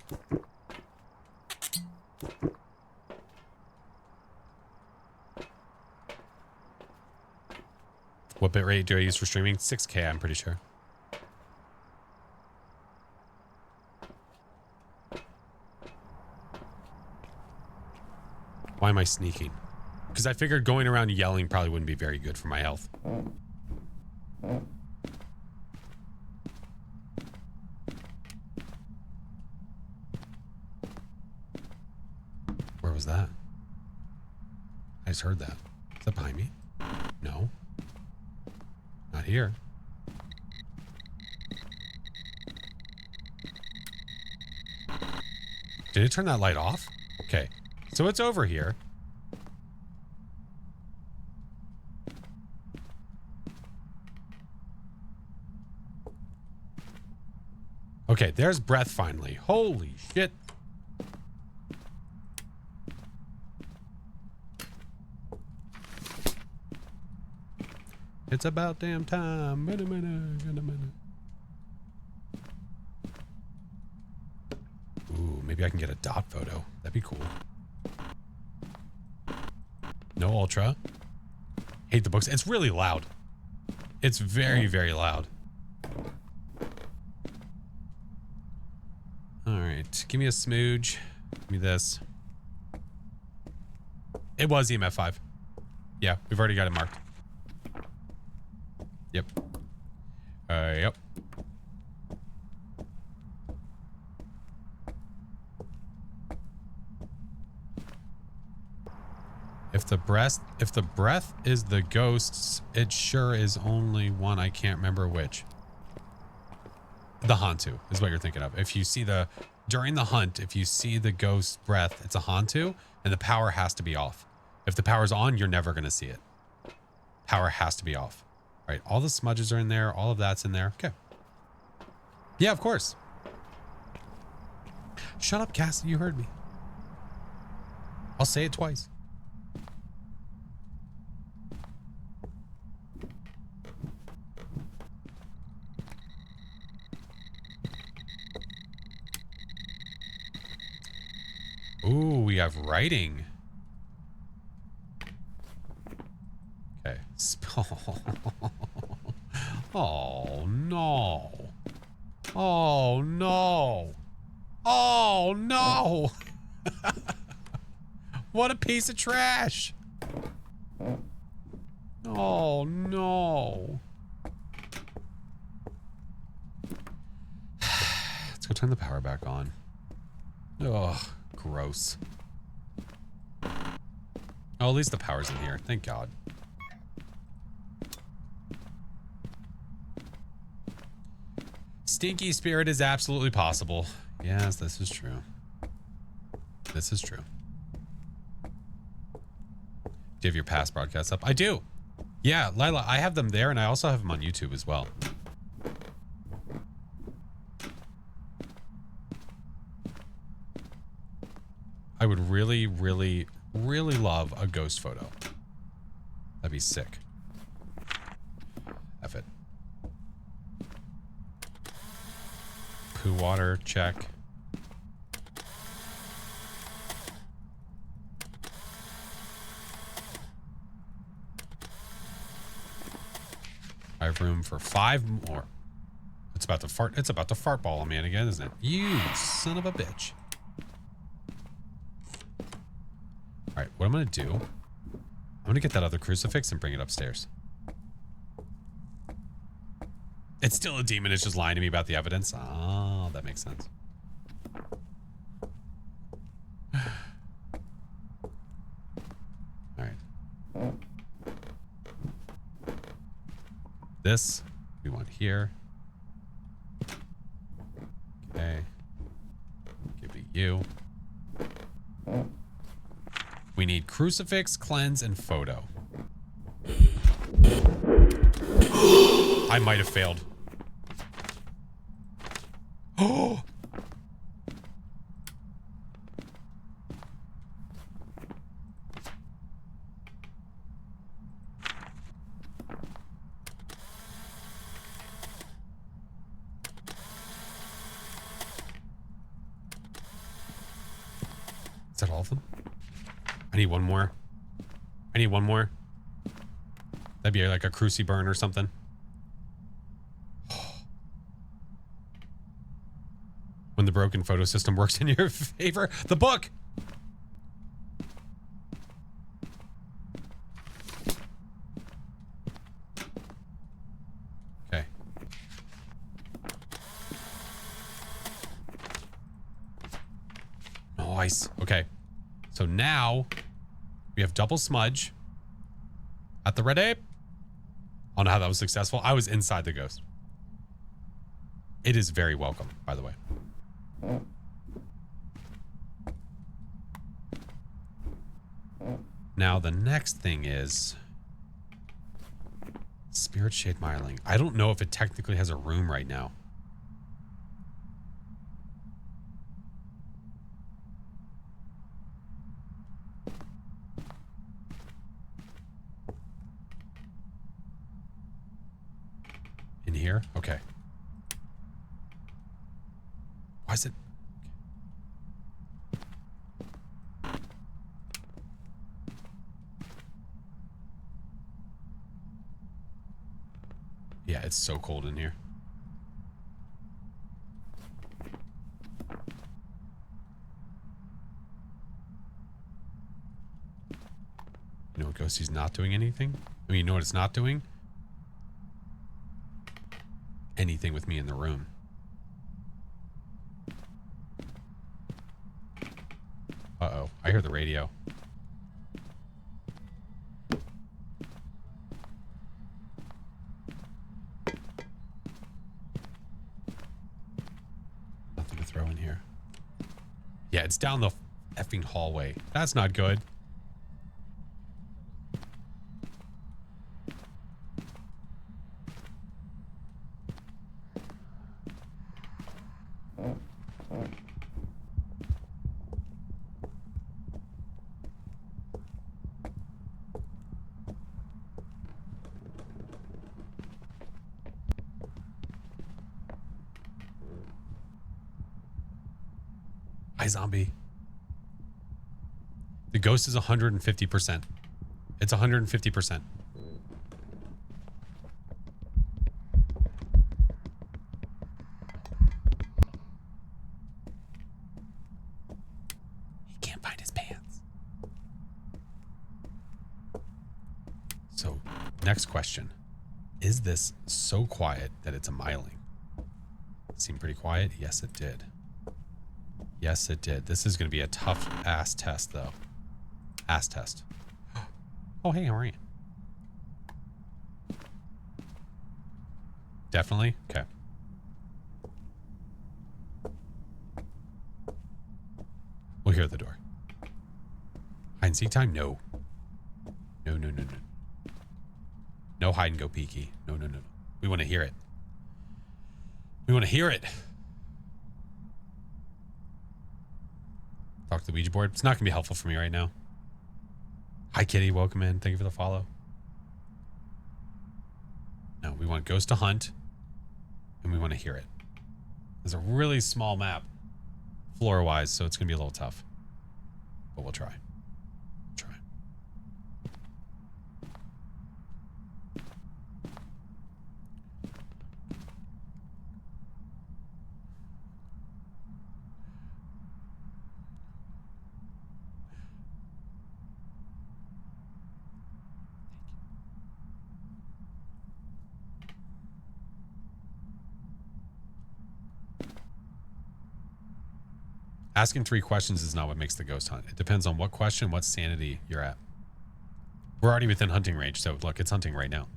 Speaker 1: What bitrate do I use for streaming? 6K, I'm pretty sure. Why am I sneaking? Because I figured going around yelling probably wouldn't be very good for my health. Where was that? I just heard that. Is that behind me? No. Not here. Did it turn that light off? Okay. So it's over here. Okay, there's breath finally. Holy shit. It's about damn time. Ooh, maybe I can get a dot photo. That'd be cool. No ultra. Hate the books. It's really loud. It's very, very loud. All right. Give me a smooge. Give me this. It was EMF 5. Yeah, we've already got it marked. Yep. Yep. If the breath is the ghosts, it sure is only one. I can't remember which. The Hantu is what you're thinking of. If you see during the hunt, if you see the ghost breath, it's a Hantu, and the power has to be off. If the power's on, you're never going to see it. Power has to be off. Right, all the smudges are in there. All of that's in there. Okay. Yeah, of course. Shut up, Cassie. You heard me. I'll say it twice. Ooh, we have writing. Okay. Oh, no. Oh, no. Oh, no. What a piece of trash. Oh, no. turn the power back on. Ugh, gross. Oh, at least the power's in here. Thank God. Stinky spirit is absolutely possible. Yes, this is true. This is true. Do you have your past broadcasts up? I do. Yeah, Lila, I have them there, and I also have them on YouTube as well. I would really, really, really love a ghost photo. That'd be sick. F it. Poo water, check. I have room for 5 more. It's about to fart. It's about to fart ball on me again, isn't it? You son of a bitch. All right, what I'm going to do, I'm going to get that other crucifix and bring it upstairs. It's still a demon. It's just lying to me about the evidence. Oh, that makes sense. All right. This we want here. Okay. Give it you. We need crucifix, cleanse, and photo. I might have failed. Oh! Is that all of them? I need one more. I need one more. That'd be like a cruci burn or something. When the broken photo system works in your favor. The book! Okay. Nice. Okay. So now we have double smudge at the red ape. I don't know how that was successful. I was inside the ghost. It is very welcome, by the way. Now the next thing is Spirit Shade Myling. I don't know if it technically has a room right now. In here? Okay. Why is it? Yeah, it's so cold in here. You know what Ghosty's not doing anything? I mean, you know what it's not doing? Anything with me in the room. Uh-oh, I hear the radio. Nothing to throw in here. Yeah, it's down the effing hallway. That's not good. Hi, zombie. The ghost is 150%. It's 150%. He can't find his pants. So, next question. Is this so quiet that it's a myling? Seemed pretty quiet? Yes, it did. Yes, it did. This is going to be a tough ass test, though. Ass test. Oh, hey, how are you? Definitely? Okay. We'll hear the door. Hide and seek time? No. No, no, no, no. No hide and go peeky. No, no, no, no. We want to hear it. We want to hear it. Talk to the Ouija board. It's not going to be helpful for me right now. Hi, Kitty. Welcome in. Thank you for the follow. No, we want Ghost to hunt. And we want to hear it. There's a really small map. Floor-wise, so it's going to be a little tough. But we'll try. Try. Asking 3 questions is not what makes the ghost hunt. It depends on what question, what sanity you're at. We're already within hunting range, so look, it's hunting right now.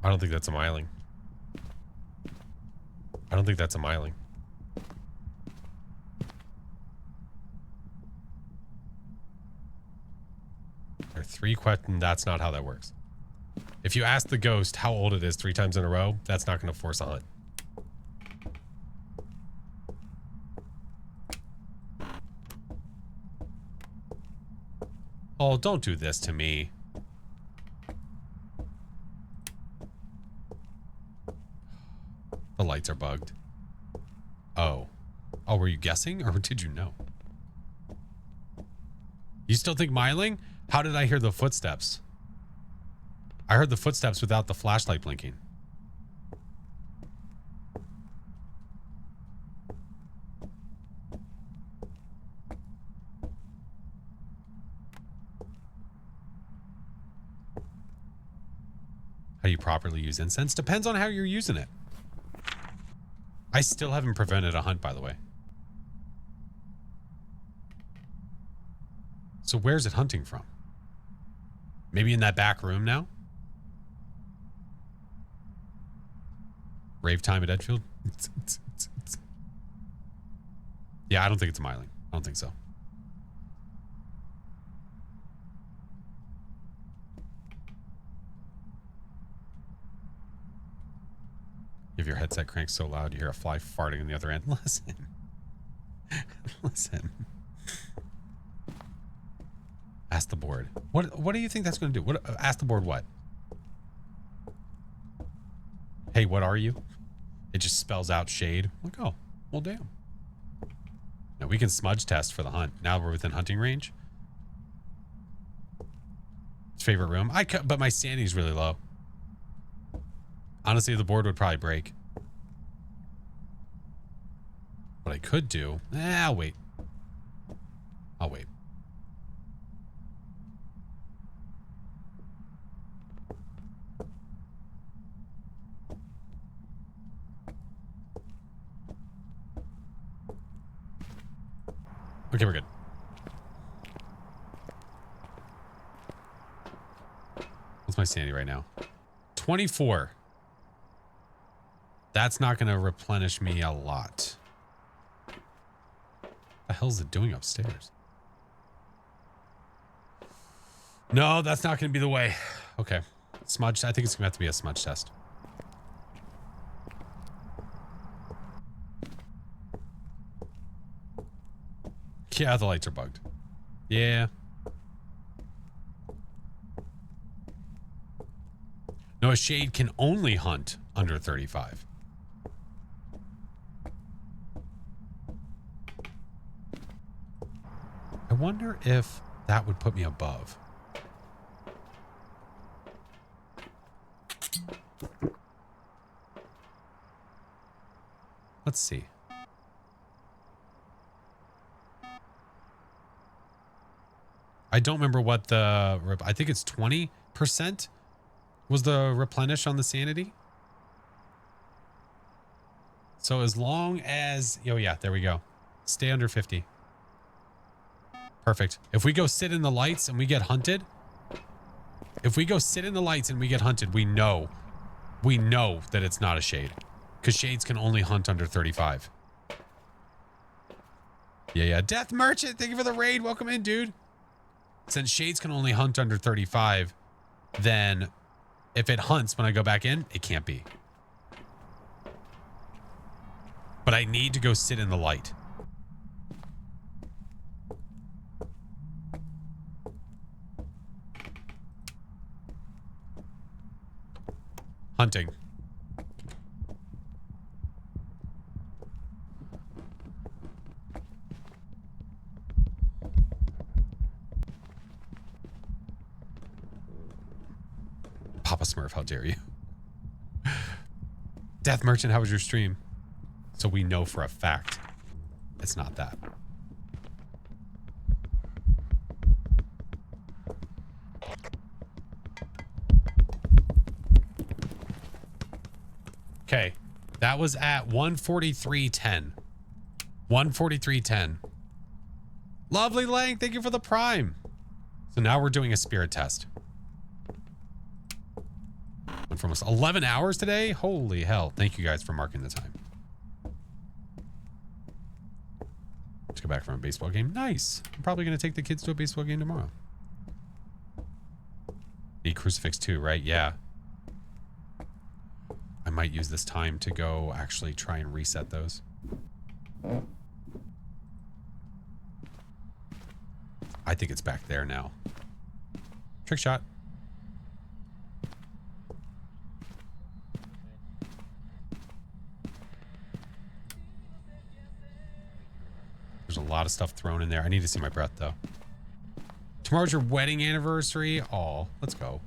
Speaker 1: I don't think that's a miling. I don't think that's a miling. There are 3 questions. That's not how that works. If you ask the ghost how old it is 3 times in a row, that's not going to force a hunt. Oh, don't do this to me. The lights are bugged. Oh. Oh, were you guessing or did you know? You still think miling? How did I hear the footsteps? I heard the footsteps without the flashlight blinking. How you properly use incense? Depends on how you're using it. I still haven't prevented a hunt, by the way. So where's it hunting from? Maybe in that back room now? Rave time at Edgefield? Yeah, I don't think it's miling. I don't think so. If your headset cranks so loud, you hear a fly farting on the other end. Listen. Listen. Ask the board. What do you think that's going to do? Ask the board what? Hey, what are you? It just spells out shade. Like, oh, well, damn. Now we can smudge test for the hunt. Now we're within hunting range. Favorite room? But my sanity's really low. Honestly, the board would probably break. What I could do... I'll wait. I'll wait. Okay, we're good. What's my sanity right now? 24. That's not going to replenish me a lot. What the hell is it doing upstairs? No, that's not going to be the way. Okay. Smudge. I think it's going to have to be a smudge test. Yeah, the lights are bugged. Yeah. No, a shade can only hunt under 35. I wonder if that would put me above. Let's see. I don't remember what the... I think it's 20% was the replenish on the sanity. So as long as... Oh, yeah, there we go. Stay under 50. Perfect. If we go sit in the lights and we get hunted... If we go sit in the lights and we get hunted, we know that it's not a shade. Because shades can only hunt under 35. Yeah. Death Merchant, thank you for the raid. Welcome in, dude. Since shades can only hunt under 35, then if it hunts when I go back in, it can't be. But I need to go sit in the light. Hunting. Papa Smurf, how dare you? Death Merchant, how was your stream? So we know for a fact it's not that. Okay, that was at 143.10. 143.10. Lovely Lang, thank you for the prime. So now we're doing a spirit test. Went for almost 11 hours today. Holy hell. Thank you guys for marking the time. Let's go back from a baseball game. Nice. I'm probably going to take the kids to a baseball game tomorrow. Need crucifix too, right? Yeah. I might use this time to go actually try and reset those. I think it's back there now. Trick shot. There's a lot of stuff thrown in there. I need to see my breath though. Tomorrow's your wedding anniversary. Oh, let's go.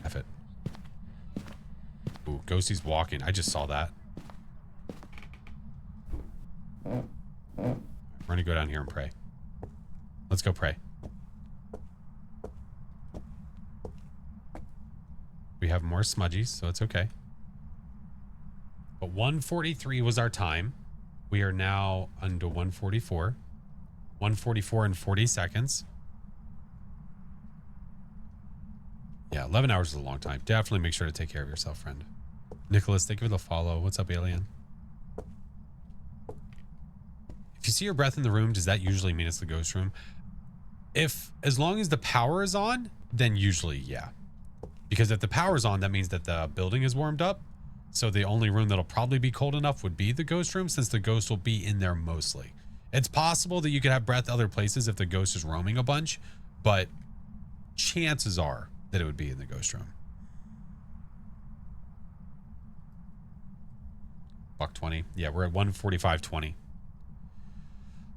Speaker 1: F it. Ooh, Ghosty's walking. I just saw that. We're gonna go down here and pray. Let's go pray. We have more smudgies, so it's okay. But 143 was our time. We are now under 144. 144 and 40 seconds. Yeah, 11 hours is a long time. Definitely make sure to take care of yourself, friend. Nicholas, thank you for the follow. What's up, alien? If you see your breath in the room, does that usually mean it's the ghost room? As long as the power is on, then usually, yeah. Because if the power's on, that means that the building is warmed up. So the only room that'll probably be cold enough would be the ghost room, since the ghost will be in there mostly. It's possible that you could have breath other places if the ghost is roaming a bunch, but chances are that it would be in the ghost room. $1.20. Yeah, we're at 145.20.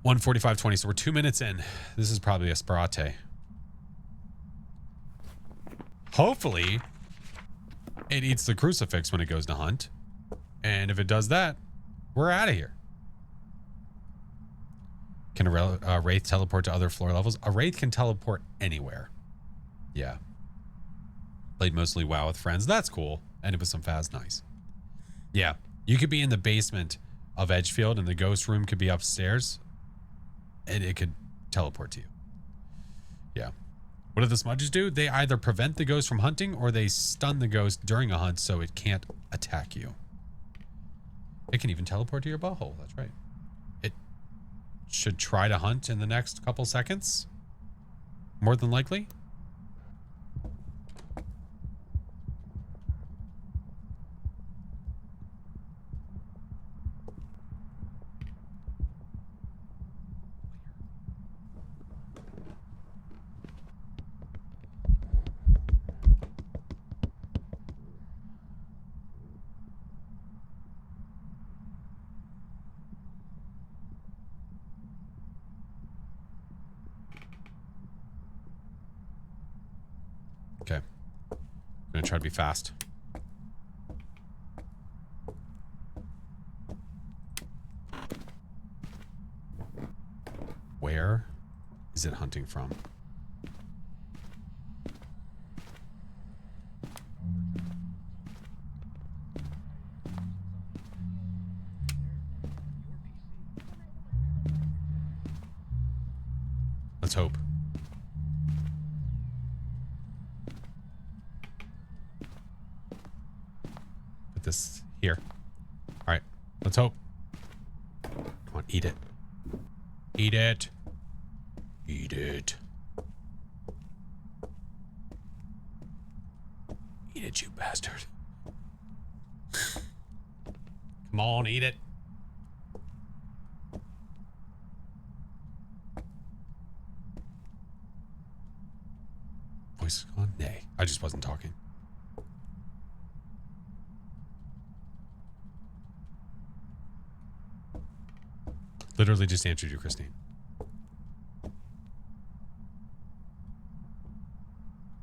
Speaker 1: 145.20. So we're 2 minutes in. This is probably a sparate. Hopefully, it eats the crucifix when it goes to hunt. And if it does that, we're out of here. Can a wraith teleport to other floor levels? A wraith can teleport anywhere. Yeah. Played mostly WoW with friends. That's cool. And it was some Phas. Nice. Yeah. You could be in the basement of Edgefield and the ghost room could be upstairs. And it could teleport to you. Yeah. What do the smudges do? They either prevent the ghost from hunting or they stun the ghost during a hunt so it can't attack you. It can even teleport to your butthole. That's right. It should try to hunt in the next couple seconds. More than likely. Okay. I'm gonna try to be fast. Where is it hunting from? Let's hope. Put this here. All right, let's hope. Come on, eat it. Eat it. Eat it. Eat it, you bastard. Come on, eat it. Voice gone? Nay, I just wasn't talking. Literally just answered you, Christine.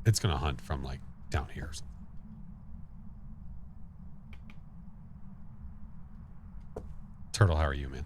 Speaker 1: It's gonna hunt from like down here or something. Turtle, how are you, man?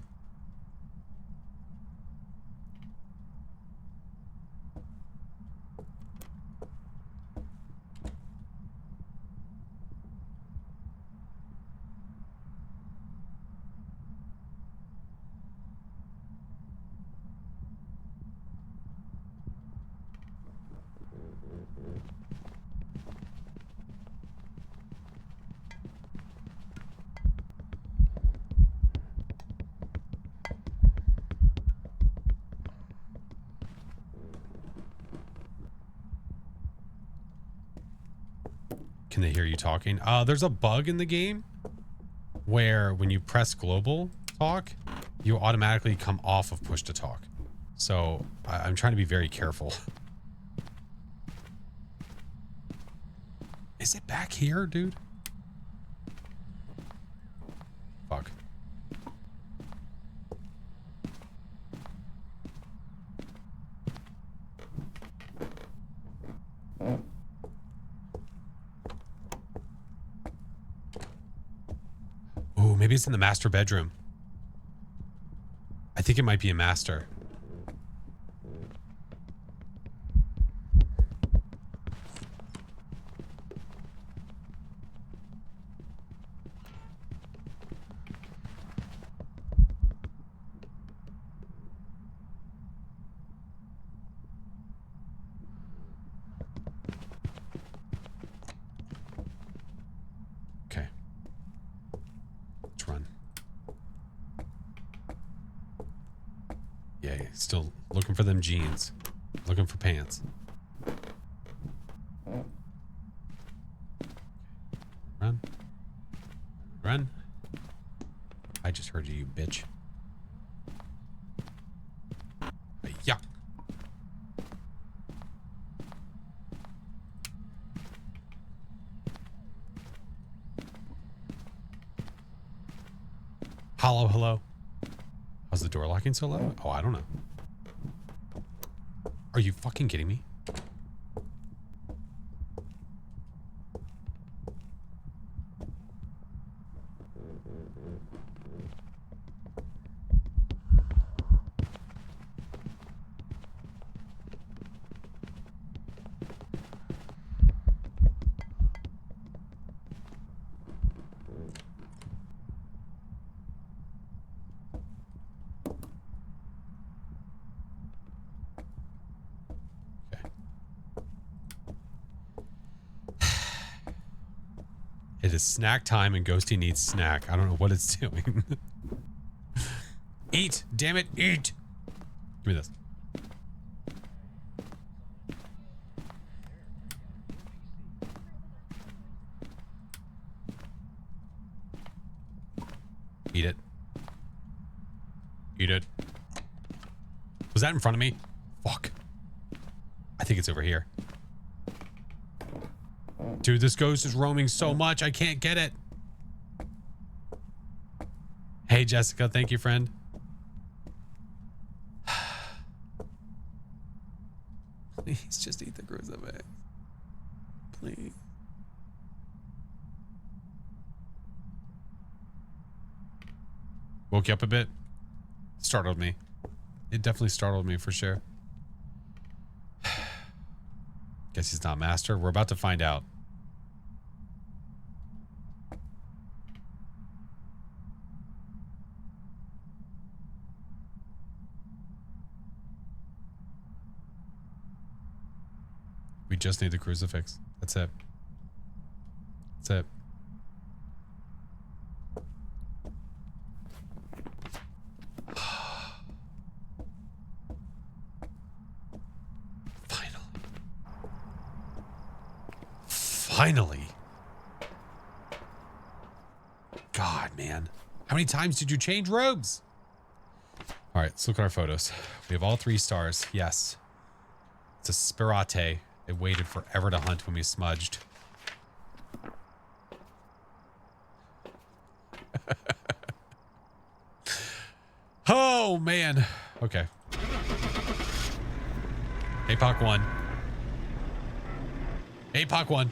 Speaker 1: Can they hear you talking? There's a bug in the game where when you press global talk, you automatically come off of push to talk. So I'm trying to be very careful. Is it back here, dude? Fuck. Oh, maybe it's in the master bedroom. I think it might be a master. Okay. Let's run. Yeah, still looking for them jeans. Looking for pants. Run. Run. I just heard you, bitch. Yeah. Hello, hello. How's the door locking so low? Oh, I don't know. Are you fucking kidding me? It is snack time and Ghosty needs snack. I don't know what it's doing. Eat! Damn it, eat! Give me this. Eat it. Eat it. Was that in front of me? Fuck. I think it's over here. Dude, this ghost is roaming so much, I can't get it. Hey, Jessica. Thank you, friend. Please just eat the crucifix. Please. Woke you up a bit. Startled me. It definitely startled me for sure. Guess he's not master. We're about to find out. We just need the crucifix. That's it. That's it. Finally. God, man. How many times did you change robes? All right, let's look at our photos. We have all 3 stars. Yes. It's a spirate. It waited forever to hunt when we smudged. Oh, man. Okay. APOC 1. APOC 1.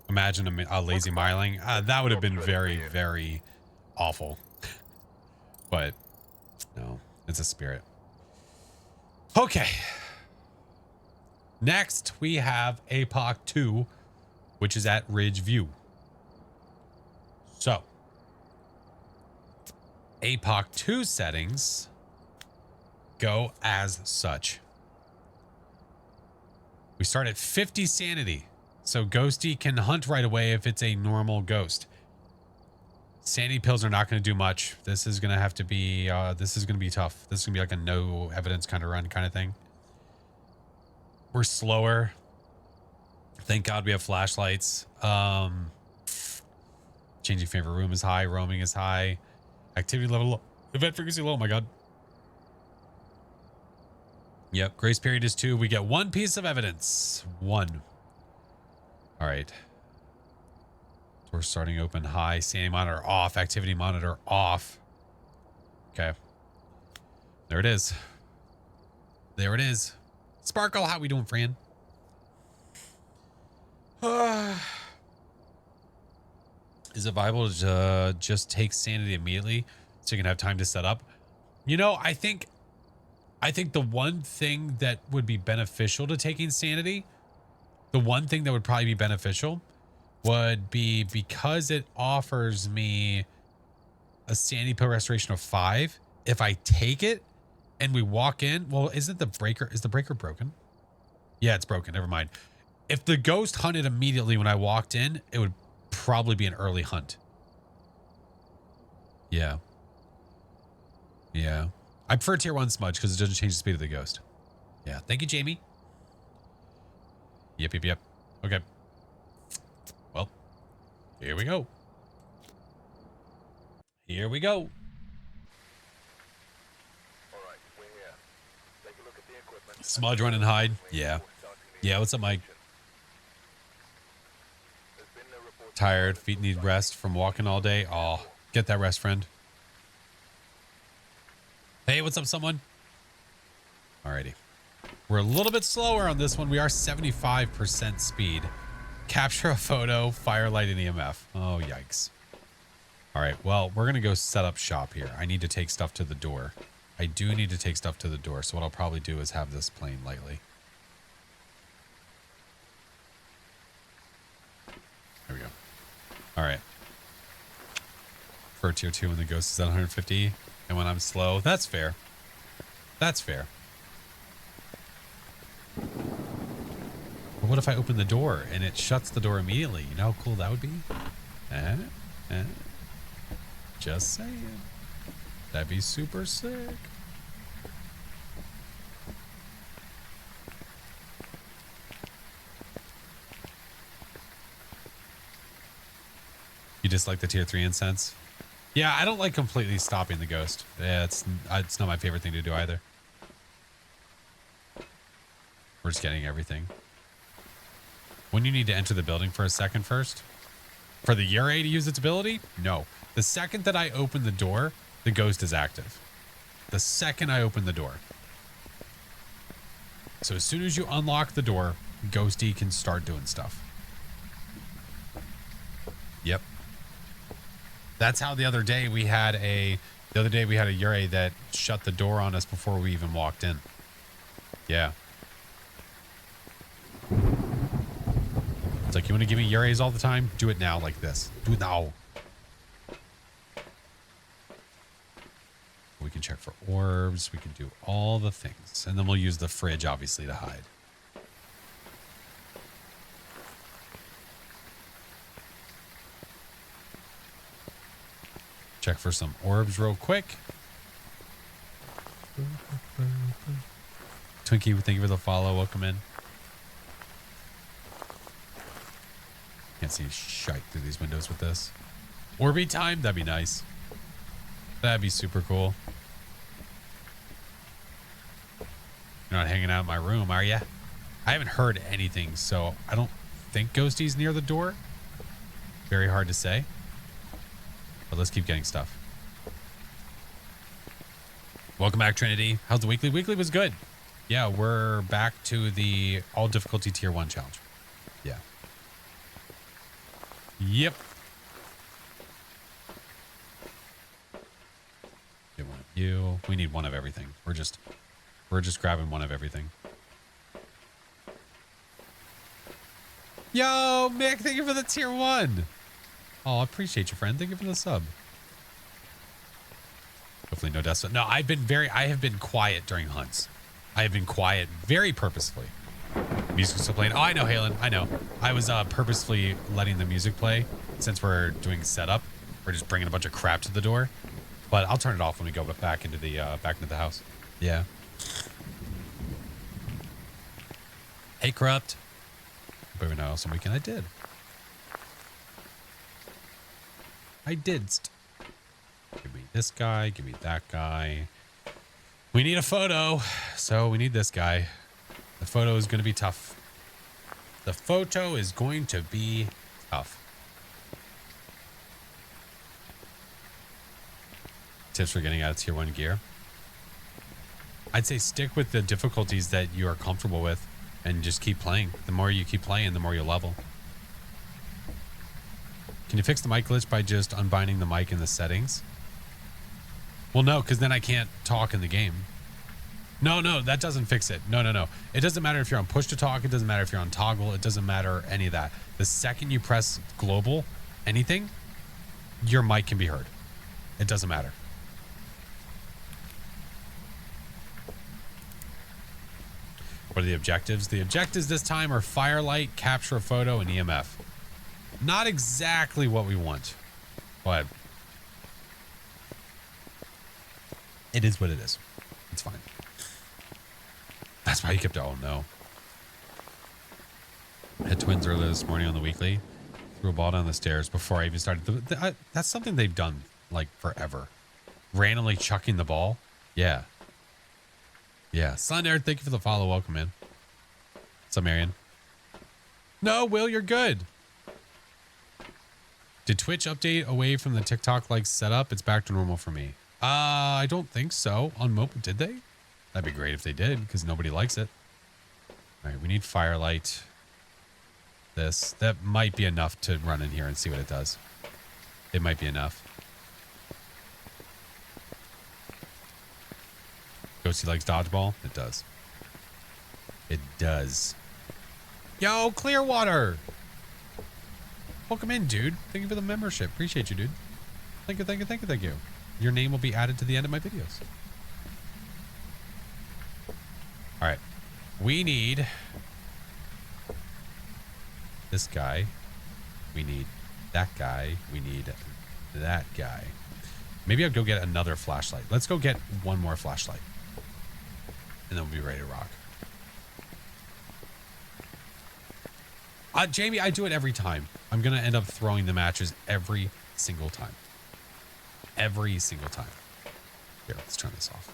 Speaker 1: Imagine a lazy miling. That would have been very, very awful. But no, it's a spirit. Okay. Next, we have APOC 2, which is at Ridge View. So, APOC 2 settings go as such. We start at 50 sanity. So Ghosty can hunt right away if it's a normal ghost. Sanity pills are not going to do much. This is going to have to be, this is going to be tough. This is going to be like a no evidence kind of run kind of thing. We're slower. Thank God we have flashlights. Changing favorite room is high. Roaming is high. Activity level low. Event frequency low. Oh my God. Yep. Grace period is 2. We get 1 piece of evidence. 1. All right. So we're starting open high. Sanity monitor off. Activity monitor off. Okay. There it is. There it is. Sparkle, how we doing, Fran? Is it viable to just take sanity immediately so you can have time to set up? You know, I think the one thing that would be beneficial to taking sanity, the one thing that would probably be beneficial would be because it offers me a sanity pill restoration of 5. If I take it and we walk in, well, is the breaker broken? Yeah, it's broken. Never mind. If the ghost hunted immediately when I walked in, it would probably be an early hunt. Yeah. Yeah. I prefer tier 1 smudge because it doesn't change the speed of the ghost. Yeah. Thank you, Jamie. Yep. Okay. Well, here we go. Here we go.
Speaker 2: All right, we're here. Take a look at the equipment.
Speaker 1: Smudge, run and hide. Yeah. Yeah, what's up, Mike?
Speaker 2: There's been no report.
Speaker 1: Tired. Feet need rest from walking all day. Oh, get that rest, friend. Hey, what's up, someone? Alrighty. We're a little bit slower on this one. We are 75% speed. Capture a photo, firelight, and EMF. Oh, yikes. All right, well, we're going to go set up shop here. I need to take stuff to the door. I do need to take stuff to the door, so what I'll probably do is have this playing lightly. There we go. All right. For tier 2 when the ghost is at 150, and when I'm slow, that's fair. That's fair. But what if I open the door and it shuts the door immediately? You know how cool that would be? Just saying. That'd be super sick. You dislike the tier 3 incense? Yeah, I don't like completely stopping the ghost. Yeah, it's not my favorite thing to do either. We're just getting everything. When you need to enter the building for a second first? For the Yurei to use its ability? No. The second that I open the door, the ghost is active. the second I open the door. So as soon as you unlock the door, Ghosty can start doing stuff. Yep. That's how the other day we had a Yurei that shut the door on us before we even walked in. Yeah. It's like, you want to give me Yureis all the time? Do it now like this. Do it now. We can check for orbs. We can do all the things. And then we'll use the fridge, obviously, to hide. Check for some orbs real quick. Twinkie, thank you for the follow. Welcome in. Can't see shite through these windows with this. Orby time? That'd be nice. That'd be super cool. You're not hanging out in my room, are you? I haven't heard anything, so I don't think Ghosty's near the door. Very hard to say. But let's keep getting stuff. Welcome back, Trinity. How's the weekly? Weekly was good. Yeah, we're back to the all difficulty tier 1 challenge. Yeah. Yep. Get one of you. We need one of everything. We're just grabbing one of everything. Yo, Mick, thank you for the tier 1. Oh, I appreciate you, friend. Thank you for the sub. Hopefully no deaths. No, I have been quiet during hunts. I have been quiet very purposefully. Music's still playing. Oh, I know, Halen. I know. I was purposefully letting the music play since we're doing setup. We're just bringing a bunch of crap to the door. But I'll turn it off when we go back into the house. Yeah. Hey, Corrupt. Hope everyone else on weekend. I did. Give me this guy. Give me that guy. We need a photo, so we need this guy. The photo is going to be tough. The photo is going to be tough. Tips for getting out of tier 1 gear. I'd say stick with the difficulties that you are comfortable with and just keep playing. The more you keep playing, the more you level. Can you fix the mic glitch by just unbinding the mic in the settings? Well, no, because then I can't talk in the game. No, that doesn't fix it. No. It doesn't matter if you're on push to talk. It doesn't matter if you're on toggle. It doesn't matter any of that. The second you press global, anything, your mic can be heard. It doesn't matter. What are the objectives? The objectives this time are firelight, capture a photo, and EMF. Not exactly what we want, but it is what it is. It's fine. That's why you kept it. Oh no. Had twins earlier this morning on the weekly. Threw a ball down the stairs before I even started. That's something they've done like forever. Randomly chucking the ball. Yeah. Yeah. Sun thank you for the follow. Welcome in. What's up, Marion? No, Will, you're good. Did Twitch update away from the TikTok like setup? It's back to normal for me. I don't think so. On Mopa, did they? That'd be great if they did, because nobody likes it. All right, we need firelight. That might be enough to run in here and see what it does. It might be enough. Ghosty likes dodgeball? It does. It does. Yo, Clearwater! Welcome in, dude. Thank you for the membership. Appreciate you, dude. Thank you. Your name will be added to the end of my videos. All right. We need this guy. We need that guy. We need that guy. Maybe I'll go get another flashlight. Let's go get one more flashlight. And then we'll be ready to rock. Jamie, I do it every time. I'm going to end up throwing the matches every single time. Every single time. Here, let's turn this off.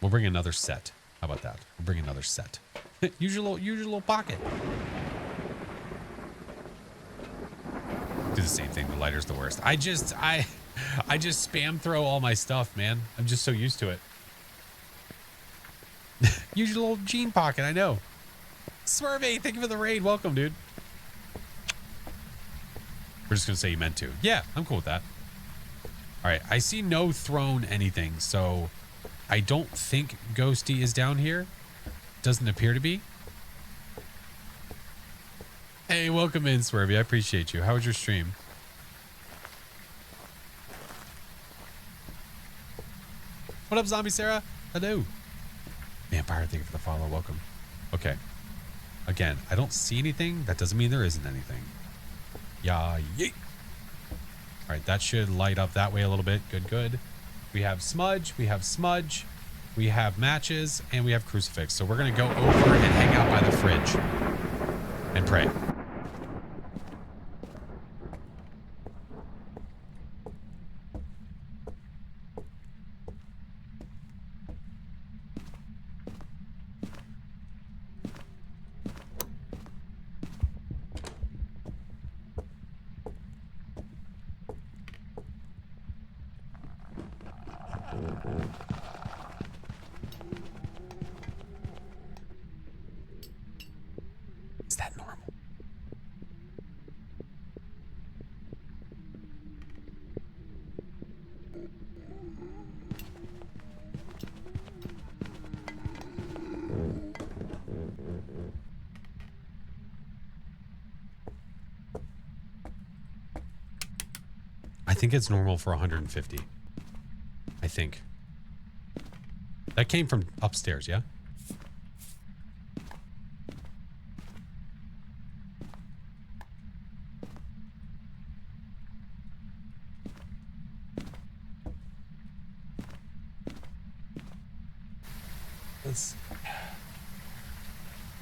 Speaker 1: We'll bring another set. How about that? We'll bring another set. use your little pocket. Do the same thing. The lighter's the worst. I I just spam throw all my stuff, man. I'm just so used to it. Use your little jean pocket, I know. Swervy, thank you for the raid. Welcome, dude. We're just going to say you meant to. Yeah, I'm cool with that. All right, I see no thrown anything, so I don't think Ghosty is down here. Doesn't appear to be. Hey, welcome in, Swervy. I appreciate you. How was your stream? What up, Zombie Sarah? Hello. Vampire, thank you for the follow. Welcome. Okay. Again, I don't see anything. That doesn't mean there isn't anything. Yeah, yeet. All right, that should light up that way a little bit. Good, good. We have smudge. We have smudge. We have matches. And we have crucifix. So we're going to go over and hang out by the fridge and pray. Is that normal? I think it's normal for 150. I think. That came from upstairs, yeah?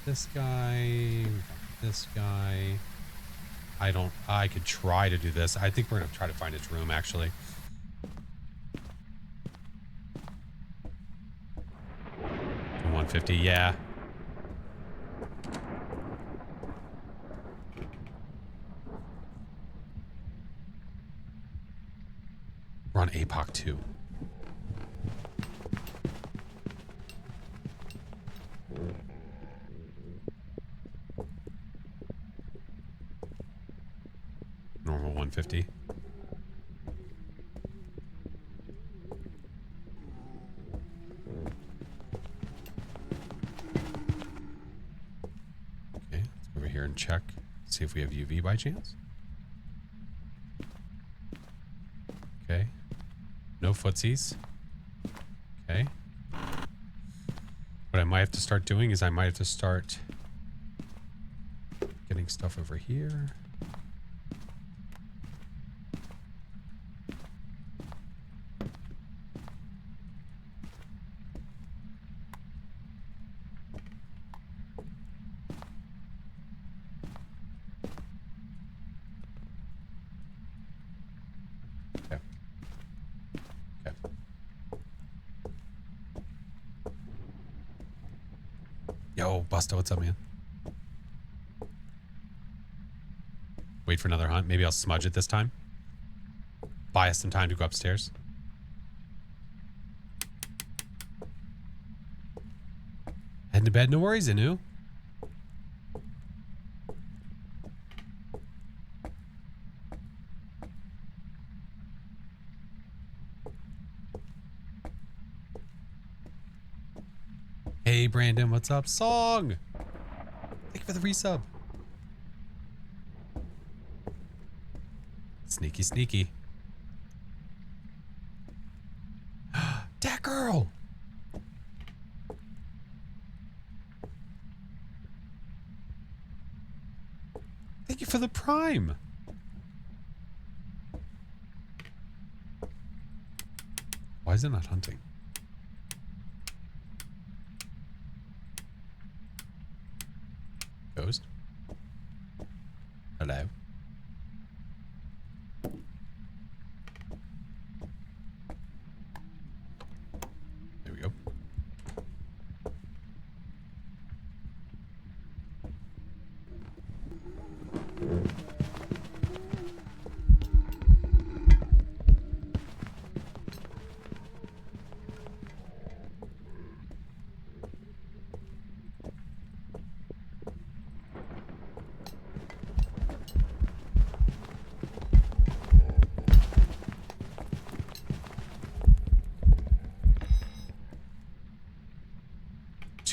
Speaker 1: This guy, this guy. I could try to do this. I think we're going to try to find its room, actually. And 150, yeah. We're on APOC 2. Normal 150. Okay, let's go over here and check. See if we have UV by chance. Okay. No footsies. Okay. What I might have to start doing is I might have to start getting stuff over here. Yo, Busta, what's up, man? Wait for another hunt. Maybe I'll smudge it this time. Buy us some time to go upstairs. Heading to bed, no worries, Anu. Hey, Brandon, what's up? Song! Thank you for the resub. Sneaky, sneaky. Dat girl! Thank you for the prime. Why is it not hunting? Ghost? Hello? There we go.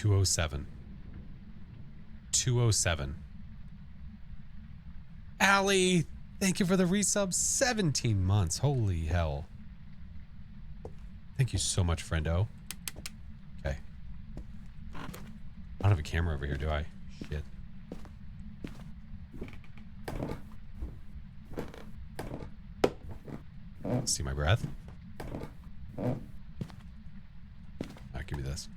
Speaker 1: 207. 207. Allie, thank you for the resub. 17 months. Holy hell. Thank you so much, friendo. Okay. I don't have a camera over here, do I? Shit. See my breath? Alright, give me this.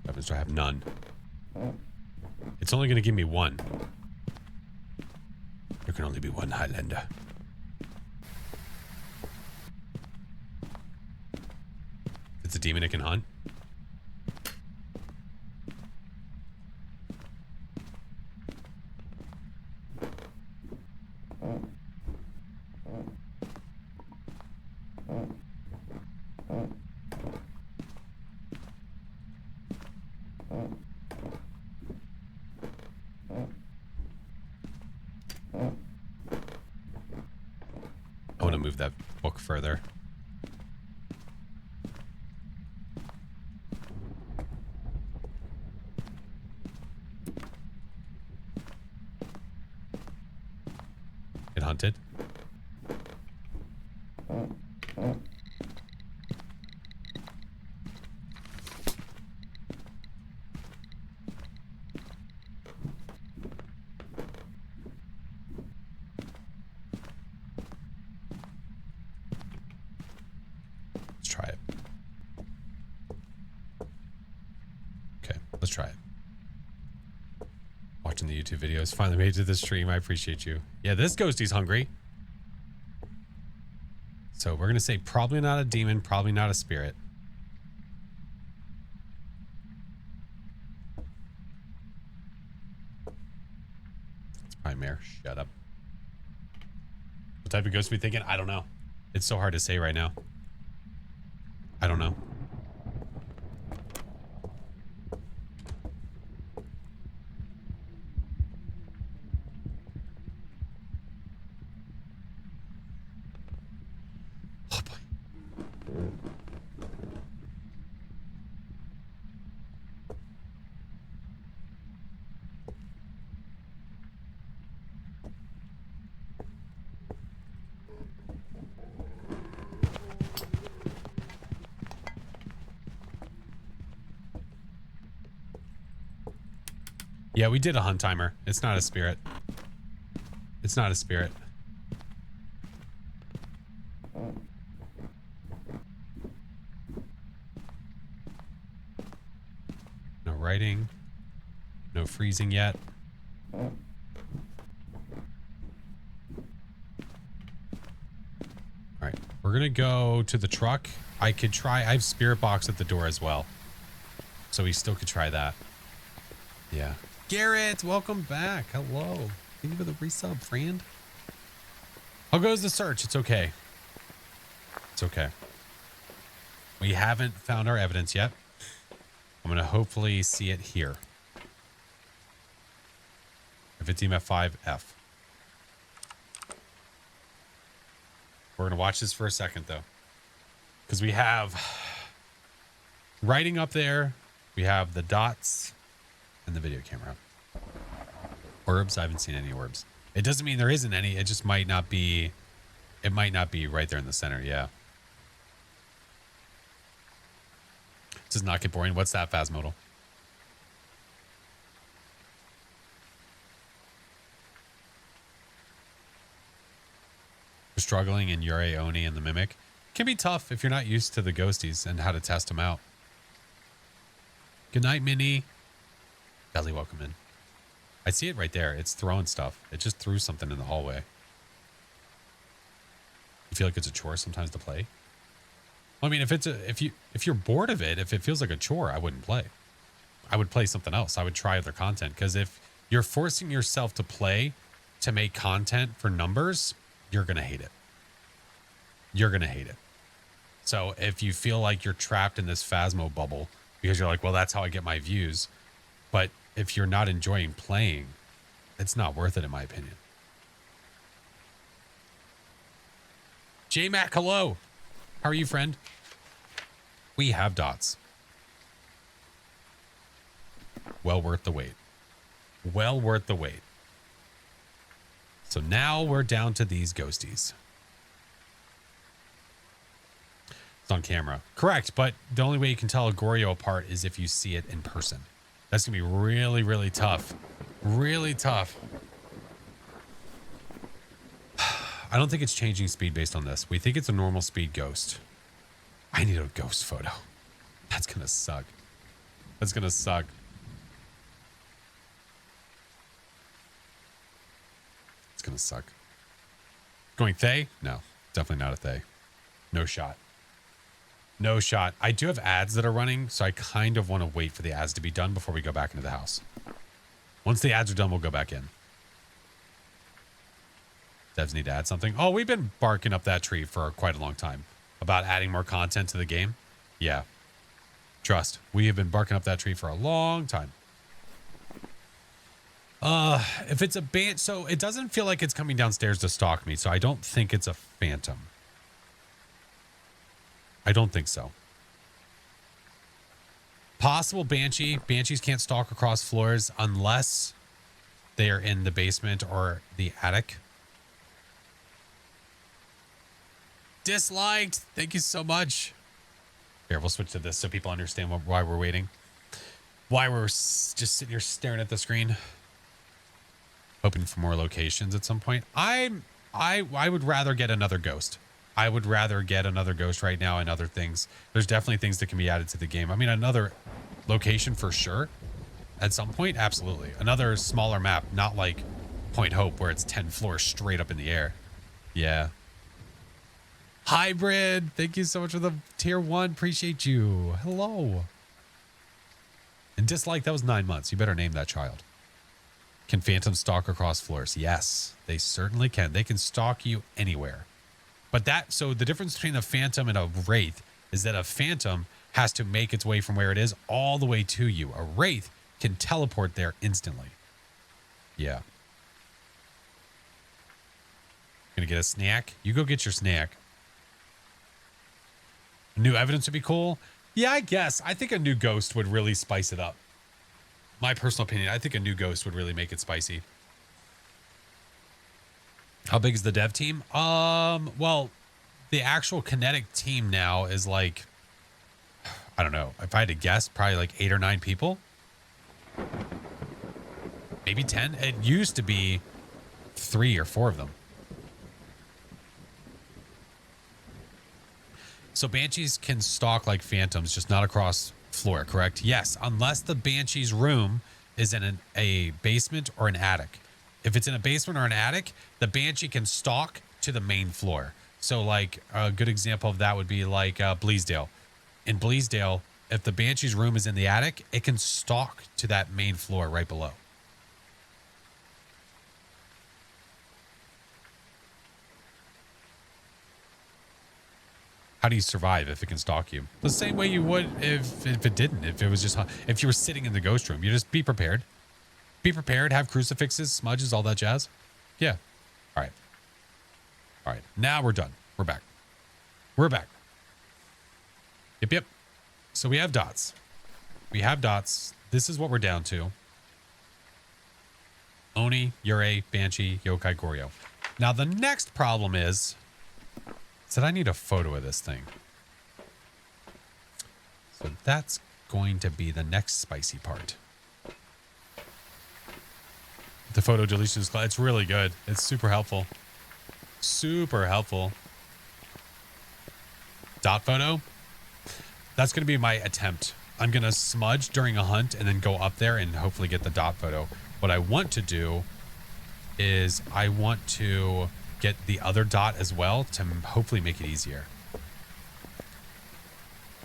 Speaker 1: Weapons do I have? None. It's only going to give me one. There can only be one Highlander. It's a demon it can hunt. I want to move that book further. It hunted. Let's try it. Okay, let's try it. Watching the YouTube videos. Finally made it to the stream. I appreciate you. Yeah, this ghostie's hungry. So we're going to say probably not a demon, probably not a spirit. It's probably mare. Shut up. What type of ghost are we thinking? I don't know. It's so hard to say right now. I don't know. Oh boy. Yeah, we did a hunt timer. It's not a spirit. It's not a spirit. No writing. No freezing yet. All right, we're gonna go to the truck. I could try. I have spirit box at the door as well, so we still could try that. Yeah. Garrett, welcome back. Hello. Thank you for the resub, friend. How goes the search? It's okay. It's okay. We haven't found our evidence yet. I'm going to hopefully see it here. If it's EMF5F. We're going to watch this for a second, though. Because we have writing up there. We have the dots. And the video camera. Orbs, I haven't seen any orbs. It doesn't mean there isn't any. It just might not be. It might not be right there in the center. Yeah. Does not get boring. What's that, Phasmodal? You're struggling in Yurei Oni and the Mimic. It can be tough if you're not used to the ghosties and how to test them out. Good night, Minnie. Belly, welcome in. I see it right there. It's throwing stuff. It just threw something in the hallway. You feel like it's a chore sometimes to play? Well, I mean, if you're bored of it, if it feels like a chore, I wouldn't play. I would play something else. I would try other content, because if you're forcing yourself to play to make content for numbers, you're gonna hate it. You're gonna hate it. So if you feel like you're trapped in this Phasmo bubble because you're like, well, that's how I get my views. But if you're not enjoying playing, it's not worth it in my opinion. J-Mac, hello. How are you, friend? We have dots. Well worth the wait. Well worth the wait. So now we're down to these ghosties. It's on camera. Correct, but the only way you can tell a Goryo apart is if you see it in person. That's going to be really, really tough. Really tough. I don't think it's changing speed based on this. We think it's a normal speed ghost. I need a ghost photo. That's going to suck. That's going to suck. It's going to suck. Going Thay? No, definitely not a Thay. No shot. No shot. I do have ads that are running, so I kind of want to wait for the ads to be done before we go back into the house. Once the ads are done, we'll go back in. Devs need to add something. Oh, we've been barking up that tree for quite a long time about adding more content to the game. Yeah. Trust. We have been barking up that tree for a long time. If it's a band, so it doesn't feel like it's coming downstairs to stalk me, so I don't think it's a phantom. I don't think so. Possible banshee. Banshees can't stalk across floors unless they are in the basement or the attic. Disliked. Thank you so much. Here, we'll switch to this so people understand why we're waiting. Why we're just sitting here staring at the screen. Hoping for more locations at some point. I would rather get another ghost. I would rather get another ghost right now and other things. There's definitely things that can be added to the game. I mean, another location for sure. At some point, absolutely. Another smaller map, not like Point Hope where it's 10 floors straight up in the air. Yeah. Hybrid, thank you so much for the tier 1. Appreciate you. Hello. And dislike, that was 9 months. You better name that child. Can phantoms stalk across floors? Yes, they certainly can. They can stalk you anywhere. But so the difference between a phantom and a wraith is that a phantom has to make its way from where it is all the way to you. A wraith can teleport there instantly. Yeah. Gonna get a snack? You go get your snack. New evidence would be cool. Yeah, I guess. I think a new ghost would really spice it up. My personal opinion, I think a new ghost would really make it spicy. How big is the dev team? Well, the actual kinetic team now is like, I don't know. If I had to guess, probably like 8 or 9 people. Maybe 10. It used to be 3 or 4 of them. So banshees can stalk like phantoms, just not across floor, correct? Yes, unless the banshee's room is in a basement or an attic. If it's in a basement or an attic, the banshee can stalk to the main floor. So like a good example of that would be like Bleasdale. In Bleasdale, if the banshee's room is in the attic, it can stalk to that main floor right below. How do you survive if it can stalk you? The same way you would if it didn't. If it was just, if you were sitting in the ghost room, you just be prepared. Be prepared, have crucifixes, smudges, all that jazz. Yeah. All right. All right. Now we're done. We're back. We're back. Yep. So we have dots. We have dots. This is what we're down to. Oni, Yurei, Banshee, Yokai, Goryo. Now the next problem is that I need a photo of this thing. So that's going to be the next spicy part. The photo deletion is, it's really good. It's super helpful. Super helpful. Dot photo. That's going to be my attempt. I'm going to smudge during a hunt and then go up there and hopefully get the dot photo. What I want to do is I want to get the other dot as well to hopefully make it easier.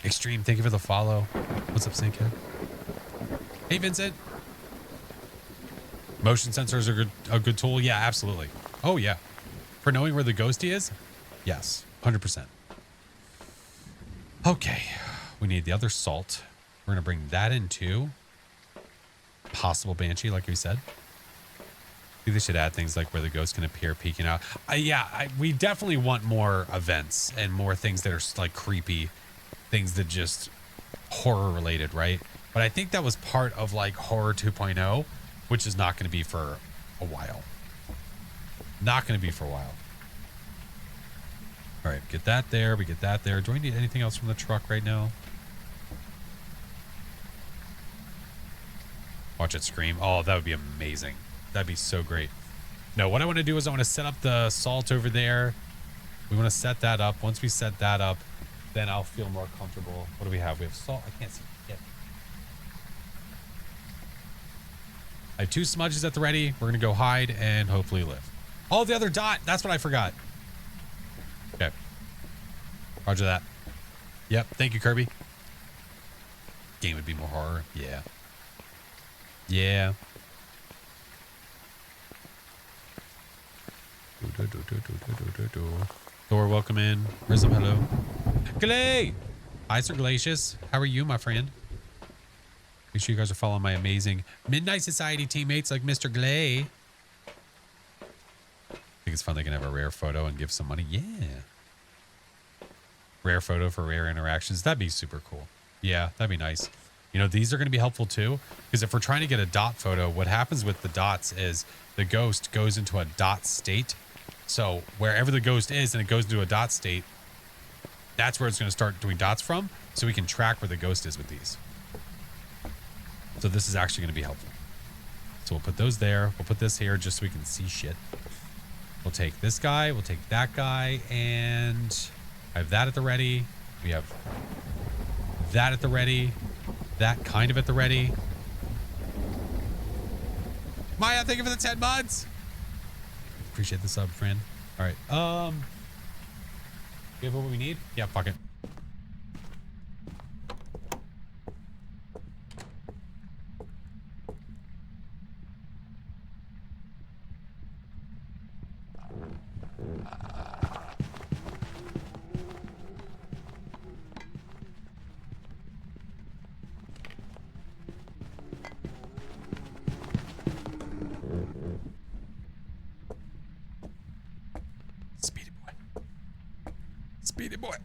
Speaker 1: Extreme, thank you for the follow. What's up, Sinkhead? Hey, Vincent. Motion sensors are a good tool. Yeah, absolutely. Oh, yeah. For knowing where the ghosty is? Yes, 100%. Okay. We need the other salt. We're going to bring that in too. possible banshee, like we said. I think they should add things like where the ghost can appear peeking out. We definitely want more events and more things that are like creepy, things that just horror related, right? But I think that was part of like Horror 2.0, which is not going to be for a while. Not going to be for a while. All right, get that there. We get that there. Do we need anything else from the truck right now? Watch it scream. Oh, that would be amazing. That'd be so great. No, what I want to do is I want to set up the salt over there. We want to set that up. Once we set that up, then I'll feel more comfortable. What do we have? We have salt. I can't see it. I have 2 smudges at the ready. We're going to go hide and hopefully live. Oh, the other dot. That's what I forgot. Okay. Roger that. Yep. Thank you, Kirby. Game would be more horror. Yeah. Yeah. Thor, welcome in. Prism, hello. Glay! Hi, Sir Glacius. How are you, my friend? Make sure you guys are following my amazing Midnight Society teammates like Mr. Glay. I think it's fun they can have a rare photo and give some money. Yeah. Rare photo for rare interactions. That'd be super cool. Yeah, that'd be nice. You know, these are going to be helpful too, because if we're trying to get a dot photo, what happens with the dots is the ghost goes into a dot state. So wherever the ghost is and it goes into a dot state, that's where it's going to start doing dots from. So we can track where the ghost is with these. So this is actually going to be helpful. So we'll put those there. We'll put this here just so we can see shit. We'll take this guy. We'll take that guy. And I have that at the ready. We have that at the ready. That kind of at the ready. Maya, thank you for the 10 months. Appreciate the sub, friend. All right. We have what we need? Yeah, fuck it. Speedy boy. Speedy boy.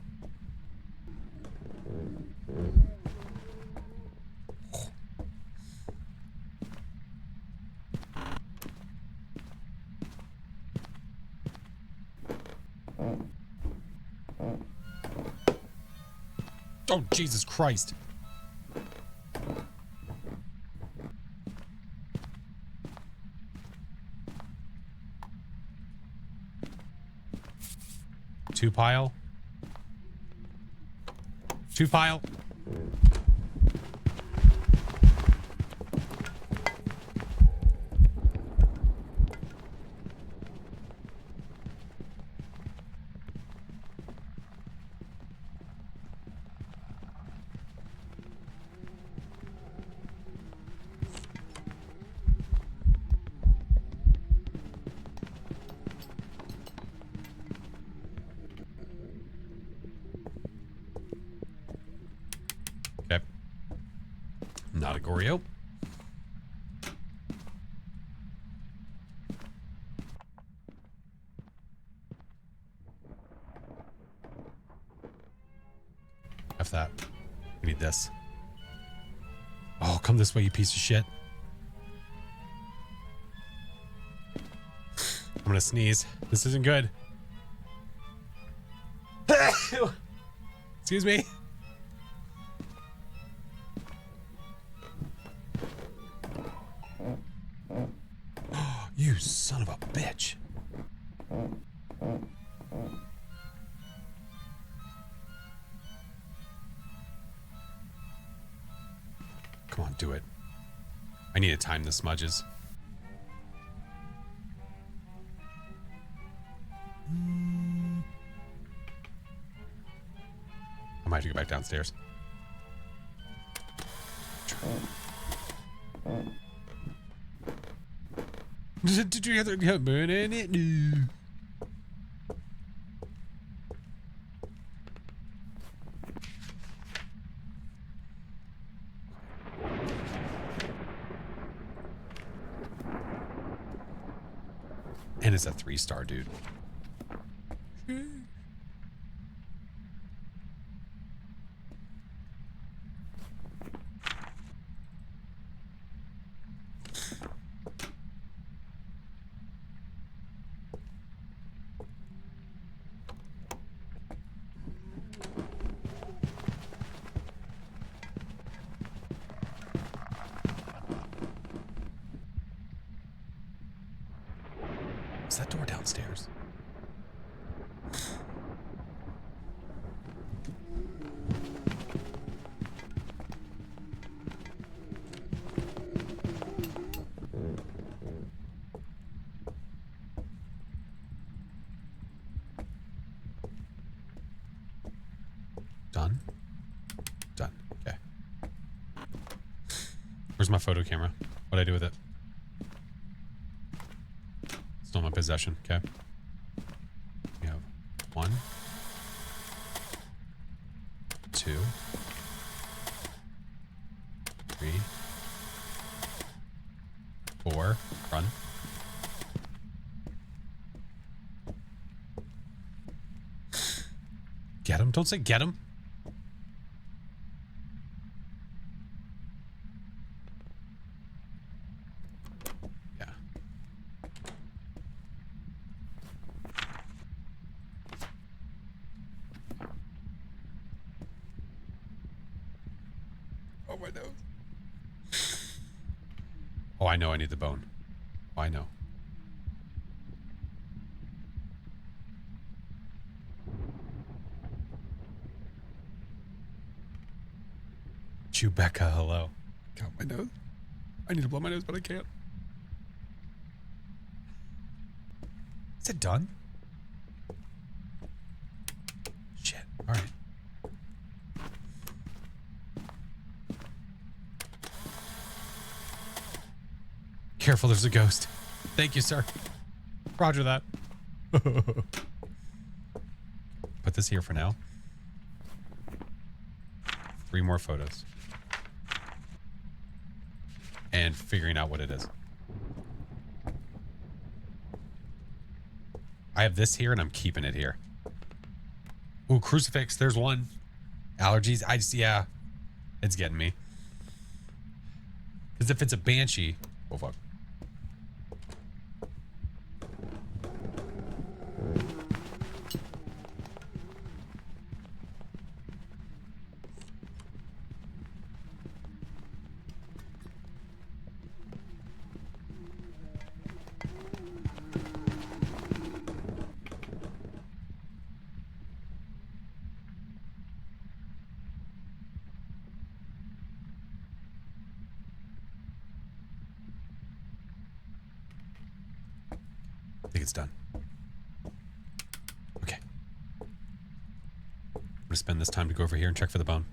Speaker 1: Oh, Jesus Christ. Two pile. Two pile. Okay. Not a Goreo. F that. We need this. Oh, come this way, you piece of shit. I'm gonna sneeze. This isn't good. Excuse me. You son of a bitch. Come on, do it. I need to time the smudges. I might have to go back downstairs. Did you hear that burning it? No. And it's a 3-star, dude. Is that door downstairs? Done? Done. Okay. Where's my photo camera? What'd I do with it? Still in my possession. Okay. We have 1, 2, 3, 4. Run. Get him. Don't say get him. Yeah. Oh, my nose. Oh, I know I need the bone. Oh, I know. Chewbacca, hello. Got my nose. I need to blow my nose, but I can't. Is it done? Shit. All right. Careful, there's a ghost. Thank you, sir. Roger that. Put this here for now. 3 more photos. And figuring out what it is. I have this here and I'm keeping it here. Ooh, crucifix. There's one. Allergies. Yeah. It's getting me. Because if it's a banshee. Oh, fuck. I think it's done. Okay. I'm gonna spend this time to go over here and check for the bone.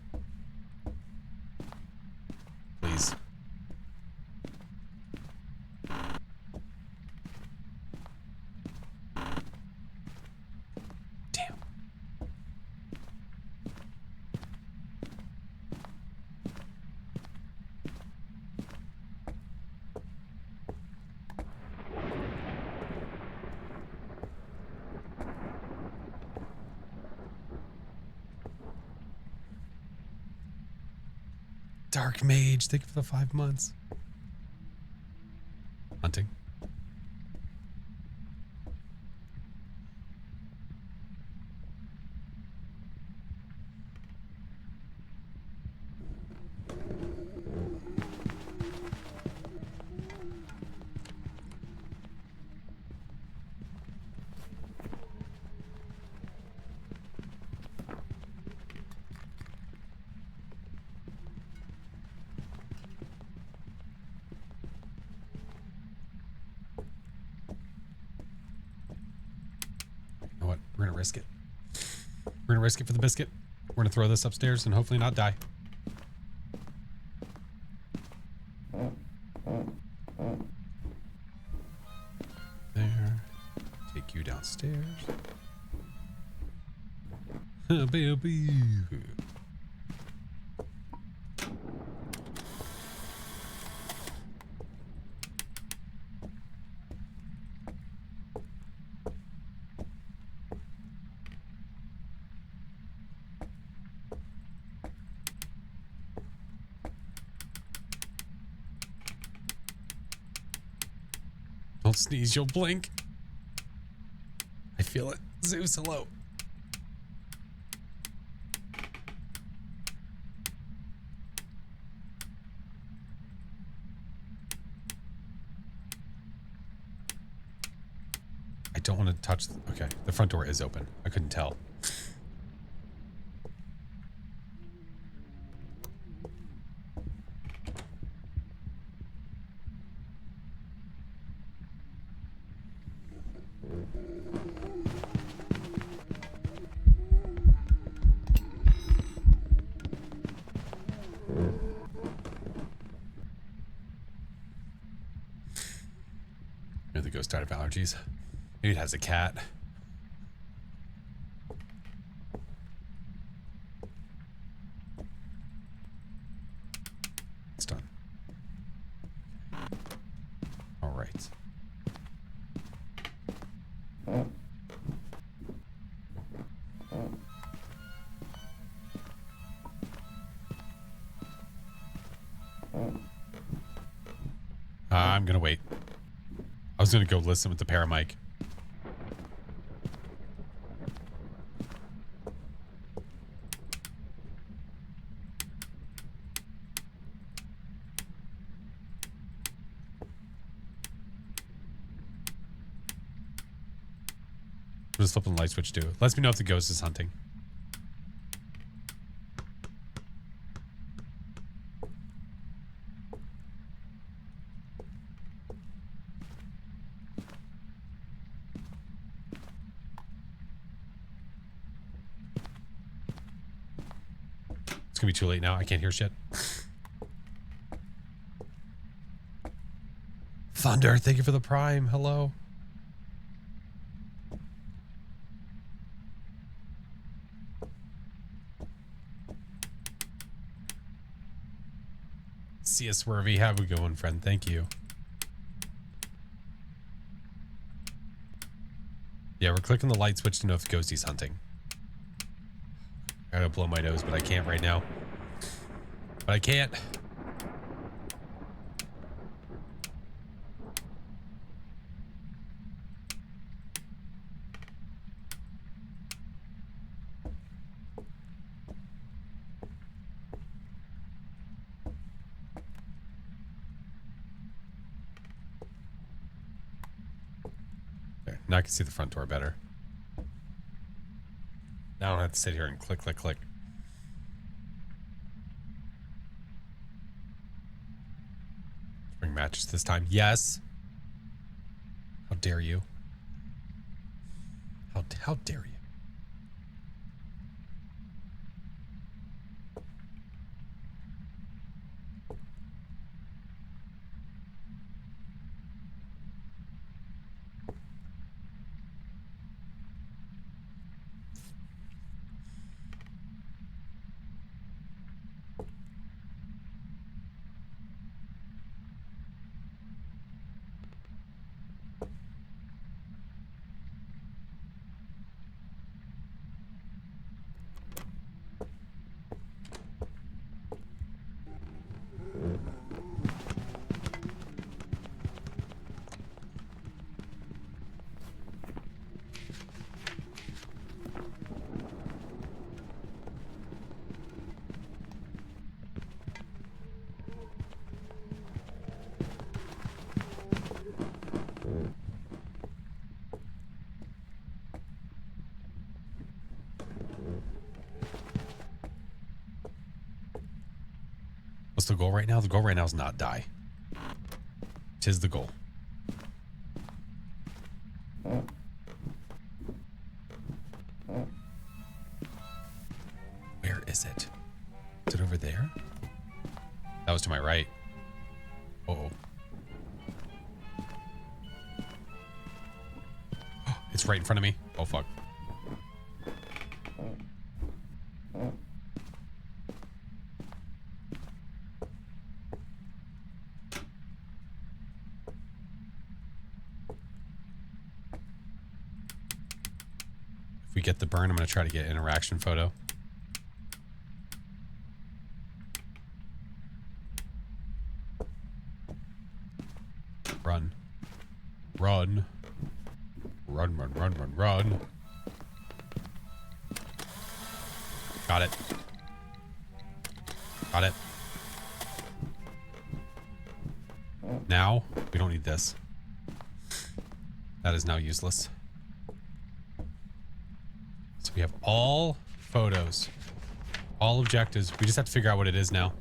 Speaker 1: Please. Damn. Dark Mage, thank you for the 5 months. Hunting. You know what? We're gonna risk it. We're gonna risk it for the biscuit. We're gonna throw this upstairs and hopefully not die. There. Take you downstairs. Baby. Don't sneeze, you'll blink. I feel it. Zeus, hello. I don't want to touch. Okay, the front door is open. I couldn't tell. Maybe the ghost died of allergies. Maybe it has a cat. It's done. All right. I'm gonna wait. I was gonna go listen with the paramic. What does flipping the light switch do? Lets me know if the ghost is hunting. It's gonna be too late now. I can't hear shit. Thunder, thank you for the prime. Hello. See us, Swervy. How we going, friend? Thank you. Yeah, we're clicking the light switch to know if Ghosty's hunting. I gotta blow my nose, but I can't right now. But I can't. Okay, now I can see the front door better. Now I don't have to sit here and click, click, click. Bring matches this time. Yes. How dare you? How dare you? What's the goal right now? The goal right now is not die. Tis the goal. Where is it? Is it over there? That was to my right. Uh-oh. It's right in front of me. Oh, fuck. If we get the burn, I'm going to try to get an interaction photo. Run. Run. Run, run, run, run, run. Got it. Got it. Now, we don't need this. That is now useless. So we have all photos. All objectives. We just have to figure out what it is now.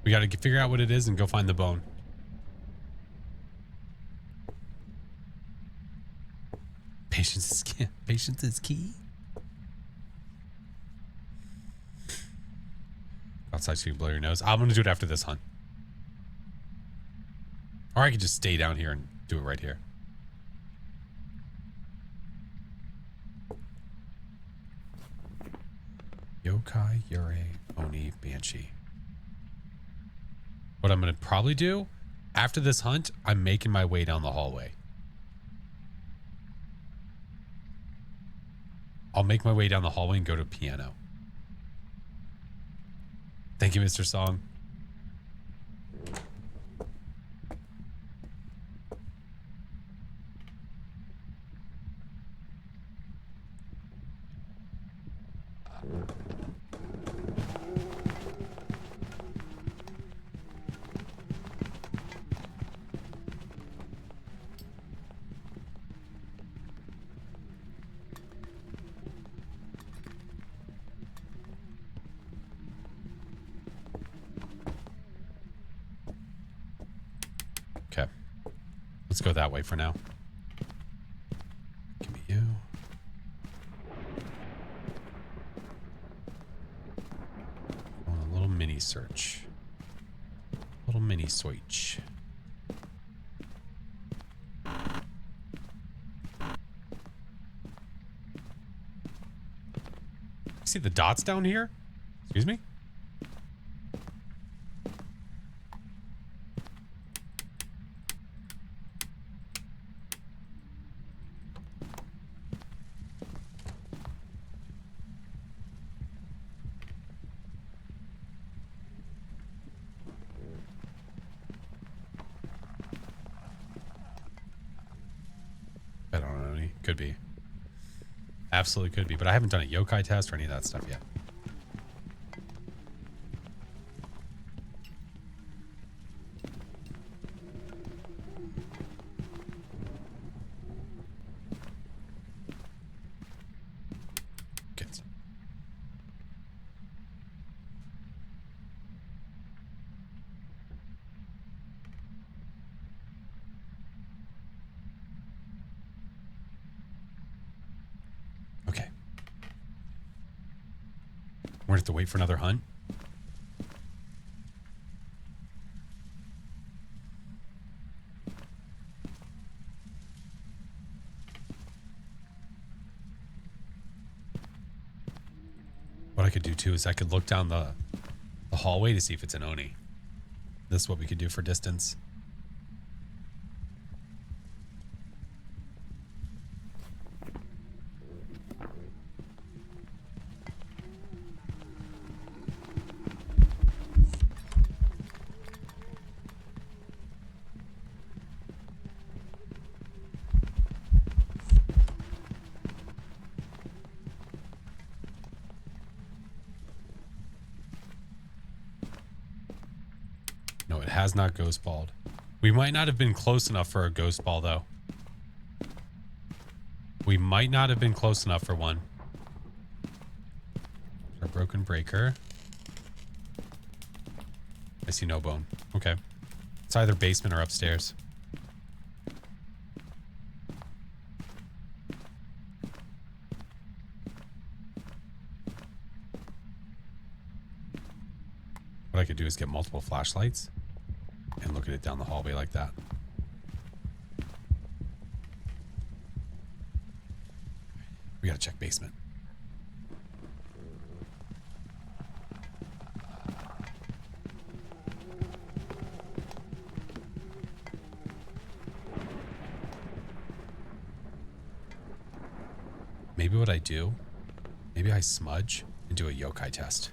Speaker 1: We got to figure out what it is and go find the bone. Patience is key. Patience is key. Outside so you can blow your nose. I'm going to do it after this hunt. Or I could just stay down here and do it right here. Yokai, Yurei, Oni, Banshee. What I'm going to probably do, after this hunt, I'm making my way down the hallway. I'll make my way down the hallway and go to piano. Thank you, Mr. Song. Okay. Let's go that way for now. Give me you. A little mini search. Little mini switch. See the dots down here? Excuse me? I don't know. Could be. Absolutely could be, but I haven't done a yokai test or any of that stuff yet. Good. Okay. We're gonna have to wait for another hunt. What I could do too is I could look down the hallway to see if it's an Oni. This is what we could do for distance. No, it has not ghost balled. We might not have been close enough for a ghost ball, though. We might not have been close enough for one. Our broken breaker. I see no bone. Okay. It's either basement or upstairs. What I could do is get multiple flashlights and look at it down the hallway like that. We gotta check basement. Maybe what I do, maybe I smudge and do a yokai test.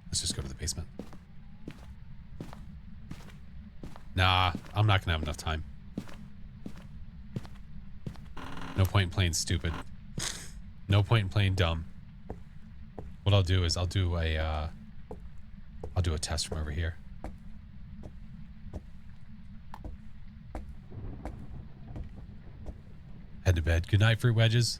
Speaker 1: Let's just go to the basement. basement. Nah, I'm not gonna have enough time. No point in playing stupid. No point in playing dumb. What I'll do is I'll do a test from over here. Head to bed. Good night, fruit wedges.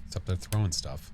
Speaker 1: It's up there throwing stuff.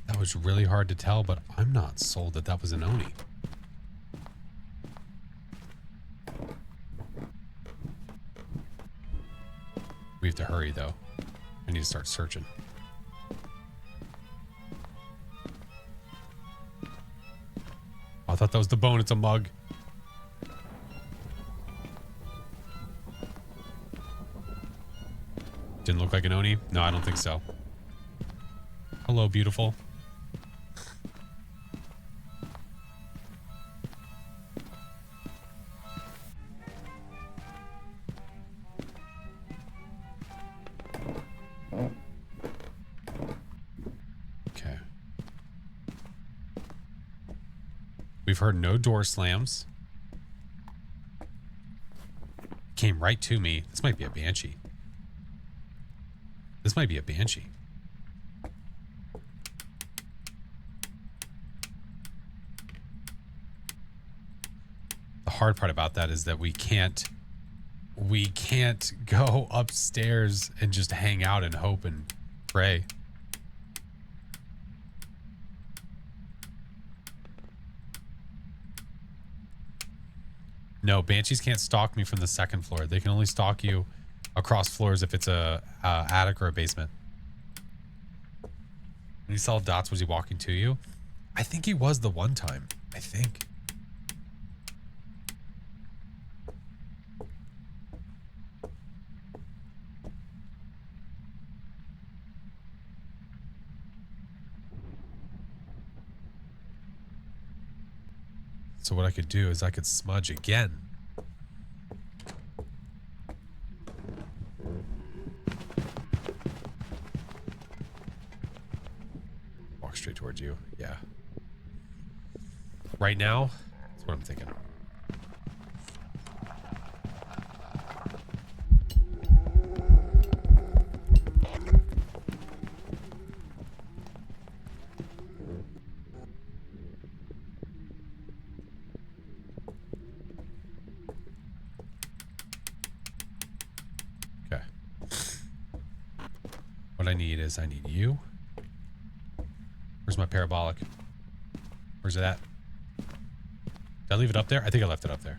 Speaker 1: That was really hard to tell, but I'm not sold that that was an Oni. We have to hurry, though. I need to start searching. I thought that was the bone. It's a mug. Didn't look like an Oni? No, I don't think so. Hello, beautiful. Okay. We've heard no door slams. Came right to me. This might be a banshee. This might be a banshee. The hard part about that is that we can't go upstairs and just hang out and hope and pray. No, banshees can't stalk me from the second floor. They can only stalk you across floors if it's a attic or a basement. When you saw dots, was he walking to you? I think he was the one time. I think. So what I could do is I could smudge again. Walk straight towards you. Yeah. Right now, that's what I'm thinking. Okay. What I need is I need you. Where's my parabolic? Where's it at? Did I leave it up there? I think I left it up there.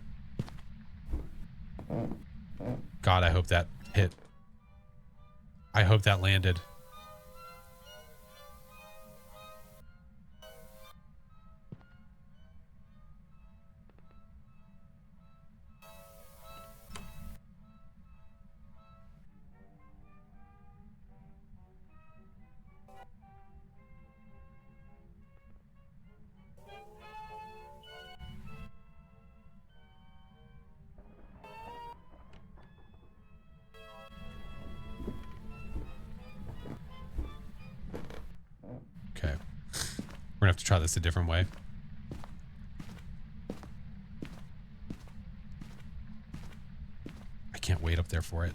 Speaker 1: God, I hope that hit. I hope that landed. Okay. We're gonna have to try this a different way. I can't wait up there for it.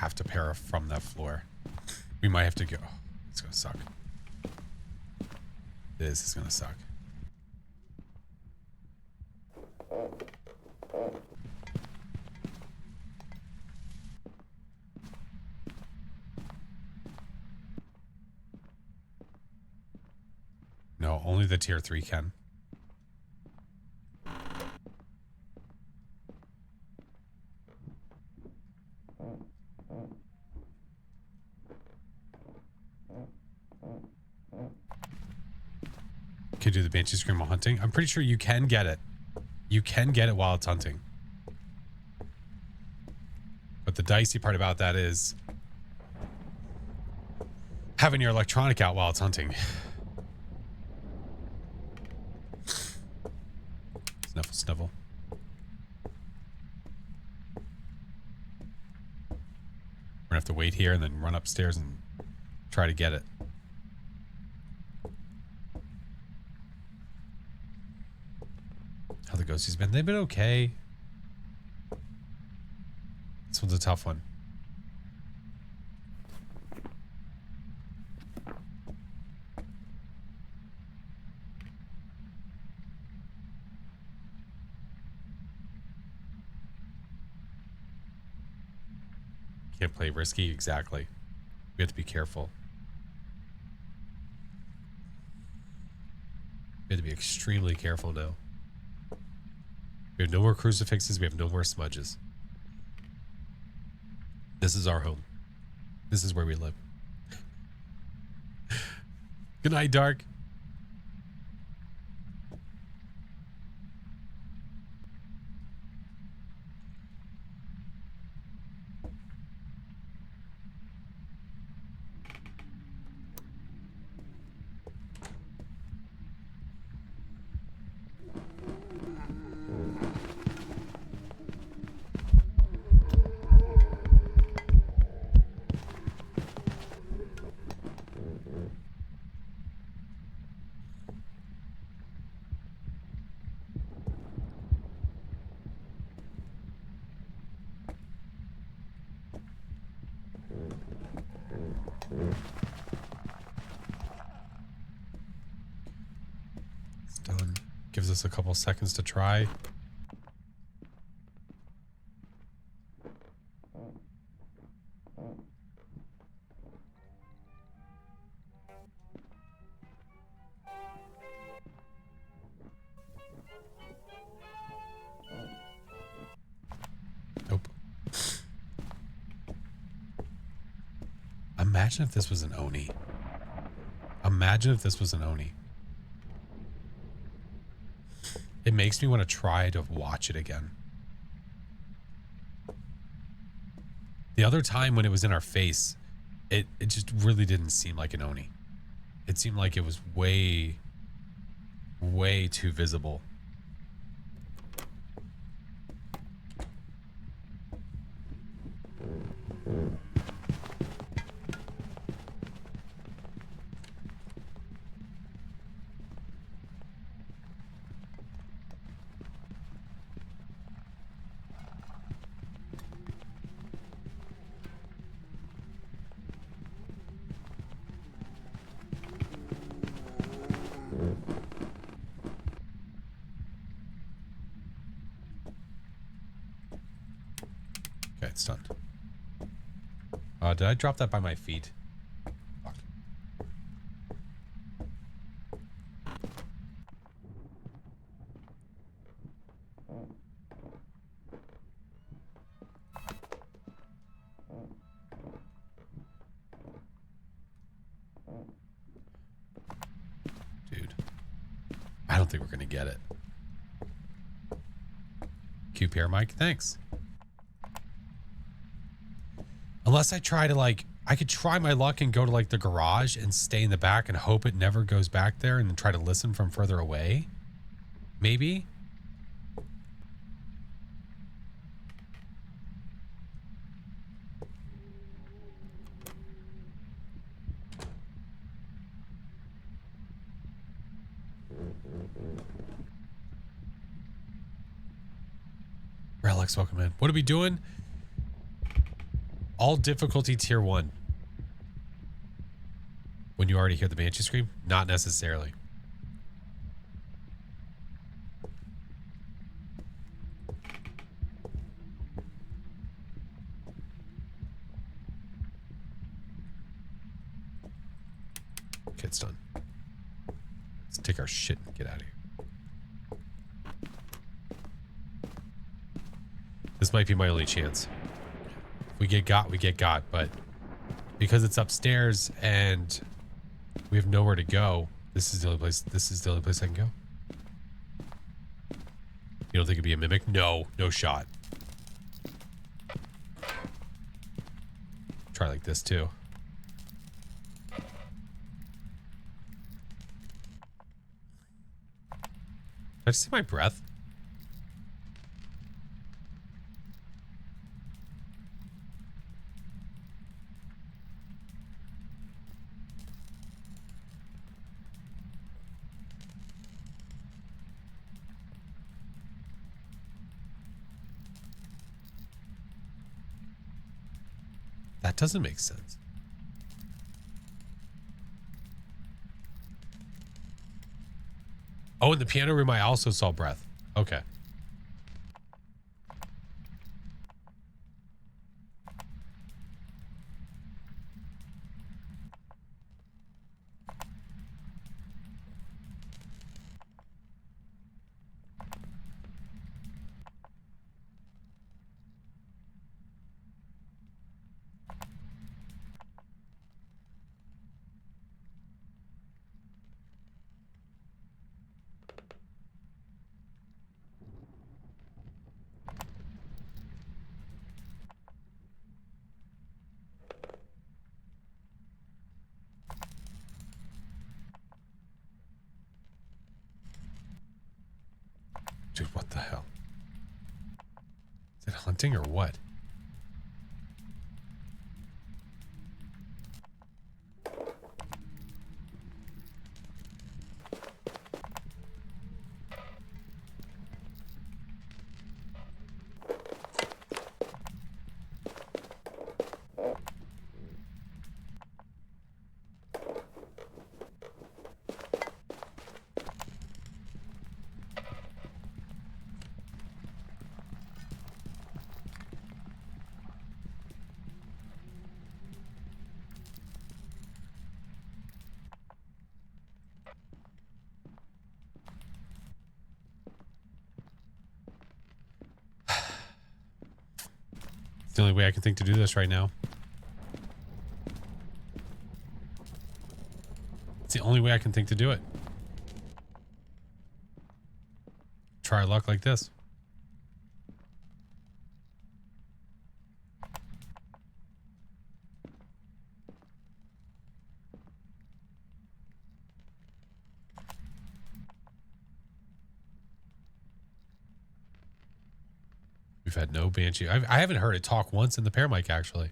Speaker 1: have to para from that floor. We might have to go. It's gonna suck. This is gonna suck. No, only the tier 3 can. Can do the Banshee Scream while hunting. I'm pretty sure you can get it. You can get it while it's hunting. But the dicey part about that is having your electronic out while it's hunting. Sniffle, sniffle. We're gonna have to wait here and then run upstairs and try to get it. How the ghosties been? They've been okay. This one's a tough one. Can't play risky, exactly. We have to be careful. We have to be extremely careful now. We have no more crucifixes. We have no more smudges. This is our home. This is where we live. Good night, Dark. It's done. Gives us a couple seconds to try. Nope. Imagine if this was an Oni. Imagine if this was an Oni. It makes me want to try to watch it again. The other time when it was in our face, it just really didn't seem like an Oni. It seemed like it was way too visible. Okay, it's done. Did I drop that by my feet? Fuck. Dude. I don't think we're gonna get it. QPR Mike, thanks. Unless I try to, like, I could try my luck and go to, like, the garage and stay in the back and hope it never goes back there and then try to listen from further away. Maybe. Relics, welcome in. What are we doing? All difficulty tier 1. When you already hear the banshee scream? Not necessarily. Okay, it's done. Let's take our shit and get out of here. This might be my only chance. If we get got, we get got, but because it's upstairs and we have nowhere to go, this is the only place I can go. You don't think it'd be a mimic? No, no shot. Try like this too. Did I just see my breath? That doesn't make sense. Oh, in the piano room, I also saw breath. Okay. Dude, what the hell? Is it hunting or what? It's the only way I can think to do this right now. It's the only way I can think to do it. Try our luck like this. We've had no banshee. I haven't heard it talk once in the pair mic, actually.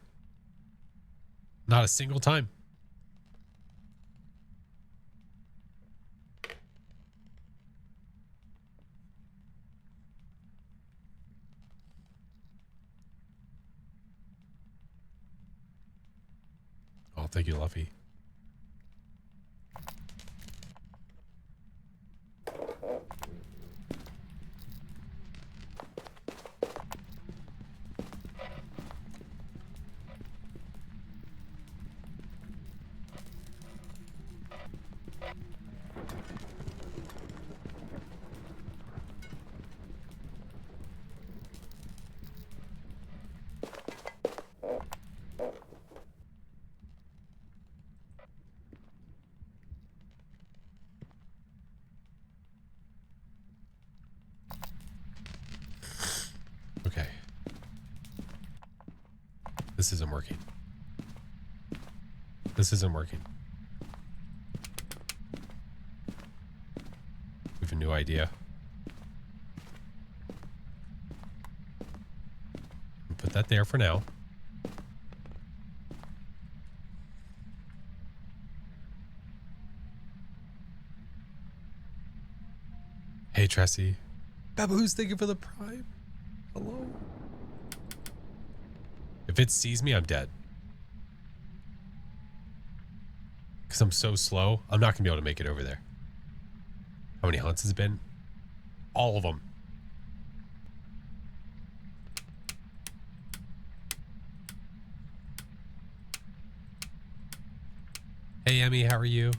Speaker 1: Not a single time. Oh, thank you, Luffy. Okay. This isn't working. This isn't working. We have a new idea. Put that there for now. Hey, Tressie. Babu's thank you for the prime. Hello. If If it sees me, I'm dead. Because I'm so slow, I'm not going to be able to make it over there. How many hunts has it been? All of them. Hey, Emmy, how are you?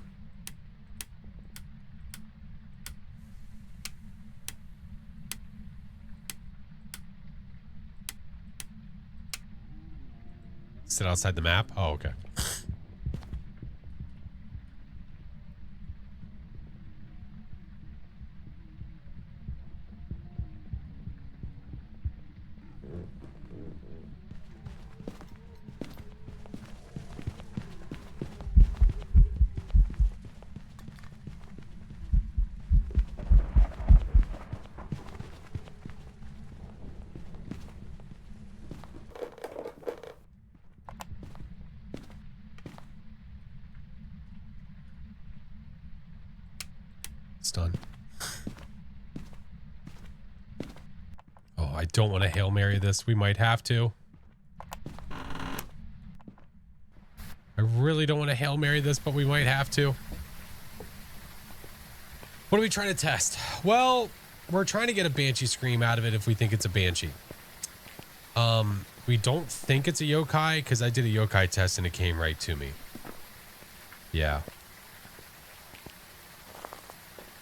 Speaker 1: Sit outside the map? Oh, okay. It's done. Oh, I don't want to Hail Mary this. We might have to. I really don't want to Hail Mary this, but we might have to. What are we trying to test? Well, we're trying to get a Banshee Scream out of it if we think it's a Banshee. We don't think it's a yokai because I did a yokai test and it came right to me. Yeah.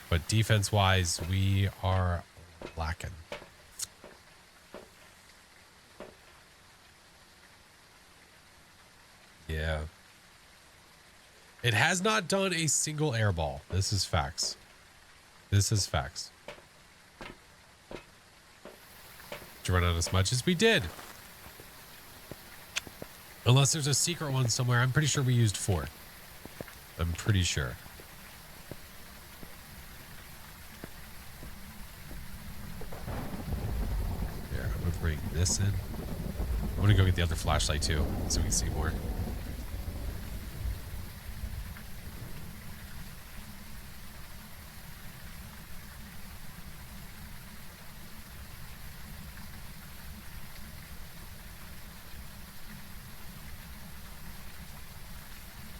Speaker 1: But defense-wise, we are lacking. Yeah. It has not done a single airball. This is facts. This is facts. Did you run out as much as we did? Unless there's a secret one somewhere. I'm pretty sure we used 4. I'm pretty sure. Here, I'm gonna bring this in. I'm gonna go get the other flashlight too, so we can see more.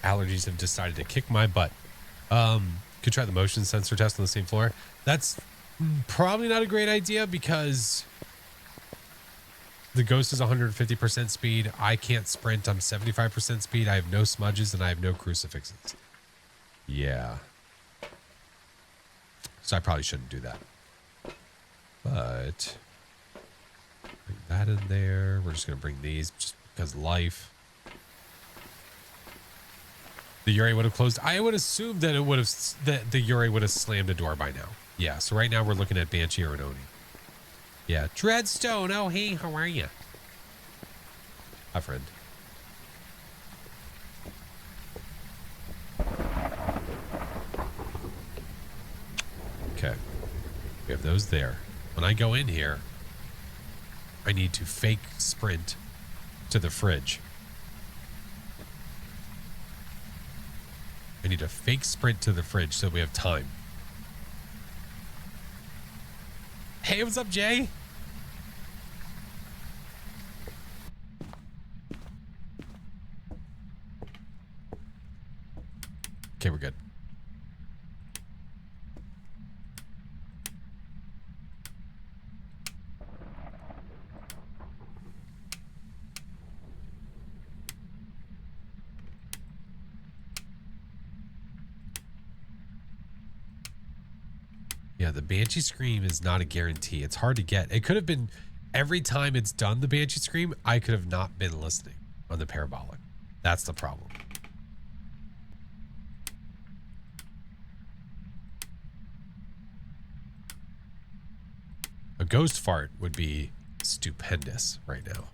Speaker 1: Allergies have decided to kick my butt. Could try the motion sensor test on the same floor. That's probably not a great idea because the Ghost is 150% speed. I can't sprint. I'm 75% speed. I have no smudges and I have no crucifixes. Yeah. So I probably shouldn't do that. But bring that in there. We're just going to bring these just because life. The Yuri would have closed. I would assume that it would have, that the Yuri would have slammed a door by now. Yeah, so right now we're looking at Banshee or an Oni. Yeah, Dreadstone. Oh, hey, how are you? Hi, friend. Okay. We have those there. When I go in here, I need to fake sprint to the fridge. I need a fake sprint to the fridge so we have time. Hey, what's up, Jay? Okay, we're good. Yeah, the Banshee Scream is not a guarantee. It's hard to get. It could have been every time it's done the Banshee Scream, I could have not been listening on the parabolic. That's the problem. A ghost fart would be stupendous right now.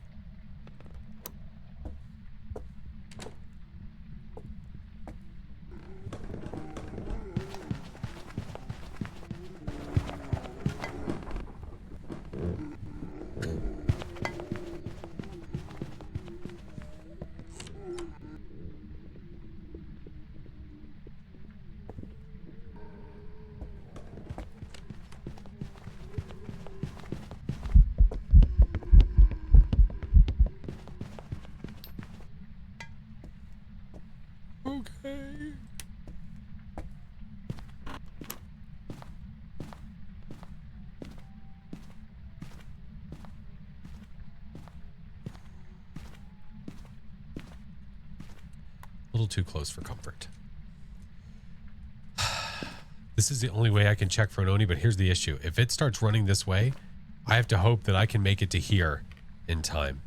Speaker 1: okay. A little too close for comfort. This is the only way I can check for an Oni, but here's the issue. If it starts running this way, I have to hope that I can make it to here in time.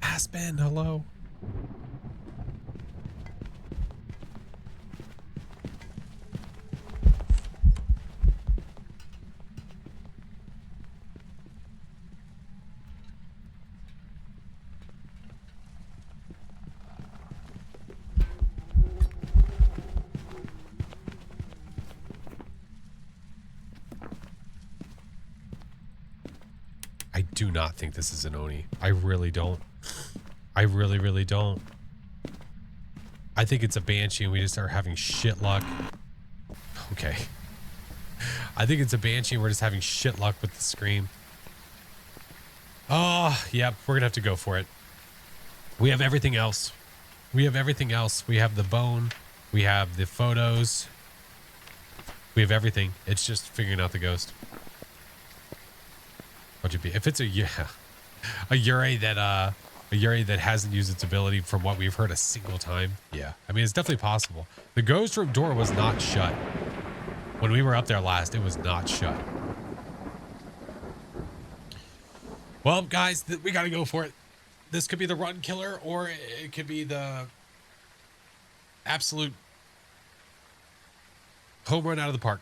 Speaker 1: Aspen, hello. I do not think this is an Oni. I really don't. I really, really don't. I think it's a Banshee and we just are having shit luck. Okay. I think it's a Banshee and we're just having shit luck with the scream. Oh, yep. We're going to have to go for it. We have everything else. We have everything else. We have the bone. We have the photos. We have everything. It's just figuring out the ghost. What'd it be? If it's a Yurei that hasn't used its ability from what we've heard a single time. Yeah. I mean, it's definitely possible. The ghost room door was not shut. When we were up there last, it was not shut. Well, guys, we got to go for it. This could be the run killer or it could be the absolute home run out of the park.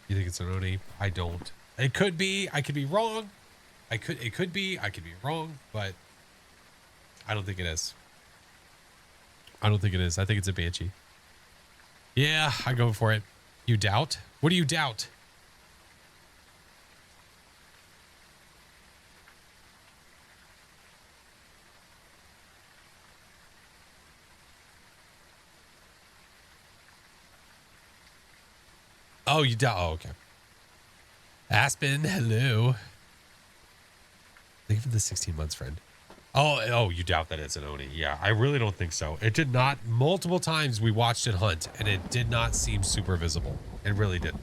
Speaker 1: You think it's an Oni? I don't. It could be. I could be wrong. It could be. I could be wrong, but I don't think it is. I don't think it is. I think it's a Banshee. Yeah, I go for it. You doubt? What do you doubt? Oh, you doubt. Oh, okay. Aspen, hello. Thank you for the 16 months, friend. Oh, you doubt that it's an Oni. Yeah, I really don't think so. It did not. Multiple times we watched it hunt, and it did not seem super visible. It really did.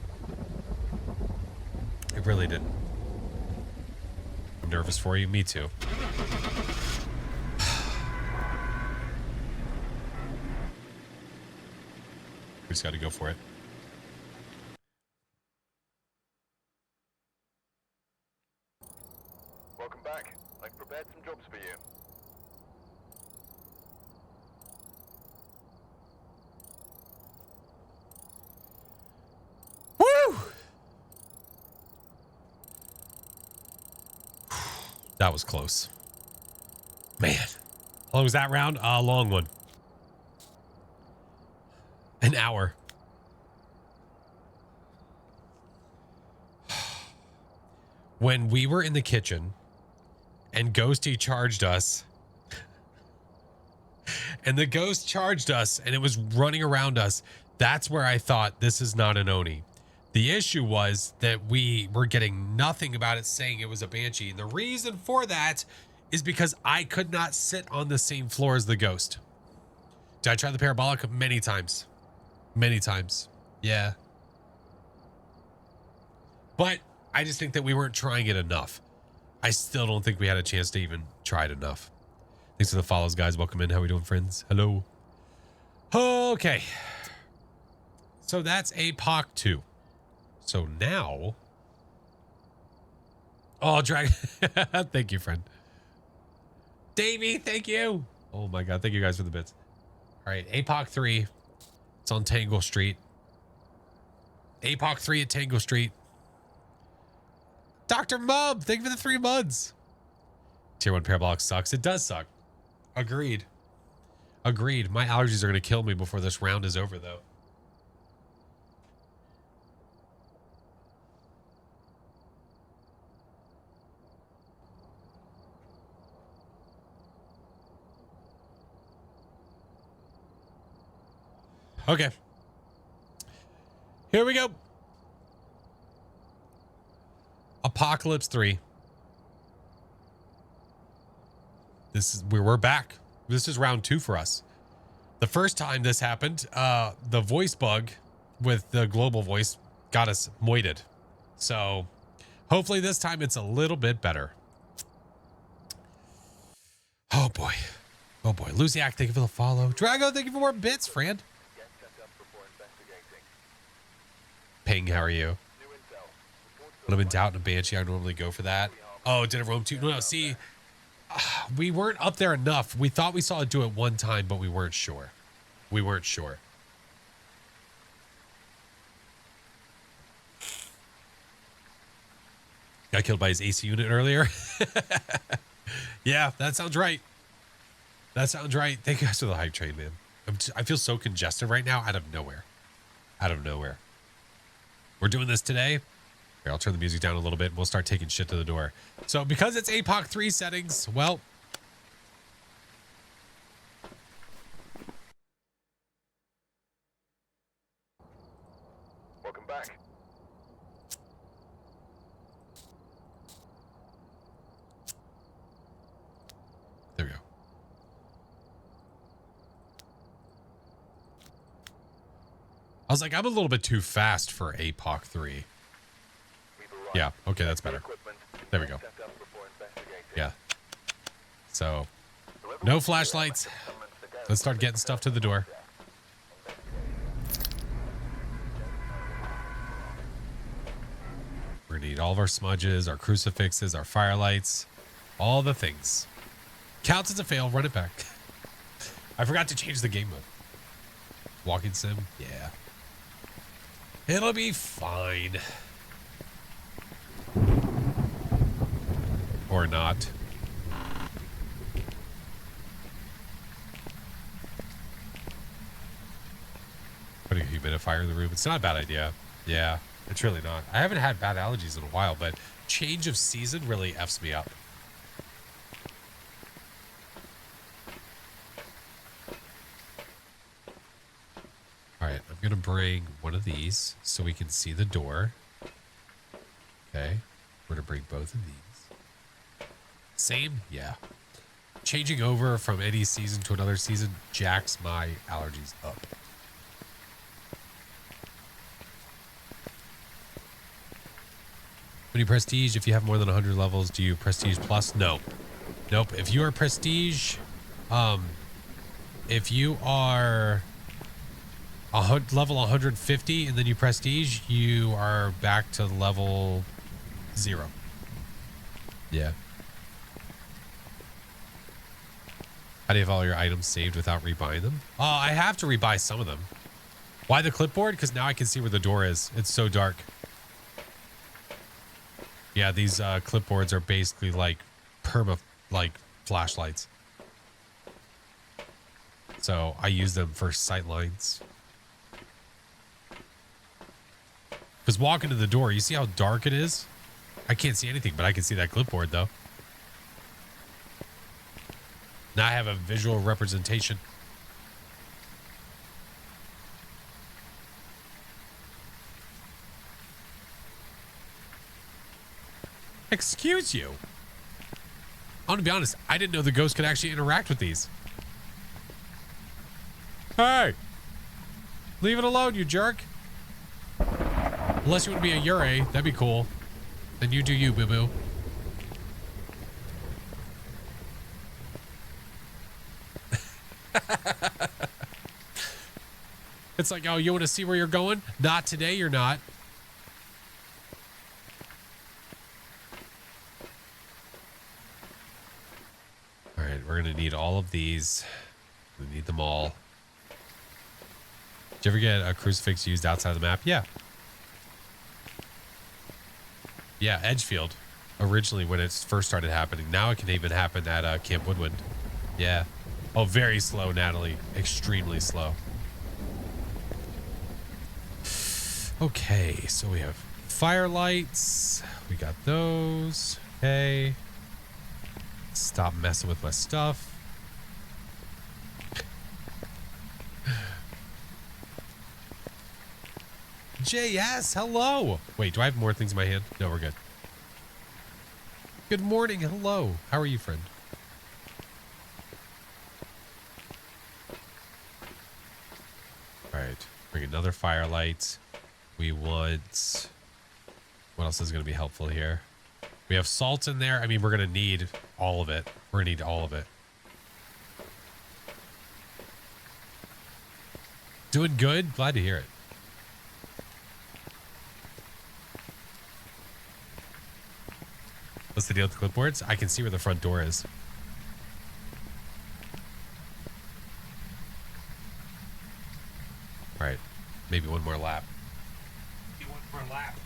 Speaker 1: It really did. I'm nervous for you. Me too. We just got to go for it.
Speaker 2: Welcome back. I've prepared some jobs for you.
Speaker 1: Woo! That was close. Man. How long was that round? A long one. An hour. When we were in the kitchen and Ghosty charged us and the ghost charged us and it was running around us, that's where I thought this is not an Oni. The issue was that we were getting nothing about it saying it was a Banshee. And the reason for that is because I could not sit on the same floor as the ghost. Did I try the parabolic? Many times. Many times. Yeah. But I just think that we weren't trying it enough. I still don't think we had a chance to even try it enough. Thanks for the follows, guys. Welcome in. How we doing, friends? Hello. Okay. So that's APOC 2. So now... Oh, Dragon. Thank you, friend. Davey, thank you. Oh my God. Thank you guys for the bits. All right. APOC 3. It's on Tangle Street. APOC 3 at Tangle Street. Dr. Mub, thank you for the 3 months. Tier 1 parabolic sucks. It does suck. Agreed. Agreed. My allergies are going to kill me before this round is over, though. Okay. Here we go. Apocalypse 3. This is we're back. This is round 2 for us. The first time this happened, the voice bug with the global voice got us moited. So hopefully this time it's a little bit better. Oh boy. Oh boy. Luciac, thank you for the follow. Drago, thank you for more bits, friend.
Speaker 2: Get set up before investigating.
Speaker 1: Ping, how are you?
Speaker 2: New intel. Reports
Speaker 1: When I'm in doubt in a Banshee, I normally go for that. Oh, did it roam too? No, see, we weren't up there enough. We thought we saw it do it one time, but we weren't sure. We weren't sure. Got killed by his AC unit earlier. Yeah, that sounds right. That sounds right. Thank you guys for the hype train, man. I feel so congested right now out of nowhere. Out of nowhere. We're doing this today. Here, I'll turn the music down a little bit and we'll start taking shit to the door. So because it's APOC 3 settings, well...
Speaker 2: welcome back.
Speaker 1: There we go. I was like, I'm a little bit too fast for APOC 3.
Speaker 2: We've arrived.
Speaker 1: Yeah, okay, that's better.
Speaker 2: Equipment and
Speaker 1: There we
Speaker 2: get
Speaker 1: go.
Speaker 2: set up before investigating.
Speaker 1: Yeah. So,
Speaker 2: Whoever
Speaker 1: no
Speaker 2: wants to
Speaker 1: flashlights.
Speaker 2: summons the gas
Speaker 1: Let's start getting stuff to the door. We're gonna need all of our smudges, our crucifixes, our firelights, all the things. Counts as a fail, run it back. I forgot to change the game mode. Walking sim? Yeah. It'll be fine. Or not. Putting a humidifier in the room. It's not a bad idea. Yeah, it's really not. I haven't had bad allergies in a while, but change of season really F's me up. All right, I'm going to bring one of these so we can see the door. Okay, we're going to bring both of these. Same? Yeah. Changing over from any season to another season jacks my allergies up. When you prestige, if you have more than 100 levels, do you prestige plus? No. Nope. If you are prestige, if you are level 150 and then you prestige, you are back to level 0. Yeah. How do you have all your items saved without rebuying them? I have to rebuy some of them. Why the clipboard? Because now I can see where the door is. It's so dark. Yeah, these clipboards are basically like flashlights. So I use them for sight lines. Because walking to the door, you see how dark it is? I can't see anything, but I can see that clipboard though. Now I have a visual representation. Excuse you. I'm gonna be honest, I didn't know the ghost could actually interact with these. Hey! Leave it alone, you jerk. Unless you want to be a Yurei, that'd be cool. Then you do you, boo-boo. It's like, oh, you want to see where you're going? Not today, you're not. All right, we're going to need all of these. We need them all. Did you ever get a crucifix used outside the map? Yeah. Yeah, Edgefield. Originally, when it first started happening. Now it can even happen at Camp Woodwind. Yeah. Oh, very slow, Natalie. Extremely slow. Okay, so we have firelights. We got those. Okay. Stop messing with my stuff. JS, hello. Wait, do I have more things in my hand? No, we're good. Good morning. Hello. How are you, friend? All right. Bring another firelight. We want... What else is going to be helpful here? We have salt in there. I mean, we're going to need all of it. We're going to need all of it. Doing good. Glad to hear it. What's the deal with the clipboards? I can see where the front door is. All right. Maybe one more lap. Maybe one more lap.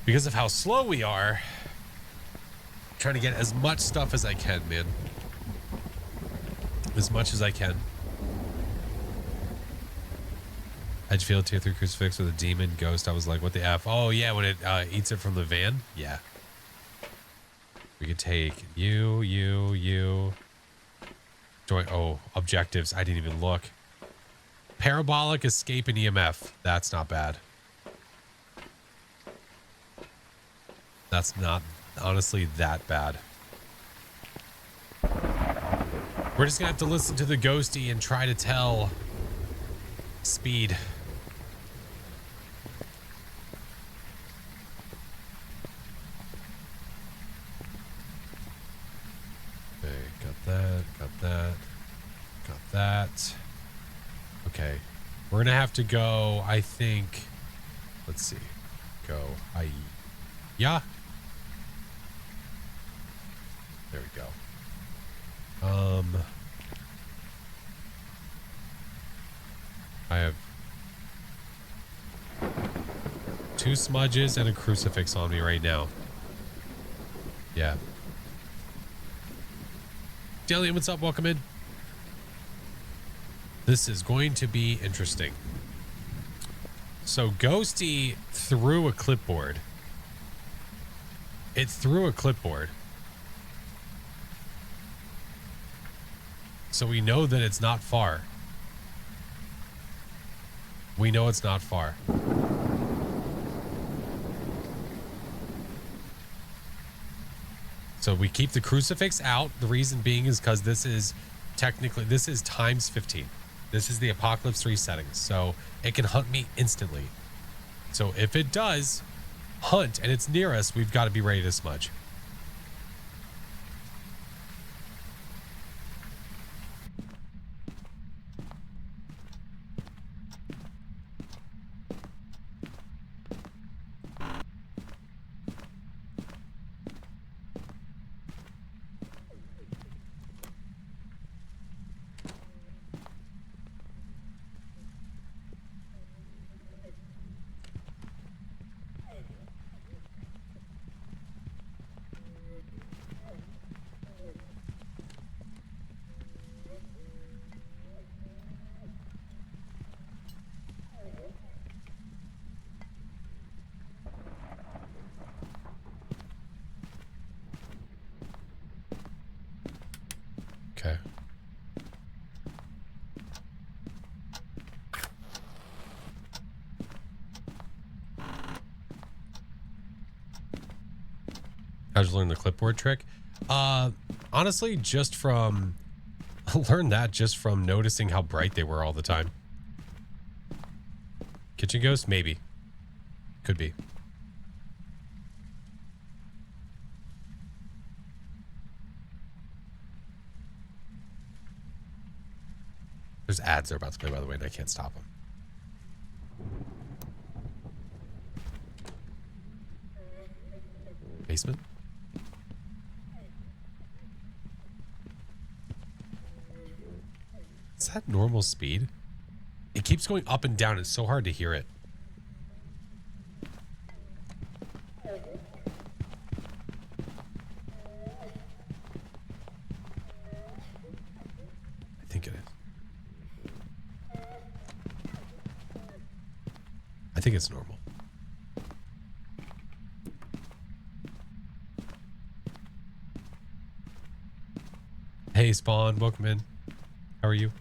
Speaker 1: Because of how slow we are, I'm trying to get as much stuff as I can, man. As much as I can. How'd you feel tier 3 crucifix with a demon ghost? I was like, what the F? Oh, yeah, when it eats it from the van? Yeah. We could take you. Join. Oh, objectives. I didn't even look. Parabolic, escape, and EMF. That's not bad. That's not honestly that bad. We're just gonna have to listen to the ghosty and try to tell speed. Okay, got that. Okay, we're gonna have to go, I think, let's see, yeah. There we go. I have 2 smudges and a crucifix on me right now. Yeah. Dillian, what's up? Welcome in. This is going to be interesting. So Ghosty threw a clipboard. It threw a clipboard. So we know that it's not far. We know it's not far. So we keep the crucifix out. The reason being is because this is technically, this is times 15. This is the Apocalypse 3 settings. So it can hunt me instantly. So if it does hunt and it's near us, we've got to be ready to smudge. Okay. How'd you learn the clipboard trick? Honestly, just from... I learned that just from noticing how bright they were all the time. Kitchen ghost? Maybe. Could be. There's ads they're about to play, by the way, and I can't stop them. Basement? Is that normal speed? It keeps going up and down. It's so hard to hear it. I think it is. I think it's normal. Hey, Spawn, welcome in. How are you?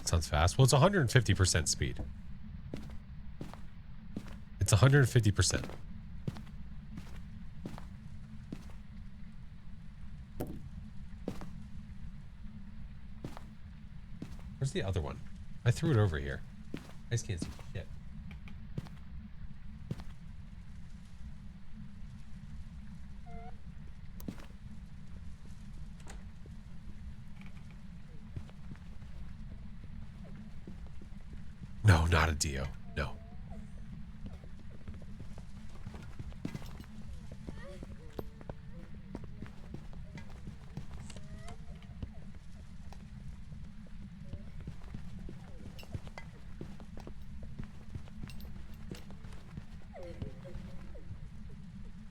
Speaker 1: Sounds fast. Well, it's 150% speed. It's 150%. Where's the other one? I threw it over here. I just can't see shit. No, not a Dio. No.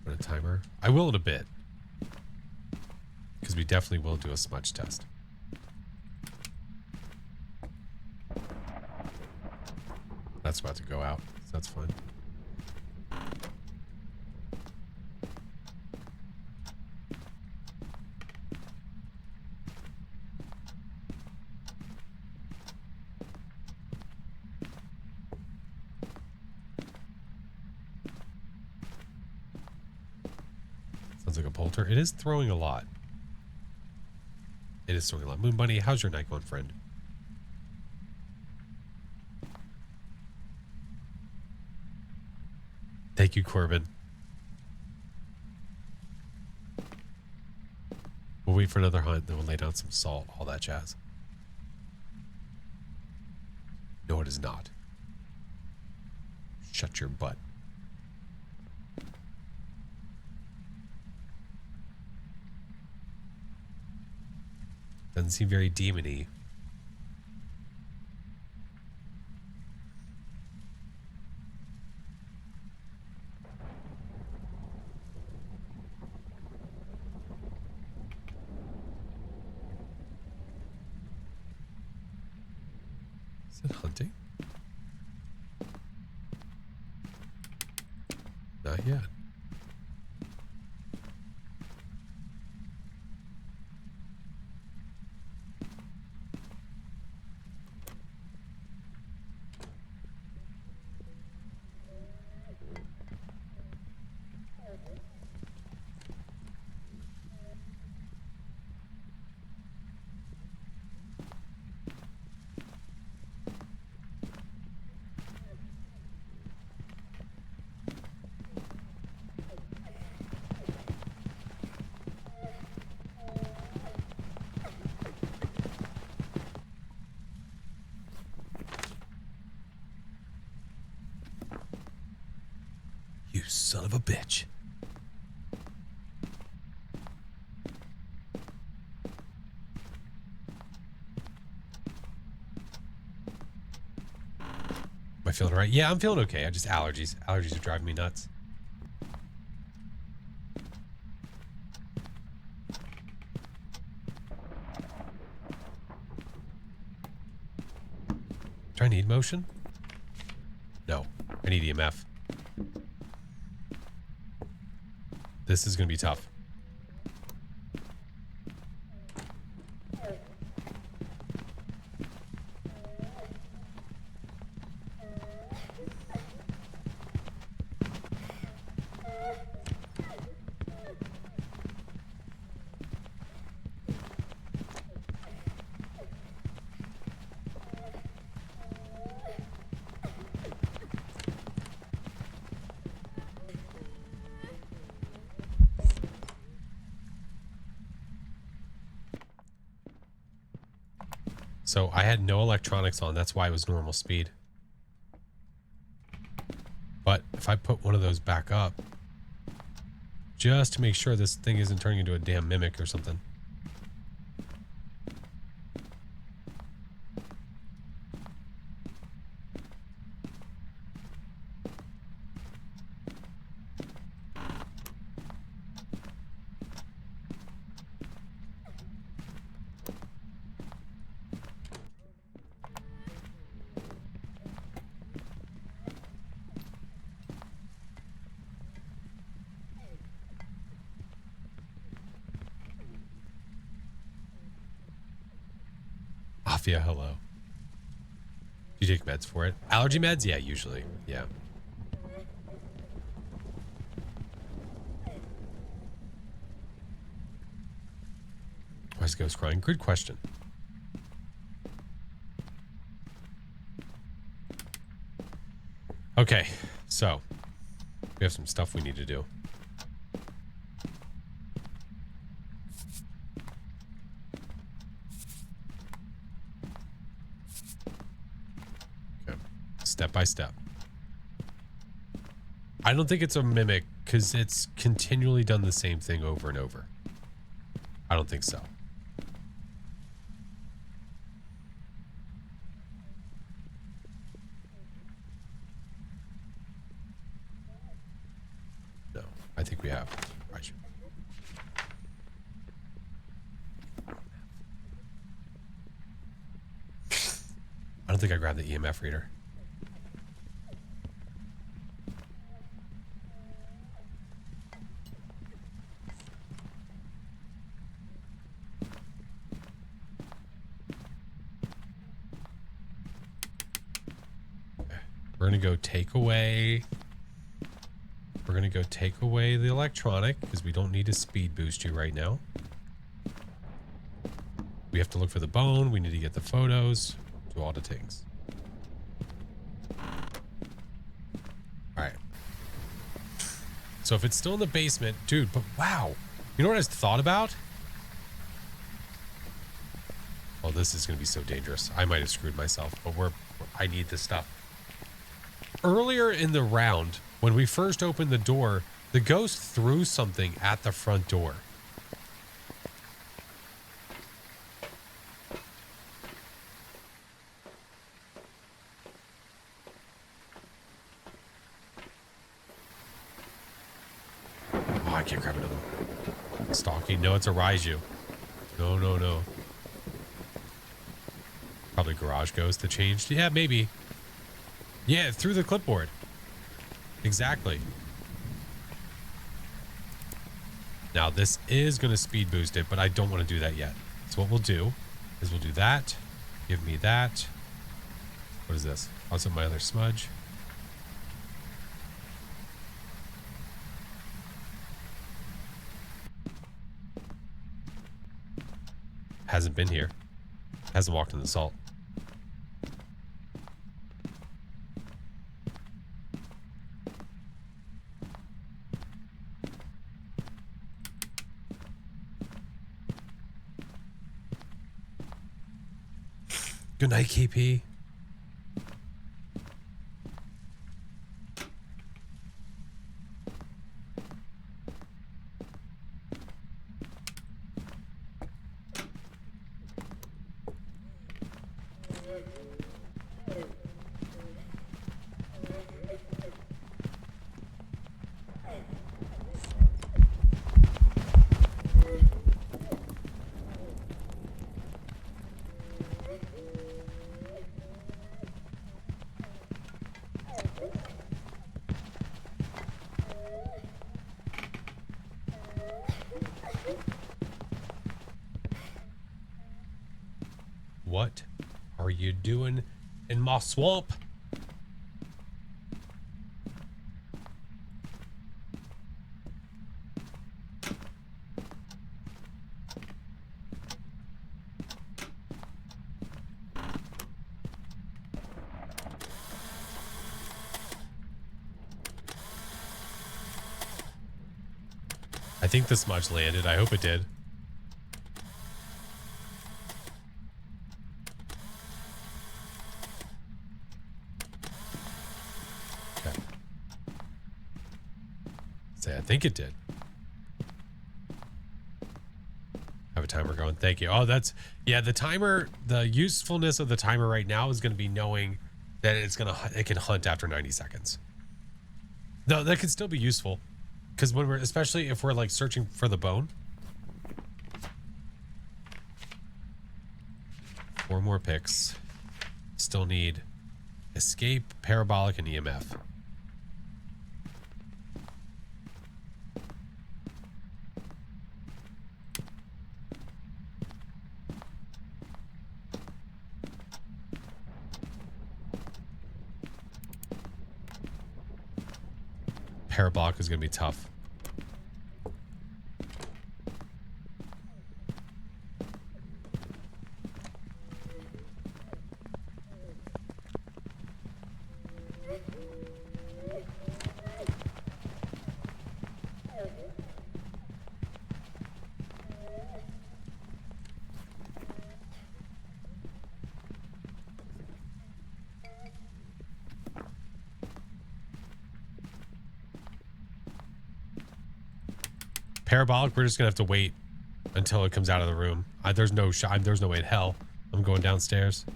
Speaker 1: Put a timer. I will in a bit. Because we definitely will do a smudge test. That's about to go out. So that's fine. Sounds like a polter. It is throwing a lot. It is throwing a lot. Moon Bunny, how's your night going, friend? Thank you, Corbin. We'll wait for another hunt, then we'll lay down some salt, all that jazz. No, it is not. Shut your butt. Doesn't seem very demon-y. Is it hunting? Not yet. You son of a bitch. Am I feeling all right? Yeah, I'm feeling okay. I just allergies. Allergies are driving me nuts. Do I need motion? No, I need EMF. This is going to be tough. So I had no electronics on. That's why it was normal speed. But if I put one of those back up, just to make sure this thing isn't turning into a damn mimic or something. Mafia, hello. Do you take meds for it? Allergy meds? Yeah, usually. Yeah. Why is Ghost crying? Good question. Okay, so we have some stuff we need to do. Okay, step by step. I don't think it's a mimic because it's continually done the same thing over and over. I don't think so. No, I think we have. Right. I don't think I grabbed the EMF reader. We're going to go take away. We're going to go take away the electronic because we don't need to speed boost you right now. We have to look for the bone. We need to get the photos. Do all the things. All right. So if it's still in the basement, dude, but wow. You know what I just thought about? Oh, this is going to be so dangerous. I might have screwed myself, but I need this stuff. Earlier in the round, when we first opened the door, the ghost threw something at the front door. Oh, I can't grab another one. Stalking. No, it's a Raiju. No, no, no. Probably garage ghost that changed. Yeah, maybe. Yeah, through the clipboard. Exactly. Now, this is going to speed boost it, but I don't want to do that yet. So what we'll do is we'll do that. Give me that. What is this? Also my other smudge. Hasn't been here. Hasn't walked in the salt. Good night, KP. What are you doing in my swamp? I think the smudge landed. I hope it did. Okay. Say, I think it did. Have a timer going. Thank you. Oh, that's, yeah, the timer, the usefulness of the timer right now is going to be knowing that it can hunt after 90 seconds. No, that could still be useful. Because when especially if we're like searching for the bone. 4 more picks. Still need escape, parabolic, and EMF. Parabolic is going to be tough. Parabolic, we're just gonna have to wait until it comes out of the room. There's no shot. There's no way in hell I'm going downstairs.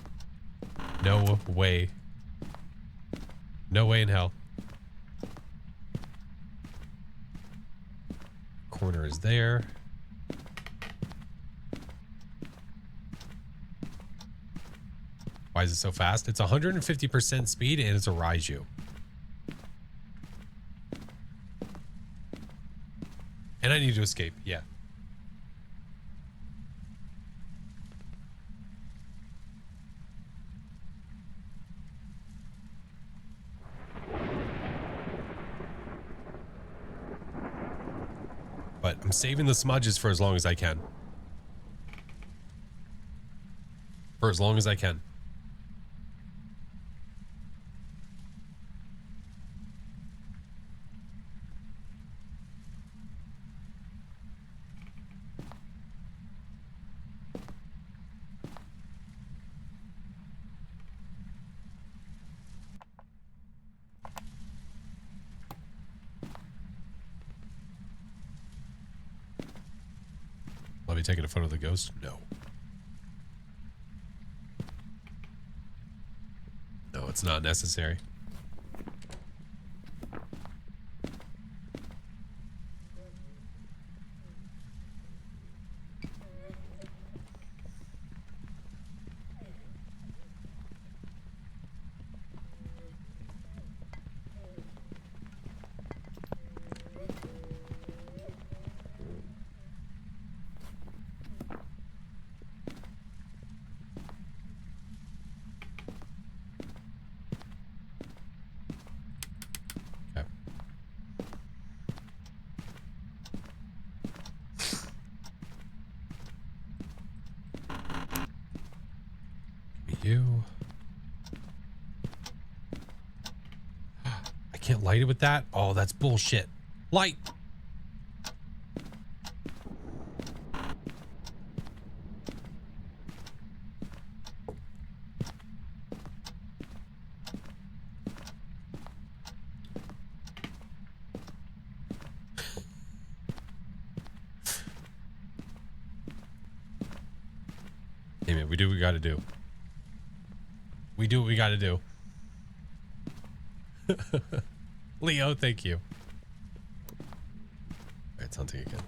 Speaker 1: No way. No way in hell. Corner is there. Why is it so fast? It's 150% speed and it's a Raiju. And I need to escape, yeah. But I'm saving the smudges for as long as I can. For as long as I can. Let me take a photo of the ghost? No. No, it's not necessary. You. I can't light it with that. Oh, that's bullshit. Light. Hey man, we do what we gotta do. We do what we gotta do. Leo, thank you. Alright, it's hunting again.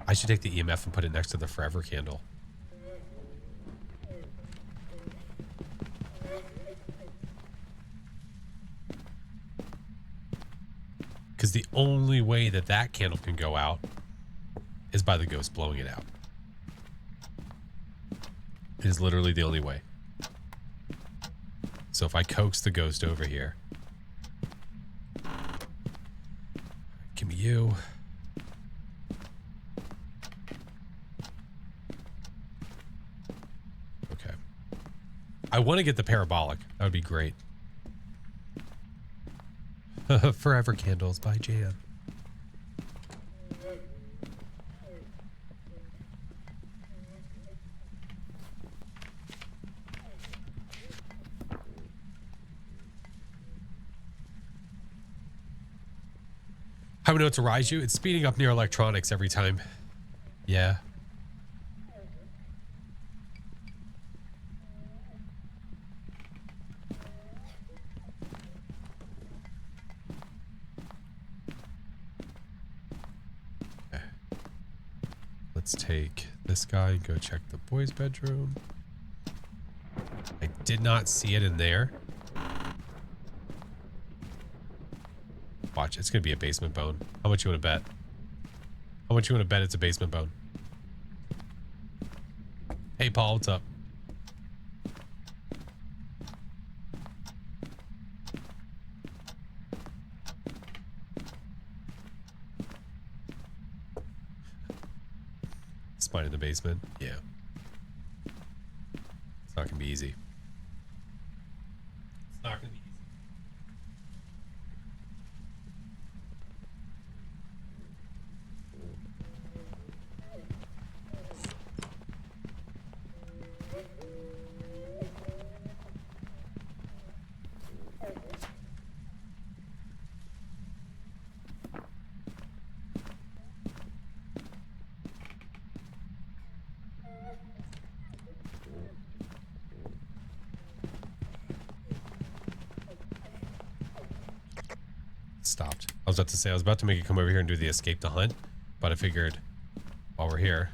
Speaker 1: I should take the EMF and put it next to the forever candle. Because the only way that that candle can go out is by the ghost blowing it out. It is literally the only way. So if I coax the ghost over here. Give me you. Okay. I want to get the parabolic. That would be great. Forever Candles by Jan. How do we know it's a Raiju? It's speeding up near electronics every time. Yeah. Let's take this guy and go check the boys' bedroom. I did not see it in there. Watch, it's gonna be a basement bone. How much you want to bet? How much you want to bet it's a basement bone? Hey, Paul, what's up? Spine in the basement. Yeah. It's not gonna be easy. It's not gonna be easy. Stopped. I was about to say, I was about to make it come over here and do the escape to hunt, but I figured while we're here.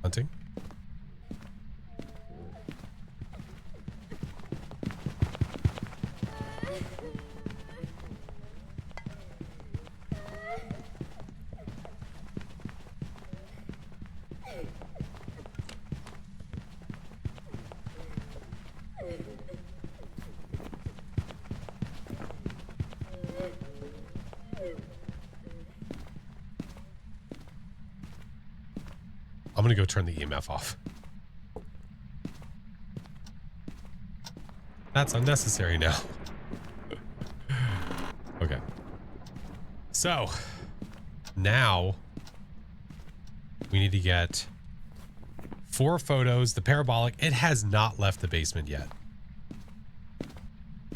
Speaker 1: Hunting. I'm gonna go turn the EMF off. That's unnecessary now. Okay. So, now we need to get 4 photos. The parabolic, it has not left the basement yet.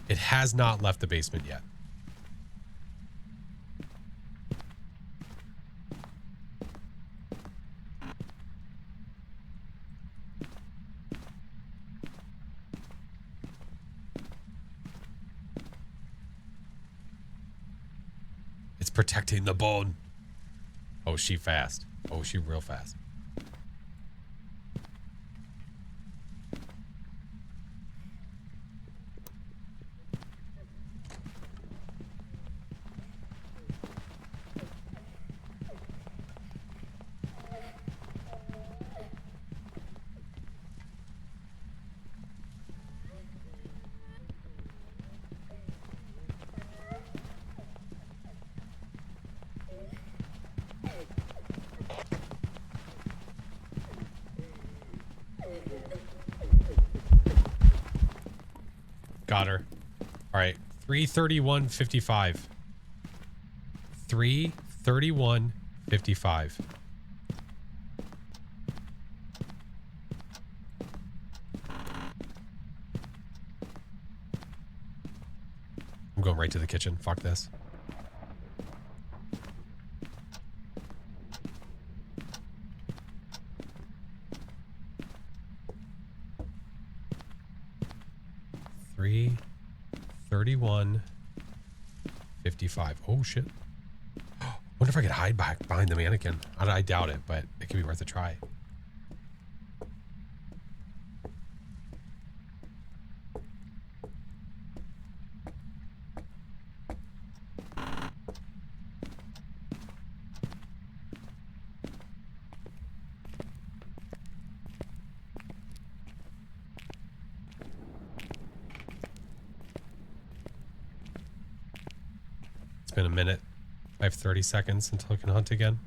Speaker 1: It has not left the basement yet. Protecting the bone. Oh, she fast. Oh, she real fast. Got her. All right. 331.55. 331.55. I'm going right to the kitchen. Fuck this. Three 31.55. Oh shit. Wonder if I could hide behind the mannequin. I doubt it, but it could be worth a try. It's been a minute. I have 30 seconds until I can hunt again.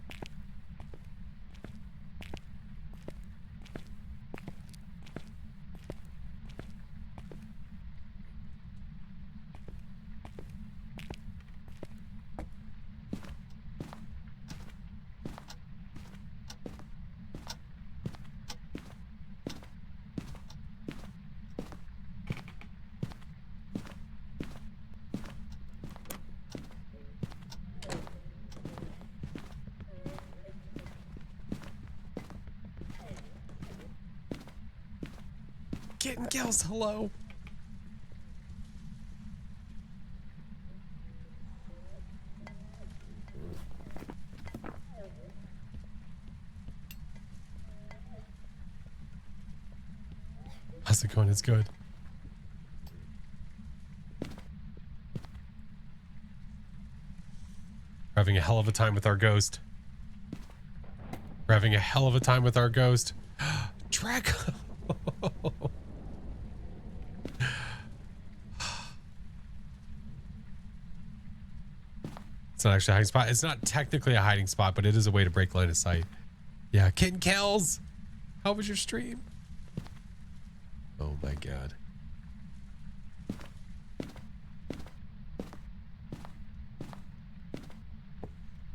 Speaker 1: Kitten kills. Hello. How's it going? It's good. We're having a hell of a time with our ghost. We're having a hell of a time with our ghost. Draco. It's not actually a hiding spot. It's not technically a hiding spot, but it is a way to break line of sight. Yeah, kitten kills. How was your stream? Oh my god.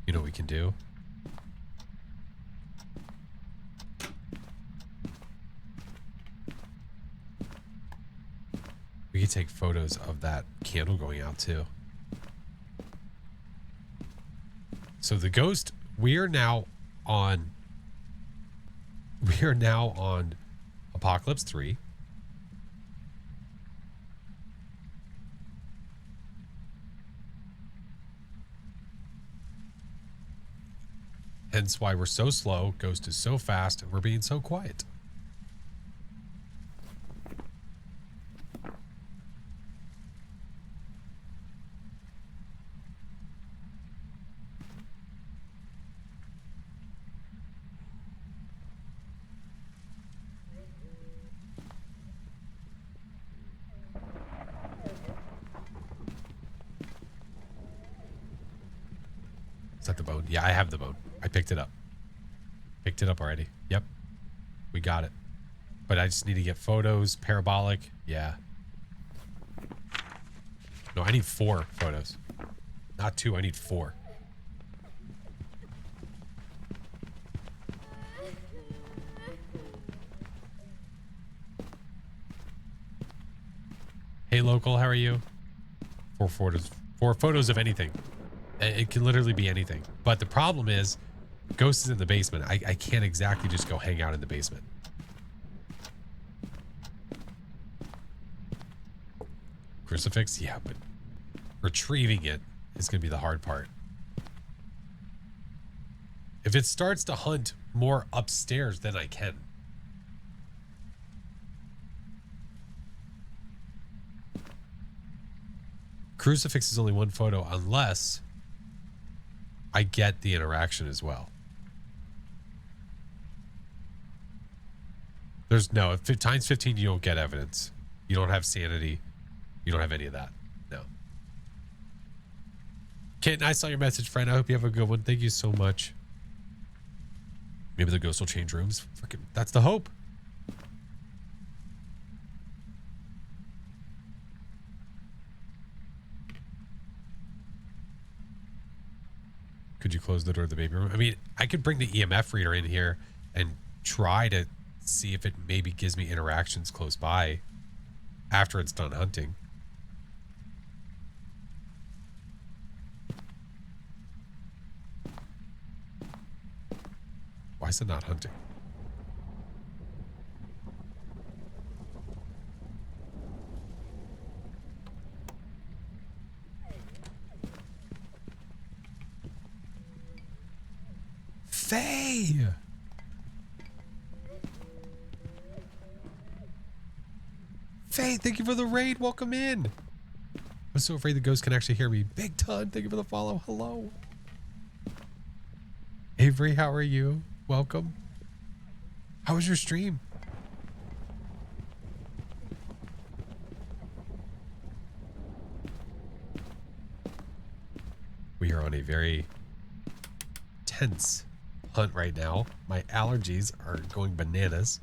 Speaker 1: You know what we can do? We can take photos of that candle going out too. So the ghost, we are now on Apocalypse 3. Hence why we're so slow, Ghost is so fast, and we're being so quiet. Is that the bone? Yeah, I have the bone. I picked it up. Picked it up already. Yep. We got it. But I just need to get photos. Parabolic. Yeah. No, I need 4 photos. Not 2. I need 4. Hey, local. How are you? 4 photos. 4 photos of anything. It can literally be anything. But the problem is, Ghost is in the basement. I can't exactly just go hang out in the basement. Crucifix? Yeah, but retrieving it is going to be the hard part. If it starts to hunt more upstairs, then I can. Crucifix is only 1 photo unless I get the interaction as well. There's no, if it times 15, you don't get evidence. You don't have sanity. You don't have any of that. No. Kitten, I saw your message, friend. I hope you have a good one. Thank you so much. Maybe the ghost will change rooms. Freaking, that's the hope. Could you close the door to the baby room? I mean, I could bring the EMF reader in here and try to see if it maybe gives me interactions close by after it's done hunting. Why is it not hunting? Faye! Faye, thank you for the raid. Welcome in. I'm so afraid the ghost can actually hear me. Big Ton, thank you for the follow. Hello. Avery, how are you? Welcome. How was your stream? We are on a very tense hunt right now. My allergies are going bananas.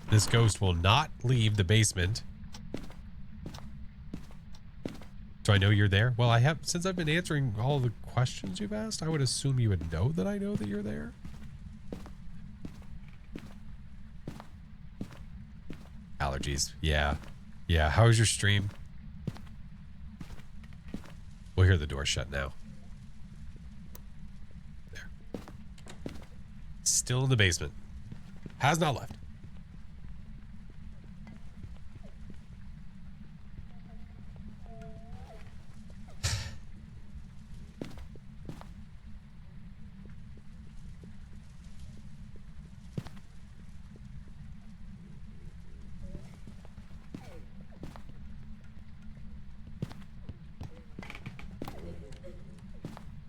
Speaker 1: This ghost will not leave the basement. Do I know you're there? Well, I have, since I've been answering all the questions you've asked, I would assume you would know that I know that you're there. Allergies. Yeah. Yeah. How was your stream? We'll hear the door shut now. There. Still in the basement. Has not left.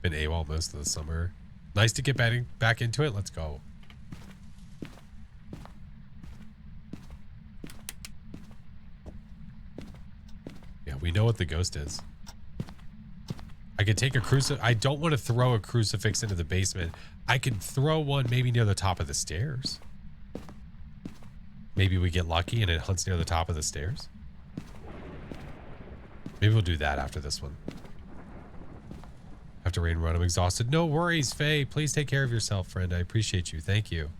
Speaker 1: Been AWOL most of the summer. Nice to get back into it. Let's go. Yeah, we know what the ghost is. I could take a crucifix. I don't want to throw a crucifix into the basement. I could throw one maybe near the top of the stairs. Maybe we get lucky and it hunts near the top of the stairs. Maybe we'll do that after this one. Have to rain run. I'm exhausted. No worries, Faye. Please take care of yourself, friend. I appreciate you. Thank you.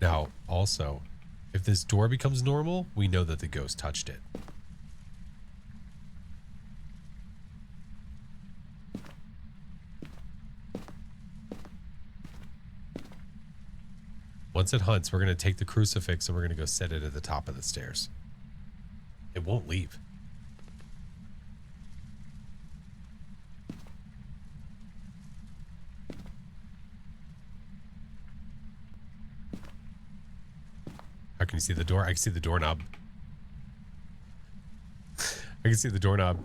Speaker 1: Now, also, if this door becomes normal, we know that the ghost touched it. Once it hunts, we're going to take the crucifix and we're going to go set it at the top of the stairs. It won't leave. How can you see the door? I can see the doorknob. I can see the doorknob.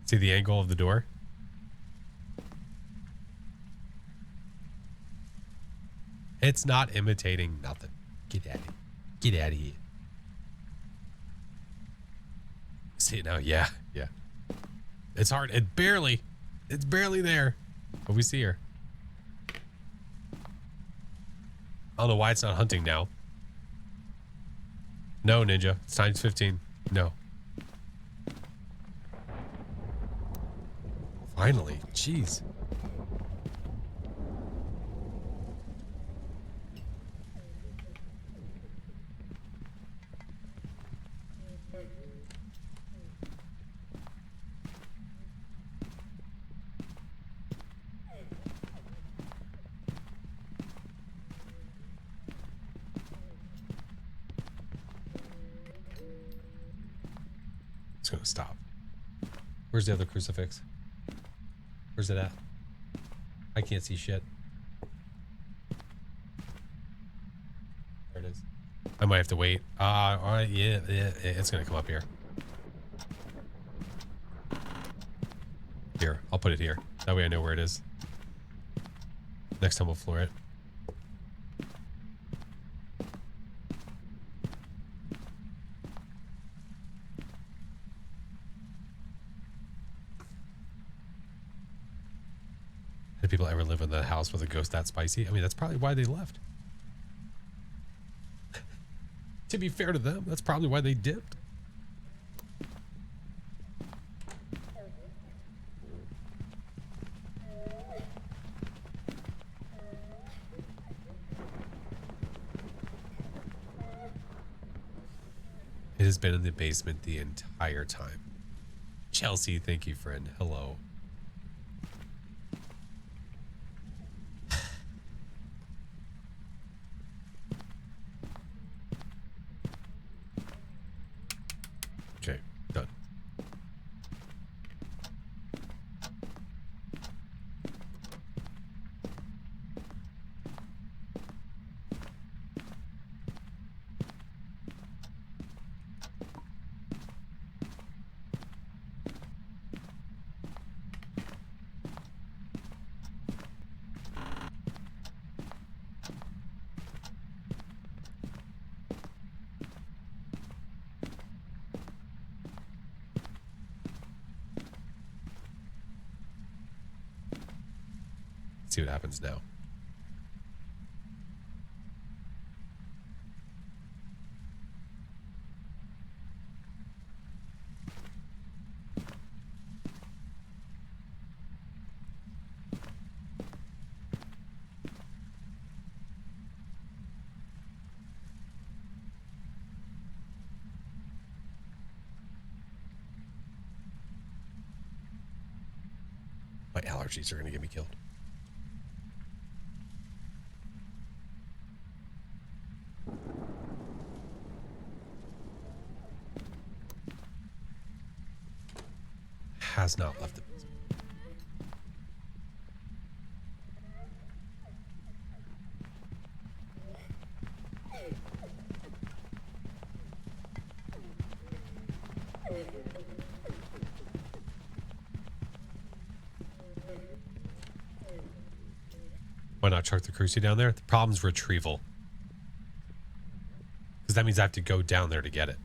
Speaker 1: See the angle of the door? It's not imitating nothing. Get out of here. Get out of here. See it now? Yeah. Yeah. It's hard. It's barely there. But we see her. I don't know why it's not hunting now. No, Ninja. It's times 15. No. Finally. Jeez. It's gonna stop. Where's the other crucifix? Where's it at? I can't see shit. There it is. I might have to wait. All right, yeah, it's gonna come up here. Here, I'll put it here. That way I know where it is. Next time we'll floor it. Did people ever live in the house with a ghost that spicy? I mean, that's probably why they left. To be fair to them, that's probably why they dipped. It has been in the basement the entire time. Chelsea, thank you, friend. Hello. Okay, done. See what happens now. My allergies are going to get me killed. Has not left the basement. Why not chuck the crucie down there? The problem's retrieval. Because that means I have to go down there to get it.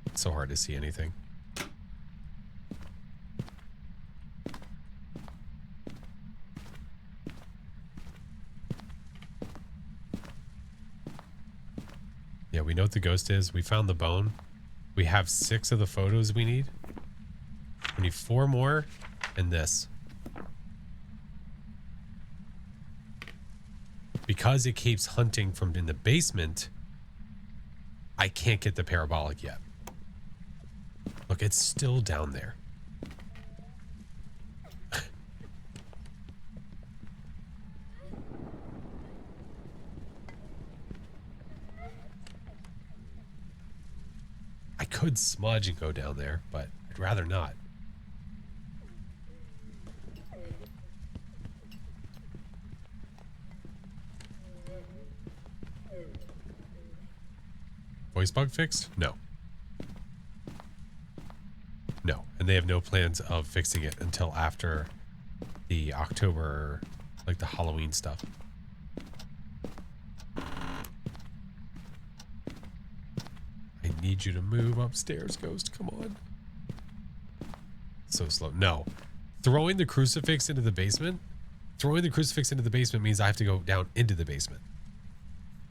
Speaker 1: It's so hard to see anything. Yeah, we know what the ghost is. We found the bone. We have 6 of the photos we need. We need 4 more and this. Because it keeps hunting from in the basement, I can't get the parabolic yet. Look, it's still down there. I could smudge and go down there, but I'd rather not. Voice bug fixed? No. No. And they have no plans of fixing it until after the October, like the Halloween stuff. I need you to move upstairs, Ghost. Come on. So slow. No. Throwing the crucifix into the basement? Throwing the crucifix into the basement means I have to go down into the basement.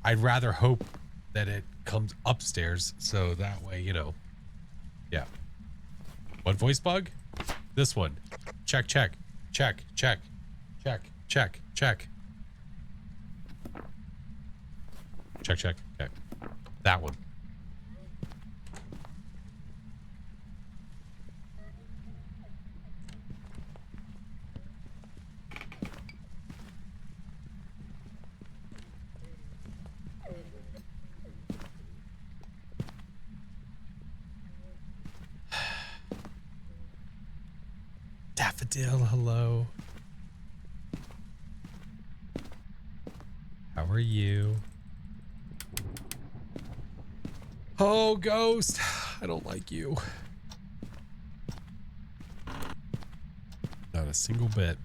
Speaker 1: I'd rather hope that it comes upstairs so that way, you know. Yeah. What voice bug? This one. Check, check, check, check, check, check, check. Check, check, okay. That one. Daffodil, hello. How are you? Oh, Ghost. I don't like you. Not a single bit.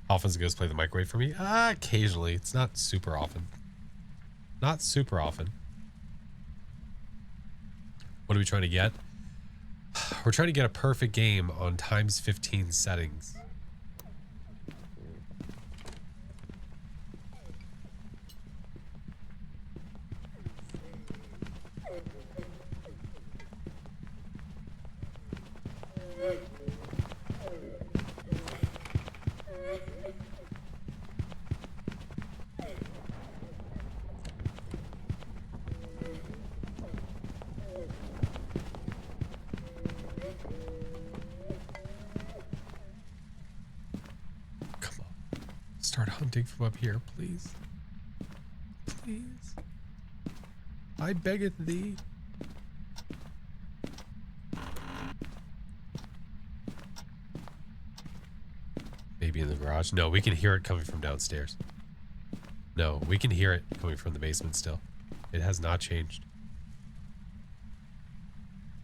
Speaker 1: How often does the Ghost play the microwave for me? Occasionally. It's not super often. Not super often. What are we trying to get? We're trying to get a perfect game on times 15 settings. Start hunting from up here, please. Please. I beggeth thee. Maybe in the garage. No, we can hear it coming from downstairs. No, we can hear it coming from the basement still. It has not changed.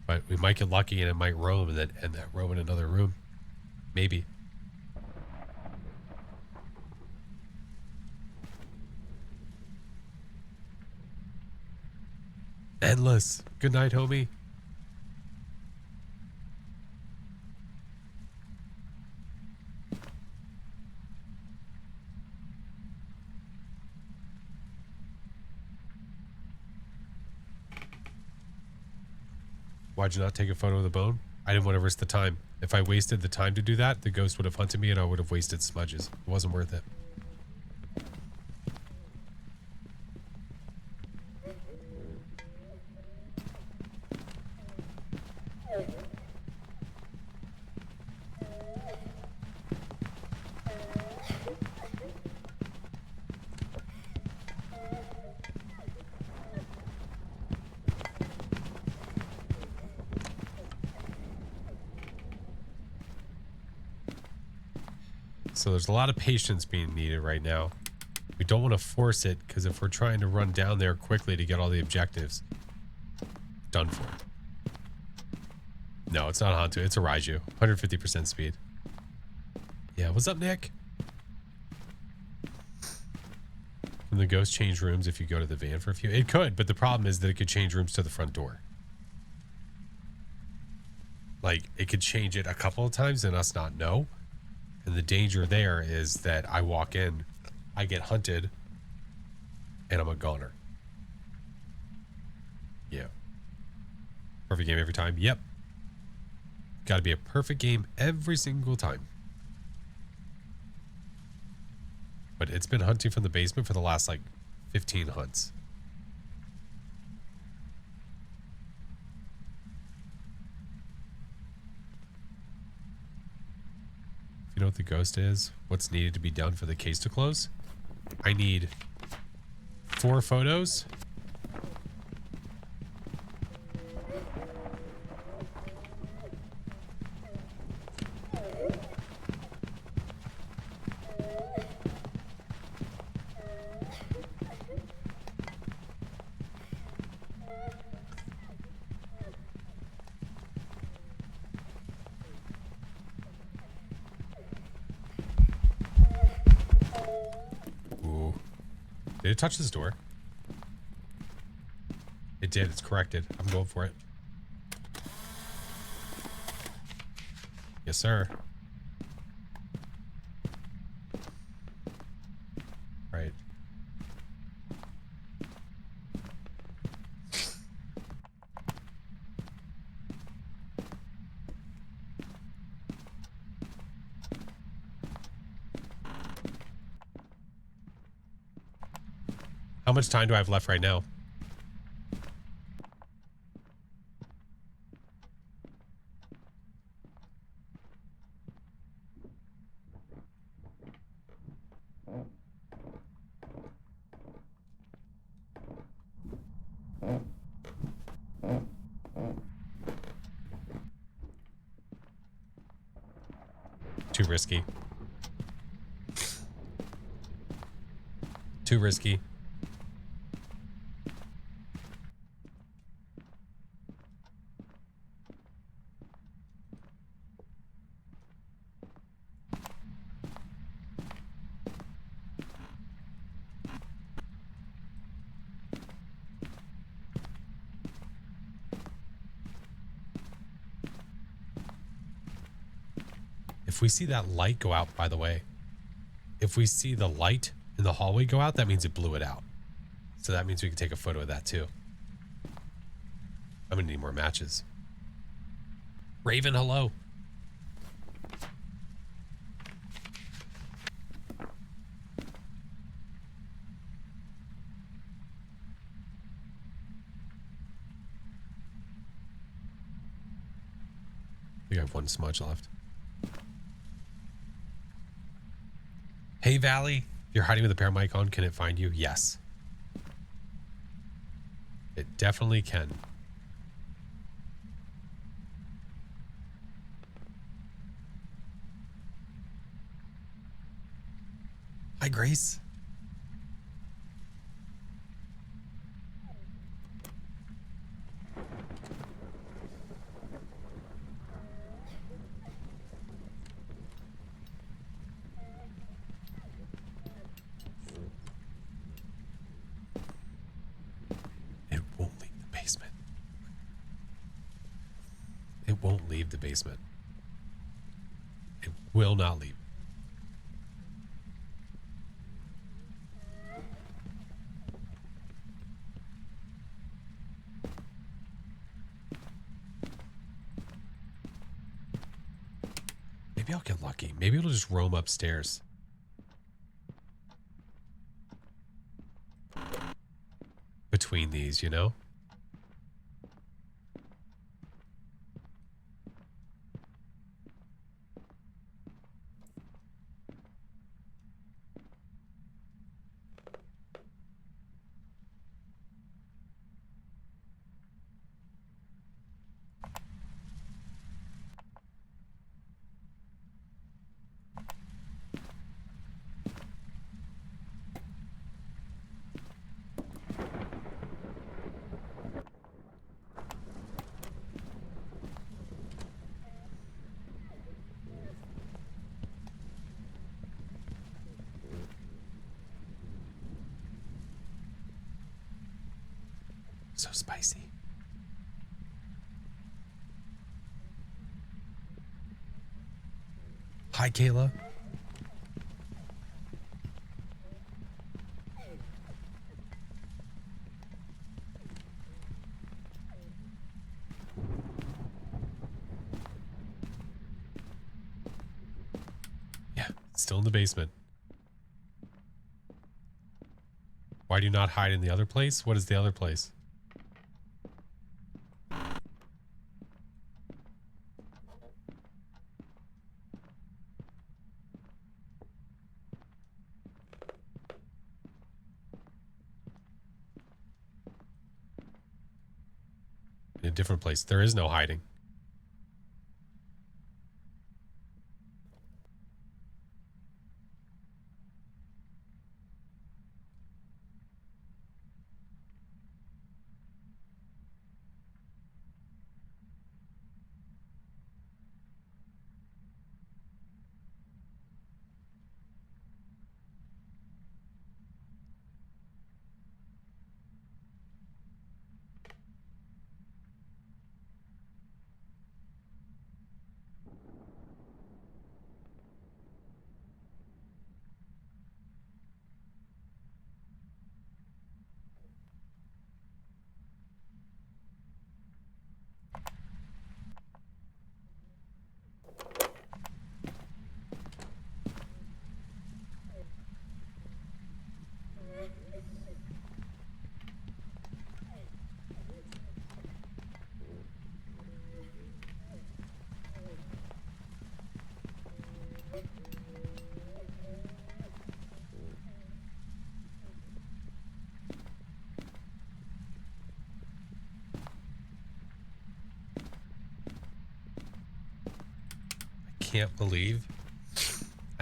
Speaker 1: But we might get lucky and it might roam and then end that roam in another room. Maybe. Endless. Good night, homie. Why'd you not take a photo of the bone? I didn't want to risk the time. If I wasted the time to do that, the ghost would have hunted me and I would have wasted smudges. It wasn't worth it. So there's a lot of patience being needed right now. We don't want to force it, because if we're trying to run down there quickly to get all the objectives, done for. No, it's not Hantu. It's a Raiju. 150% speed. Yeah, what's up, Nick? Can the ghost change rooms if you go to the van for a few? It could, but the problem is that it could change rooms to the front door. Like, it could change it a couple of times and us not know. And the danger there is that I walk in, I get hunted, and I'm a goner. Yeah. Perfect game every time? Yep. Got to be a perfect game every single time. But it's been hunting from the basement for the last, like, 15 hunts. You know what the ghost is? What's needed to be done for the case to close? I need 4 photos. Did it touch this door? It did. It's corrected. I'm going for it. Yes, sir. Right. How much time do I have left right now? Too risky. Too risky. If we see that light go out, by the way, if we see the light in the hallway go out, that means it blew it out. So that means we can take a photo of that too. I'm gonna need more matches. Raven, hello. I think I have 1 smudge left. Hey, Valley, if you're hiding with a pair mic on, can it find you? Yes. It definitely can. Hi, Grace. It won't leave the basement. It won't leave the basement. It will not leave. Maybe I'll get lucky. Maybe it'll just roam upstairs. Between these, you know? So spicy. Hi, Kayla. Yeah, still in the basement. Why do you not hide in the other place? What is the other place? In a different place. There is no hiding.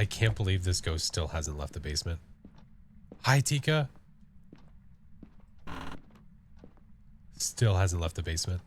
Speaker 1: I can't believe this ghost still hasn't left the basement. Hi, Tika. Still hasn't left the basement.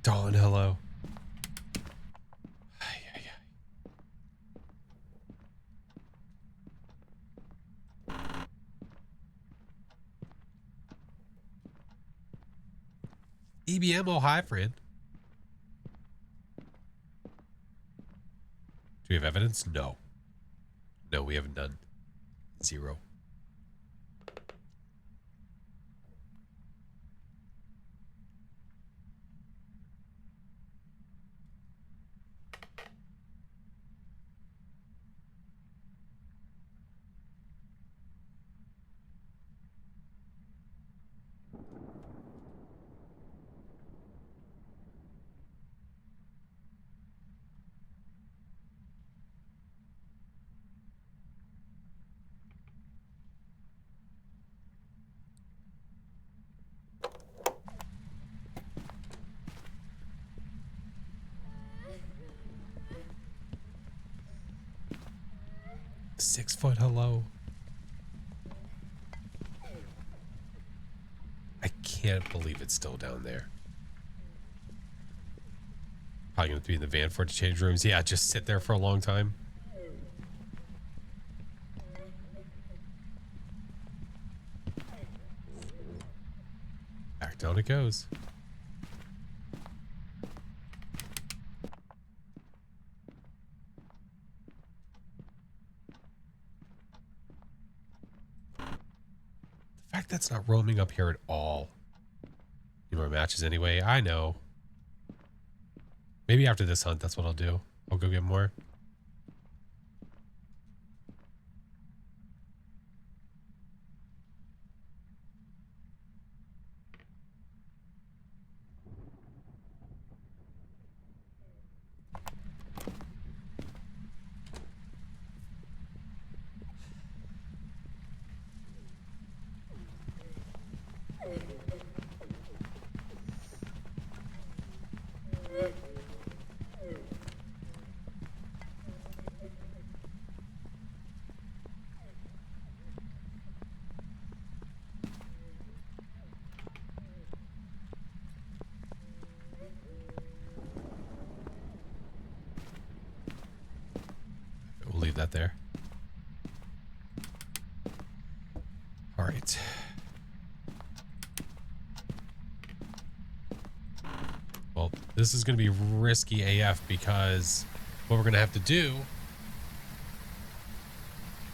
Speaker 1: Dawn, hello. EBM, oh hi, friend. Do we have evidence? No. No, we have none. Zero. .6 hello. I can't believe it's still down there. Probably going to be in the van for it to change rooms. Yeah, just sit there for a long time. Back down it goes. The fact that's not roaming up here at all. Need more matches anyway. I know. Maybe after this hunt, that's what I'll do. I'll go get more. We'll leave that there. All right. Well, this is going to be risky AF because what we're going to have to do,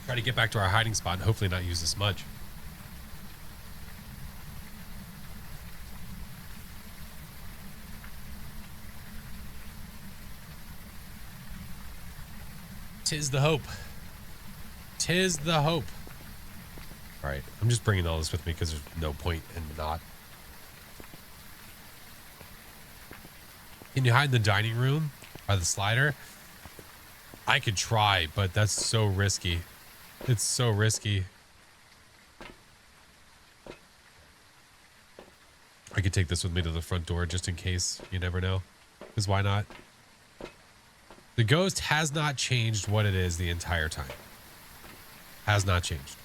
Speaker 1: try to get back to our hiding spot and hopefully not use the smudge. Tis the hope. Tis the hope. All right, I'm just bringing all this with me because there's no point in not. Can you hide in the dining room by the slider? I could try, but that's so risky. It's so risky. I could take this with me to the front door just in case. You never know. Because why not? The ghost has not changed what it is the entire time. Has not changed.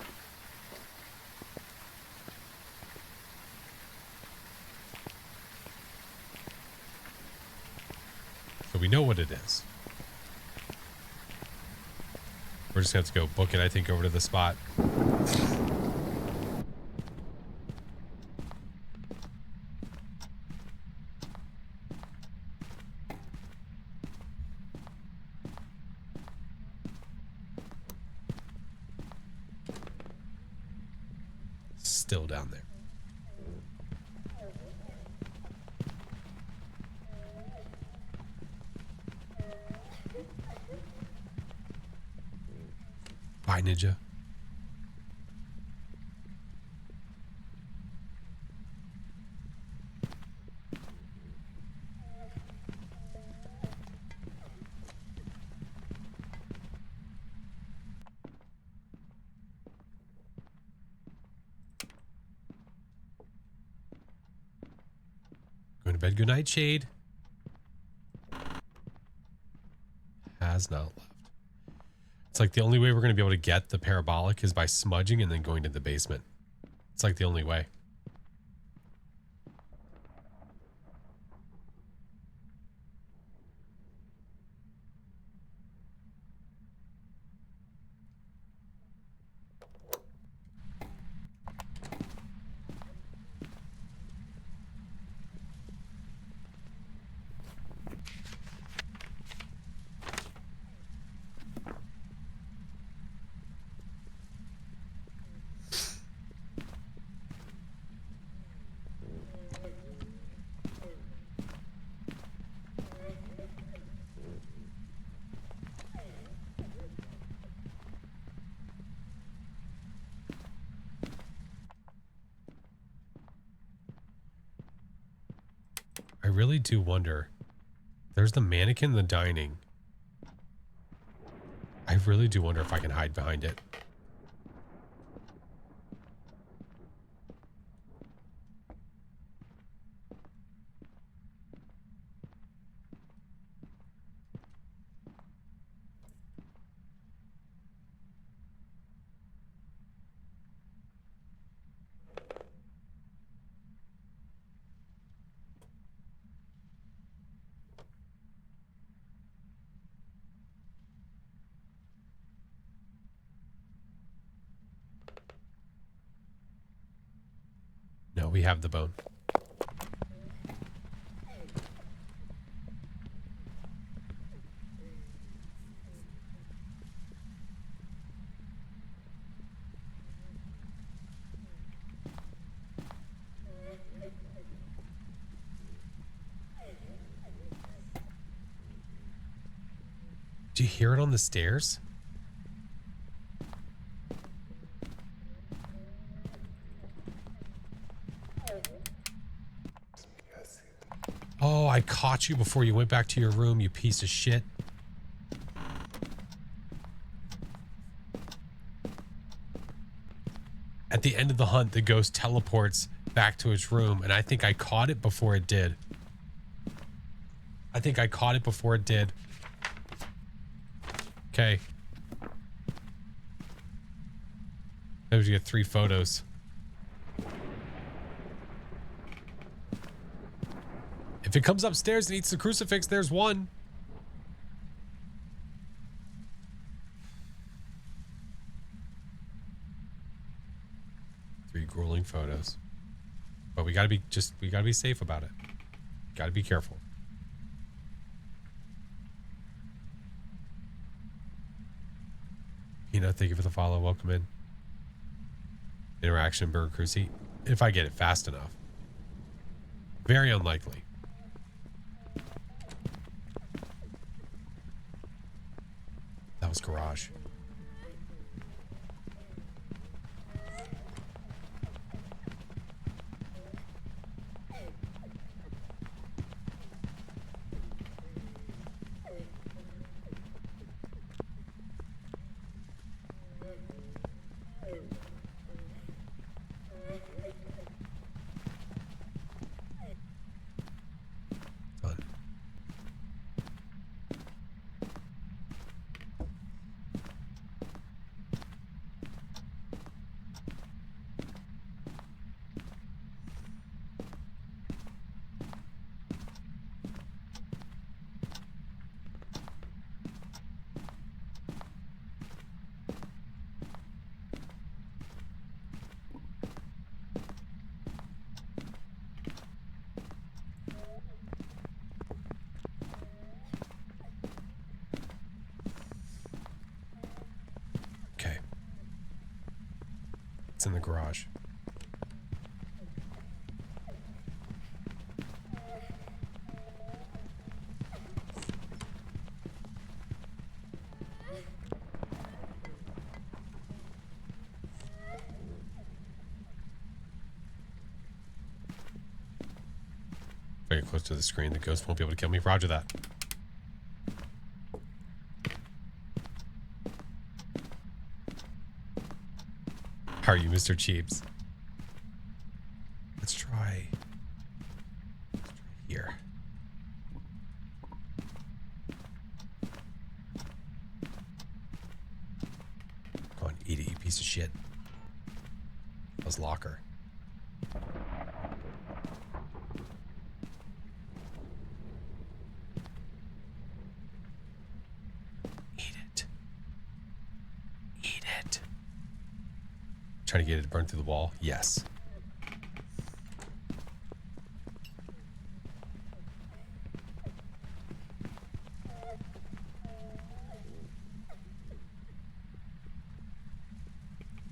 Speaker 1: So we know what it is. We're just going to have to go book it, I think, over to the spot. Still down there. Bye, Ninja. Going to bed. Good night, Shade. Has not left. It's like the only way we're going to be able to get the parabolic is by smudging and then going to the basement. It's like the only way. I really do wonder. There's the mannequin in the dining. I really do wonder if I can hide behind it. No, we have the bone. Do you hear it on the stairs? Oh, I caught you before you went back to your room, you piece of shit. At the end of the hunt, the ghost teleports back to its room, and I think I caught it before it did. Okay. Maybe we get 3 photos. If it comes upstairs and eats the crucifix, there's 1. Three grueling photos. But we gotta be safe about it. Gotta be careful. Peanut, thank you for the follow. Welcome in. Interaction, Burger Cruise. If I get it fast enough. Very unlikely. That was garage. It's in the garage. Very close to the screen. The ghost won't be able to kill me. Roger that. How are you, Mr. Cheeps? Let's try here. Go on, eat it, you piece of shit. That was locker. Trying to get it to burn through the wall. Yes.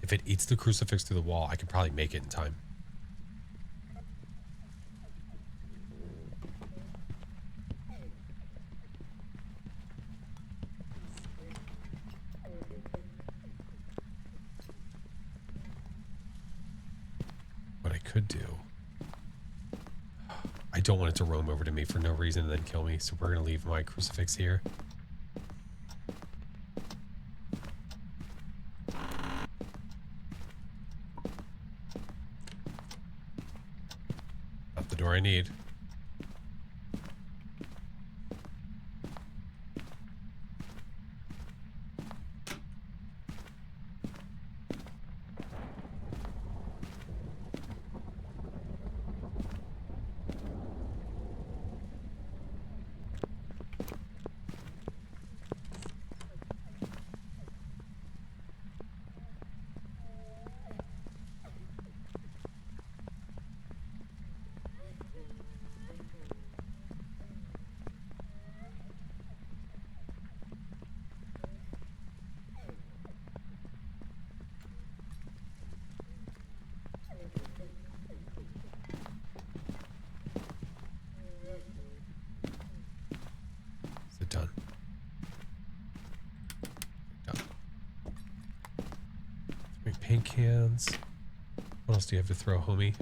Speaker 1: If it eats the crucifix through the wall, I can probably make it in time. Could do. I don't want it to roam over to me for no reason and then kill me, so we're gonna leave my crucifix here. Not the door I need. Paint cans. What else do you have to throw, homie?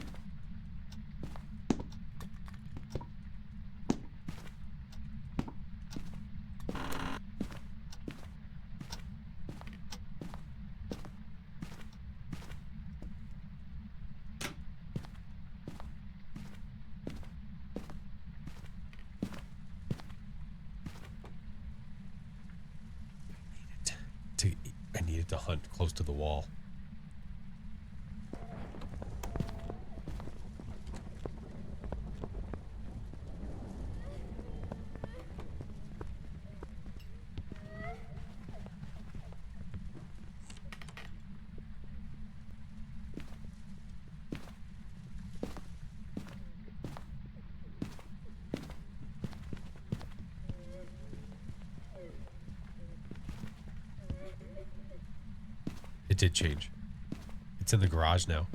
Speaker 1: need to hunt close to the wall. It did change. It's in the garage now.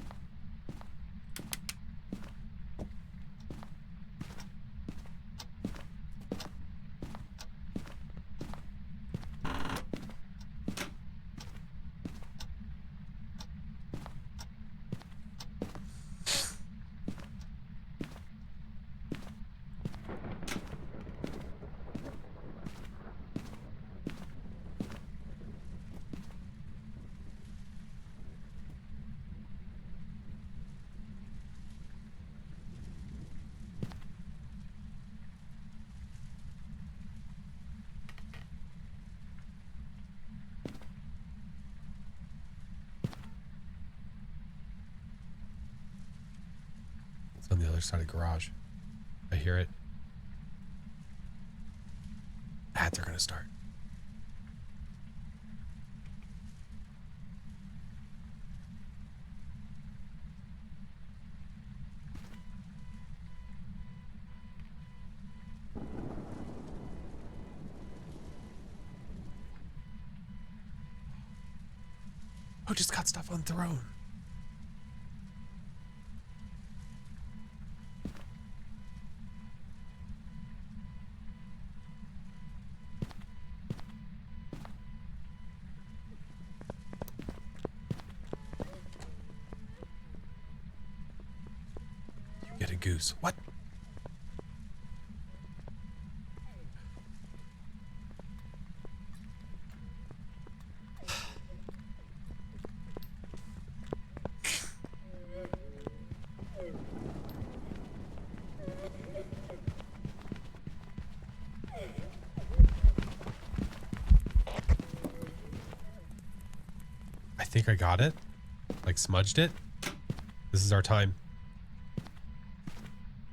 Speaker 1: On the other side of the garage. I hear it. Ads are gonna start. Who just got stuff on throne? Get a goose. What? I think I got it. Like smudged it. This is our time.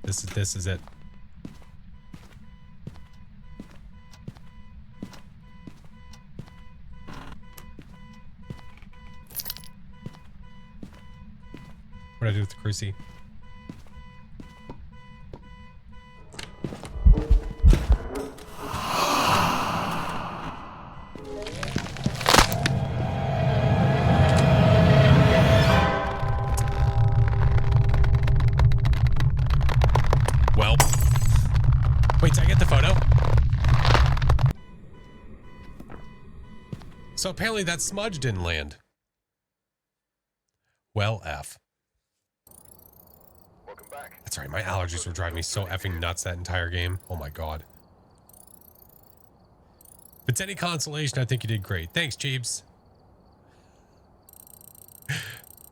Speaker 1: This is it. What do I do with the cruci? Well, wait, did I get the photo? So apparently that smudge didn't land. Well, F.
Speaker 2: Welcome back.
Speaker 1: That's right, my allergies were driving me so effing nuts that entire game. Oh my god. If it's any consolation, I think you did great. Thanks, Jeeves.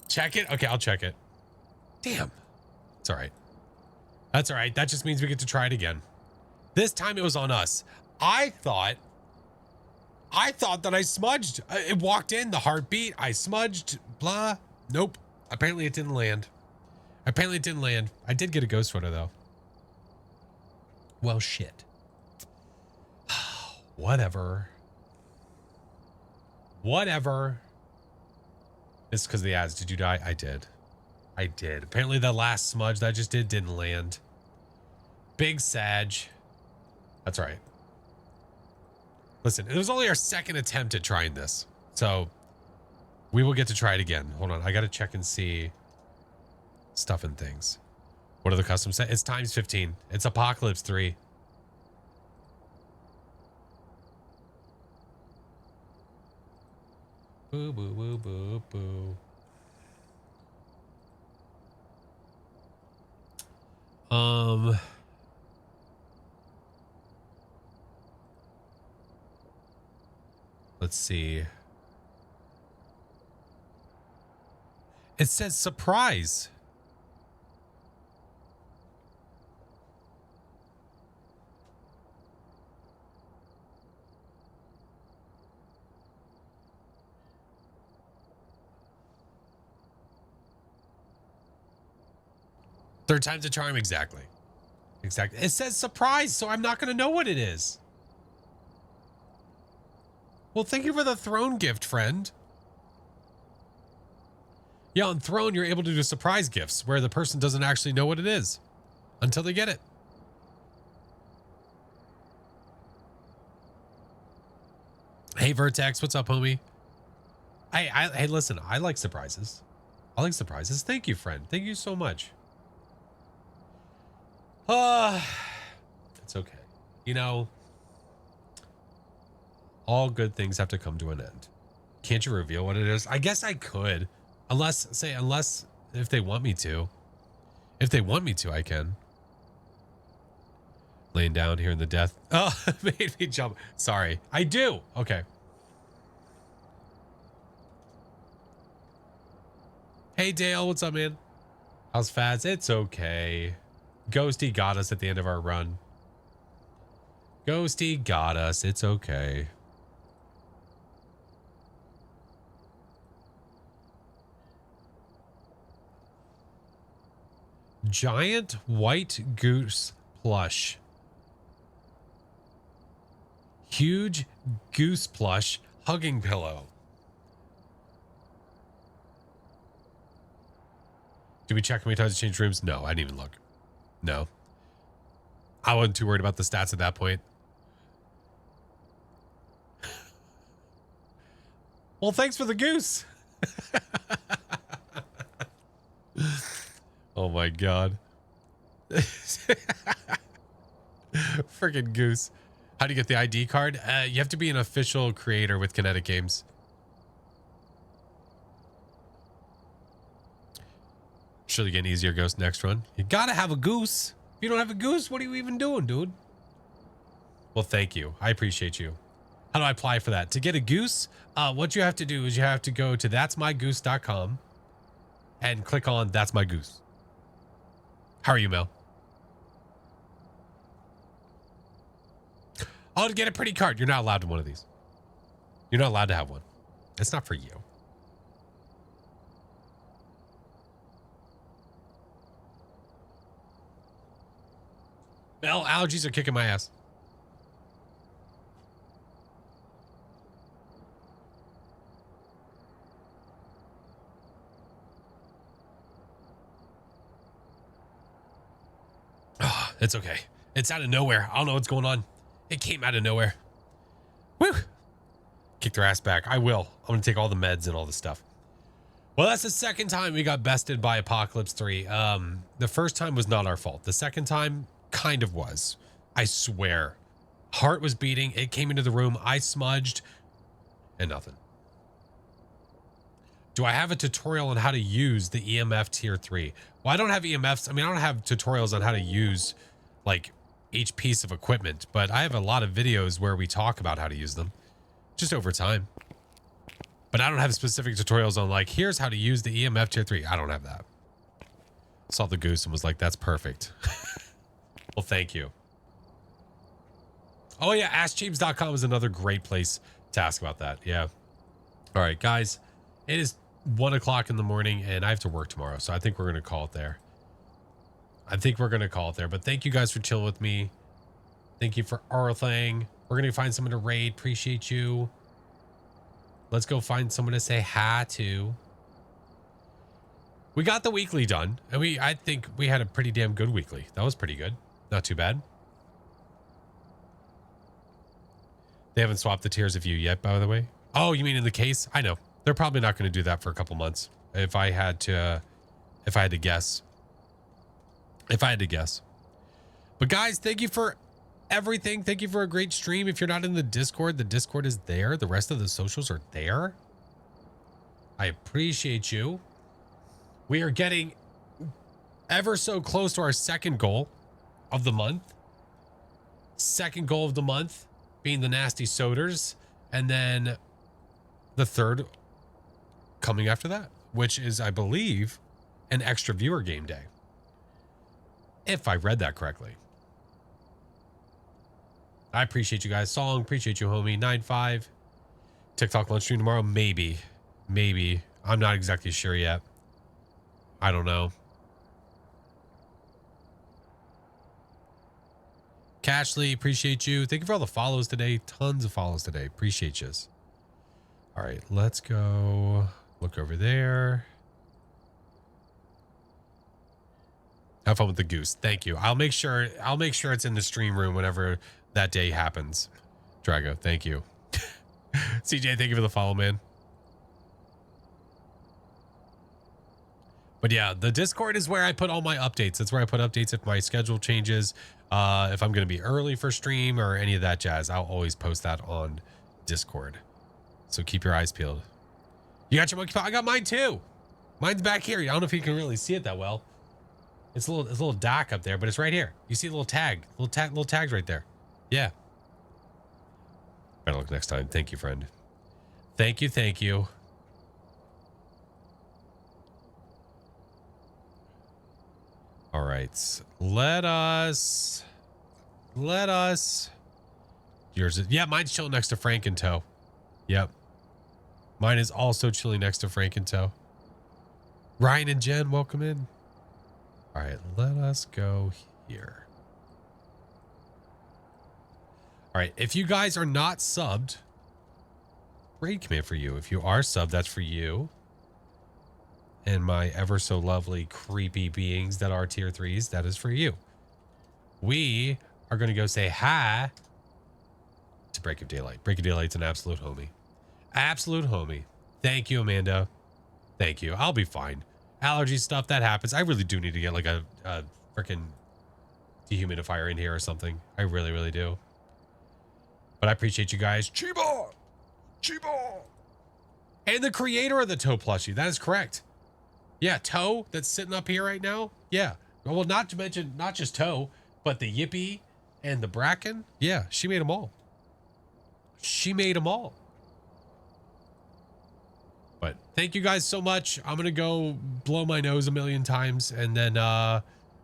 Speaker 1: Check it? Okay, I'll check it. Damn. It's all right. That's all right. That just means we get to try it again. This time it was on us. I thought that I smudged. It walked in, the heartbeat. I smudged, blah. Nope. Apparently it didn't land. Apparently it didn't land. I did get a ghost photo though. Well, shit. Whatever. Whatever. It's because of the ads. Did you die? I did. I did. Apparently the last smudge that I just didn't land. Big Sag. That's right. Listen, it was only our second attempt at trying this. So we will get to try it again. Hold on. I got to check and see stuff and things. What are the custom set? It's times 15. It's Apocalypse 3. Boo, boo, boo, boo, boo. Let's see. It says surprise. Third time's a charm, exactly. Exactly. It says surprise, so I'm not going to know what it is. Well, thank you for the throne gift, friend. Yeah, on Throne, you're able to do surprise gifts where the person doesn't actually know what it is until they get it. Hey, Vertex, what's up, homie? Hey, listen, I like surprises. I like surprises. Thank you, friend. Thank you so much. It's okay. You know, all good things have to come to an end. Can't you reveal what it is? I guess I could. Unless if they want me to. If they want me to, I can. Laying down here in the death. Oh, made me jump. Sorry. I do. Okay. Hey, Dale. What's up, man? How's Faz? It's okay. Ghosty got us at the end of our run. Ghosty got us. It's okay. Giant white goose plush. Huge goose plush hugging pillow. Did we check how many times to change rooms? No, I didn't even look. No. I wasn't too worried about the stats at that point. Well, thanks for the goose. Oh my God. Freaking goose. How do you get the ID card? You have to be an official creator with Kinetic Games. Surely get an easier ghost next run. You gotta have a goose. If you don't have a goose, what are you even doing, dude? Well, thank you. I appreciate you. How do I apply for that? To get a goose, what you have to do is you have to go to that'smygoose.com and click on That's My Goose. How are you, Mel? Oh, to get a pretty card. You're not allowed to one of these. You're not allowed to have one. It's not for you. Mel, allergies are kicking my ass. Oh, it's okay. It's out of nowhere. I don't know what's going on. It came out of nowhere. Woo! Kick their ass back. I will. I'm going to take all the meds and all the stuff. Well, that's the second time we got bested by Apocalypse 3. The first time was not our fault. The second time kind of was. I swear. Heart was beating. It came into the room. I smudged. And nothing. Do I have a tutorial on how to use the EMF tier 3? Well, I don't have EMFs. I mean, I don't have tutorials on how to use, like, each piece of equipment, but I have a lot of videos where we talk about how to use them just over time. But I don't have specific tutorials on, like, here's how to use the EMF tier 3. I don't have that. Saw the goose and was like, that's perfect. Well, thank you. Oh yeah, AskJames.com is another great place to ask about that. Yeah. All right, guys, it is 1 o'clock in the morning and I have to work tomorrow. So I think we're going to call it there. But thank you guys for chilling with me. Thank you for Arthang. We're going to find someone to raid. Appreciate you. Let's go find someone to say hi to. We got the weekly done. And I think we had a pretty damn good weekly. That was pretty good. Not too bad. They haven't swapped the tiers of view yet, by the way. Oh, you mean in the case? I know. They're probably not going to do that for a couple months. If I had to guess. But guys, thank you for everything. Thank you for a great stream. If you're not in the Discord is there. The rest of the socials are there. I appreciate you. We are getting ever so close to our second goal of the month. Second goal of the month being the Nasty Soders. And then the third coming after that, which is, I believe, an extra viewer game day. If I read that correctly. I appreciate you guys. Song, appreciate you, homie. 9-5. TikTok lunch stream tomorrow. Maybe. I'm not exactly sure yet. I don't know. Cashley, appreciate you. Thank you for all the follows today. Tons of follows today. Appreciate you. All right, let's go look over there. Have fun with the goose. Thank you. I'll make sure it's in the stream room whenever that day happens. Drago, thank you. CJ, thank you for the follow, man. But yeah, the Discord is where I put all my updates. That's where I put updates if my schedule changes. If I'm going to be early for stream or any of that jazz, I'll always post that on Discord. So keep your eyes peeled. You got your monkey paw? I got mine too. Mine's back here. I don't know if you can really see it that well. It's a little dock up there, but it's right here. You see a little tag, little tags right there. Yeah. Better look next time. Thank you, friend. Thank you. Thank you. All right. Let us. Yours is, yeah, mine's chilling next to Frank and Toe. Yep. Mine is also chilling next to Frank and Toe. Ryan and Jen, welcome in. All right, let us go here. All right, if you guys are not subbed, raid command for you. If you are subbed, that's for you. And my ever so lovely creepy beings that are tier 3s, that is for you. We are going to go say hi to Break of Daylight. Break of Daylight's an absolute homie. Absolute homie. Thank you, Amanda. Thank you. I'll be fine. Allergy stuff, that happens. I really do need to get like a freaking dehumidifier in here or something. I really, really do. But I appreciate you guys. Chiba! Chiba! And the creator of the Toe plushie. That is correct. Yeah, Toe that's sitting up here right now. Yeah. Well, not to mention, not just Toe, but the Yippee and the Bracken. Yeah, she made them all. She made them all. But thank you guys so much. I'm going to go blow my nose a million times. And then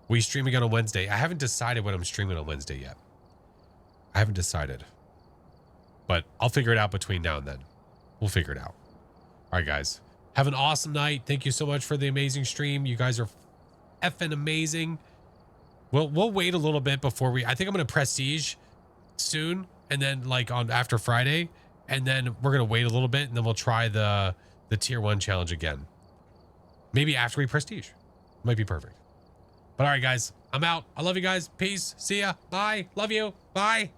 Speaker 1: we stream again on Wednesday. I haven't decided what I'm streaming on Wednesday yet. I haven't decided. But I'll figure it out between now and then. We'll figure it out. All right, guys. Have an awesome night. Thank you so much for the amazing stream. You guys are effing amazing. We'll wait a little bit before we... I think I'm going to prestige soon. And then like on after Friday. And then we're going to wait a little bit. And then we'll try the tier 1 challenge again. Maybe after we prestige. Might be perfect. But all right, guys. I'm out. I love you guys. Peace. See ya. Bye. Love you. Bye.